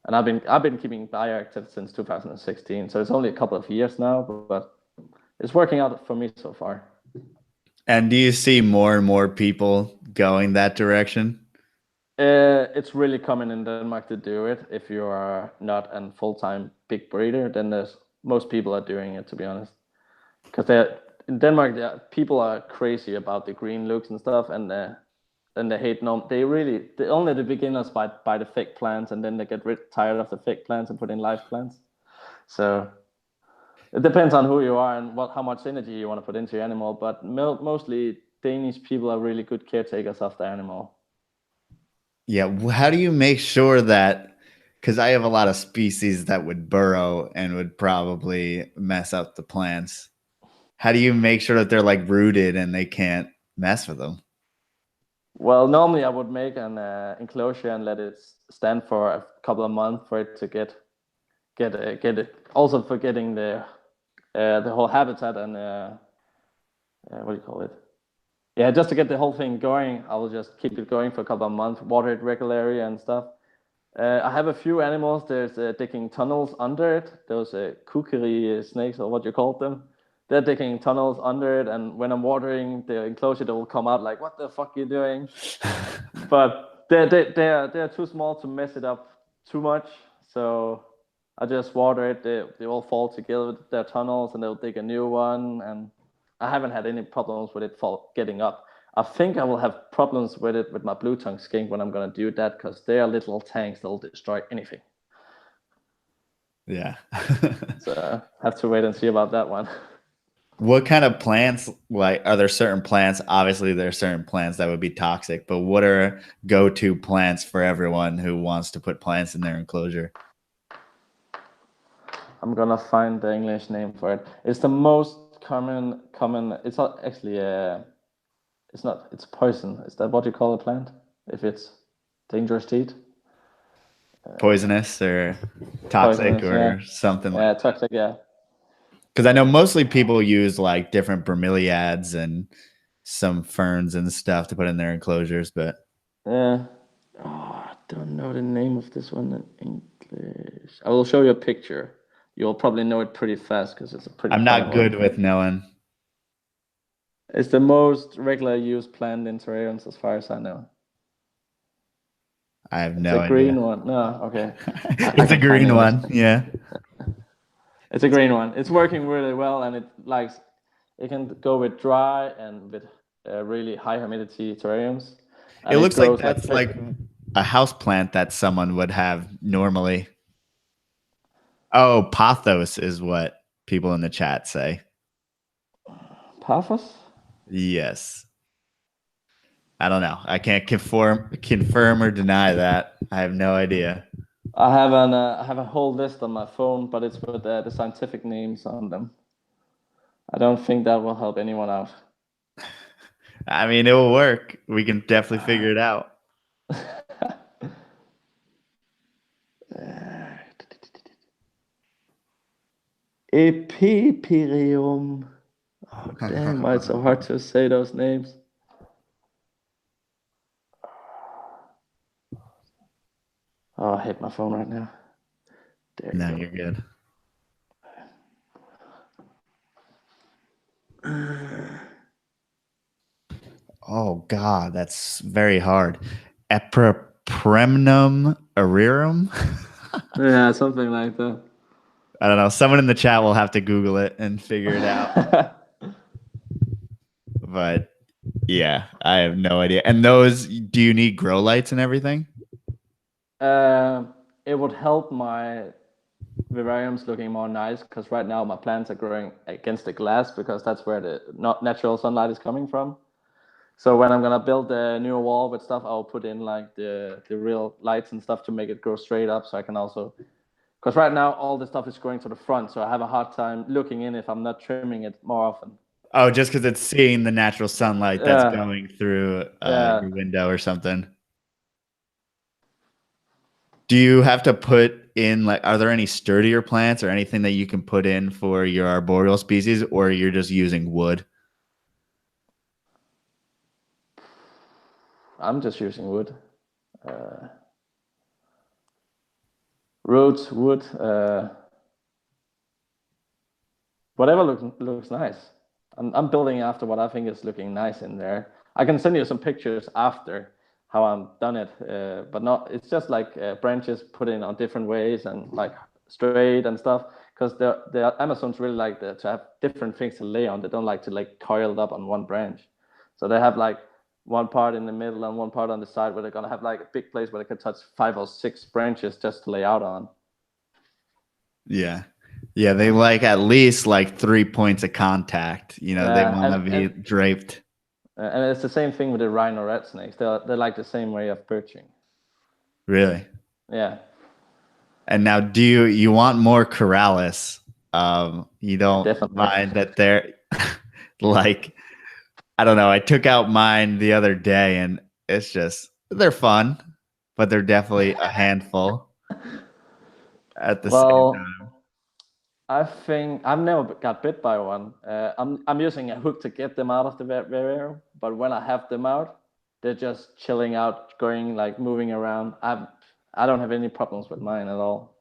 And I've been keeping Bioactive since 2016. So it's only a couple of years now, but it's working out for me so far. And do you see more and more people going that direction? It's really common in Denmark to do it. If you are not a full-time big breeder, then most people are doing it, to be honest. Because in Denmark, people are crazy about the green looks and stuff, and they hate only the beginners buy the fake plants, and then they get tired of the fake plants and put in live plants. So it depends on who you are and how much energy you want to put into your animal. But mostly Danish people are really good caretakers of the animal. Yeah. How do you make sure that because I have a lot of species that would burrow and would probably mess up the plants. How do you make sure that they're like rooted and they can't mess with them? Well, normally I would make an enclosure and let it stand for a couple of months for it to get it. Also for getting the whole habitat and what do you call it? Yeah, just to get the whole thing going. I will just keep it going for a couple of months, water it regularly and stuff. I have a few animals. There's digging tunnels under it. Those Cooley snakes, or what you call them. They're digging tunnels under it, and when I'm watering the enclosure, they will come out like, "What the fuck are you doing?" But they're too small to mess it up too much. So I just water it. They all fall together with their tunnels, and they'll dig a new one. And I haven't had any problems with it getting up. I think I will have problems with it with my blue tongue skink when I'm going to do that, because they are little tanks that'll destroy anything. Yeah. So I have to wait and see about that one. What kind of plants, like, are there certain plants? Obviously, there are certain plants that would be toxic, but what are go-to plants for everyone who wants to put plants in their enclosure? I'm going to find the English name for it. It's the most common, it's not actually it's poison. Is that what you call a plant? If it's dangerous to eat? Poisonous or toxic or something like that. Toxic, yeah. Because I know mostly people use like different bromeliads and some ferns and stuff to put in their enclosures, but I don't know the name of this one in English. I will show you a picture. You'll probably know it pretty fast because it's a pretty. I'm not good with knowing. It's the most regular used plant in terrariums, as far as I know. I have no idea. It's a green one. No, okay. It's a green one, yeah. It's a green one. It's working really well, and it can go with dry and with really high humidity terrariums. And it looks like that's like a house plant that someone would have normally. Oh, pothos is what people in the chat say. Pothos? Yes. I don't know. I can't confirm or deny that. I have no idea. I have a whole list on my phone, but it's with the scientific names on them. I don't think that will help anyone out. I mean, it will work. We can definitely figure it out. Epipyrium. Oh, damn, why it's so hard to say those names. Oh, I hate my phone right now. No, you're good. Oh, God, that's very hard. Epipremnum arerum? Yeah, something like that. I don't know. Someone in the chat will have to Google it and figure it out. But yeah, I have no idea. And those, do you need grow lights and everything? It would help my vivariums looking more nice, because right now my plants are growing against the glass because that's where the natural sunlight is coming from. So when I'm gonna build a new wall with stuff, I'll put in like the real lights and stuff to make it go straight up. So I can also, because right now all the stuff is going to the front, so I have a hard time looking in if I'm not trimming it more often. Oh, just because it's seeing the natural sunlight that's going through your window or something. Do you have to put in, like, are there any sturdier plants or anything that you can put in for your arboreal species, or you're just using wood? I'm just using wood. Roots, wood, whatever looks nice. I'm building after what I think is looking nice in there. I can send you some pictures after how I've done it, but not. It's just like branches put in on different ways and like straight and stuff. Because the Amazons really like to have different things to lay on. They don't like to like coiled up on one branch. So they have like one part in the middle and one part on the side where they're gonna have like a big place where they can touch 5 or 6 branches just to lay out on. Yeah. Yeah, they like at least like 3 points of contact. You know, they want to be draped. And it's the same thing with the Rhino Rat snakes. They like the same way of perching. Really? Yeah. And now, do you want more Corrales? You don't Definitely. mind that they're like, I don't know. I took out mine the other day, and it's just they're fun, but they're definitely a handful at the same time. I think I've never got bit by one. I'm using a hook to get them out of the vivarium, but when I have them out, they're just chilling out, going like moving around. I don't have any problems with mine at all.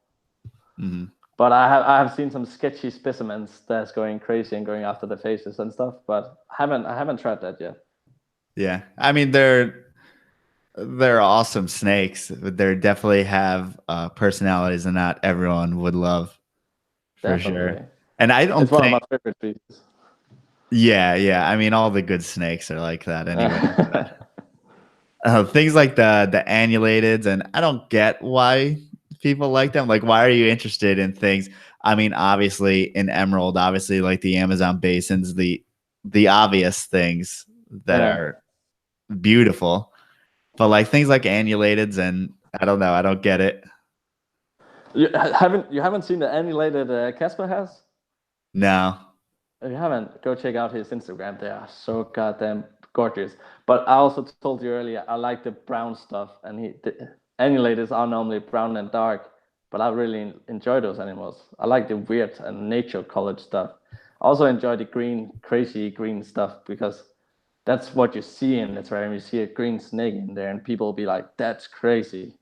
Mm-hmm. But I have seen some sketchy specimens that's going crazy and going after the faces and stuff. But I haven't tried that yet. Yeah, I mean they're awesome snakes. They definitely have personalities, and not everyone would love. For Definitely. sure. And I don't it's one of my favorite species. Yeah. I mean, all the good snakes are like that anyway. Things like the annulateds, and I don't get why people like them. Like, why are you interested in things? I mean, obviously in Emerald, obviously like the Amazon basins, the obvious things that are beautiful, but like things like annulateds, and I don't know, I don't get it. You haven't seen the annulated Casper has? No. If you haven't, go check out his Instagram. They are so goddamn gorgeous. But I also told you earlier, I like the brown stuff, and the annulators are normally brown and dark, but I really enjoy those animals. I like the weird and nature colored stuff. I also enjoy the green, crazy green stuff, because that's what you see in the terrarium. You see a green snake in there, and people will be like, "That's crazy."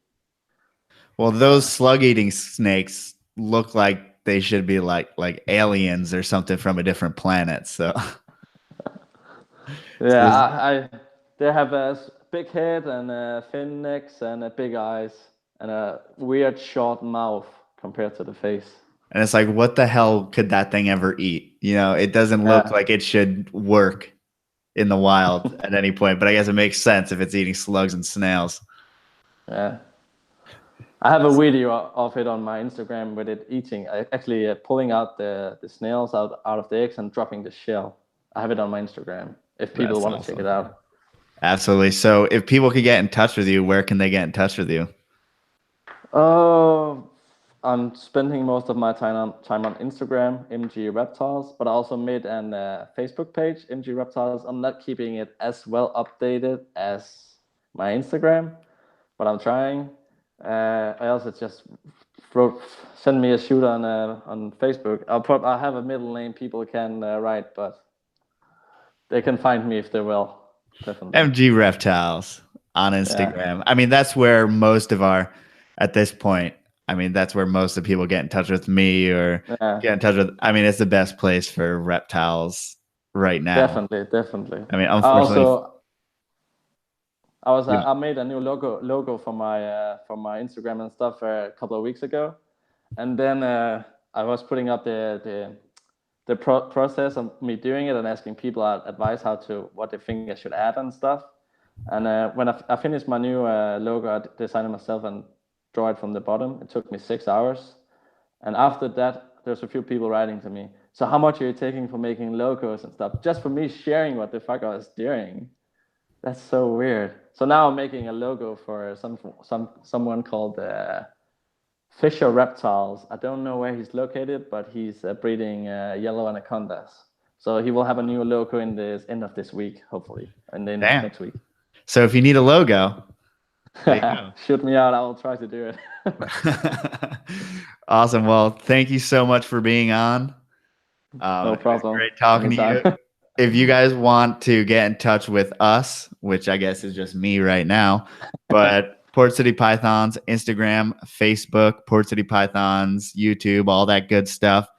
Well, those slug-eating snakes look like they should be like aliens or something from a different planet. So, yeah, they have a big head and thin necks and big eyes and a weird short mouth compared to the face. And it's like, what the hell could that thing ever eat? You know, it doesn't look like it should work in the wild at any point. But I guess it makes sense if it's eating slugs and snails. Yeah. I have a video of it on my Instagram with it eating, actually pulling out the snails out of the eggs and dropping the shell. I have it on my Instagram if people want to check it out. Absolutely. So if people could get in touch with you, where can they get in touch with you? Oh, I'm spending most of my time on Instagram, MGReptiles, but I also made a Facebook page, MGReptiles. I'm not keeping it as well updated as my Instagram, but I'm trying. I also just send me a shoot on Facebook. I'll have a middle name people can write, but they can find me if they will. Definitely. MGReptiles on Instagram. Yeah. I mean, that's where most of at this point, I mean, that's where most of the people get in touch with me or get in touch with. I mean, it's the best place for reptiles right now. Definitely. I mean, unfortunately. I made a new logo for my Instagram and stuff a couple of weeks ago, and then I was putting up the process of me doing it and asking people advice what they think I should add and stuff. And when I finished my new logo, I designed it myself and draw it from the bottom. It took me 6 hours, and after that, there's a few people writing to me. So how much are you taking for making logos and stuff? Just for me sharing what the fuck I was doing. That's so weird. So now I'm making a logo for someone called Fisher Reptiles. I don't know where he's located, but he's breeding yellow anacondas. So he will have a new logo in the end of this week, hopefully, and then next week. So if you need a logo, there you go. Shoot me out. I will try to do it. Awesome. Well, thank you so much for being on. No problem. Great talking to you. If you guys want to get in touch with us, which I guess is just me right now, but Port City Pythons, Instagram, Facebook, Port City Pythons, YouTube, all that good stuff.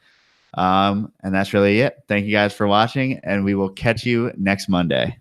And that's really it. Thank you guys for watching, and we will catch you next Monday.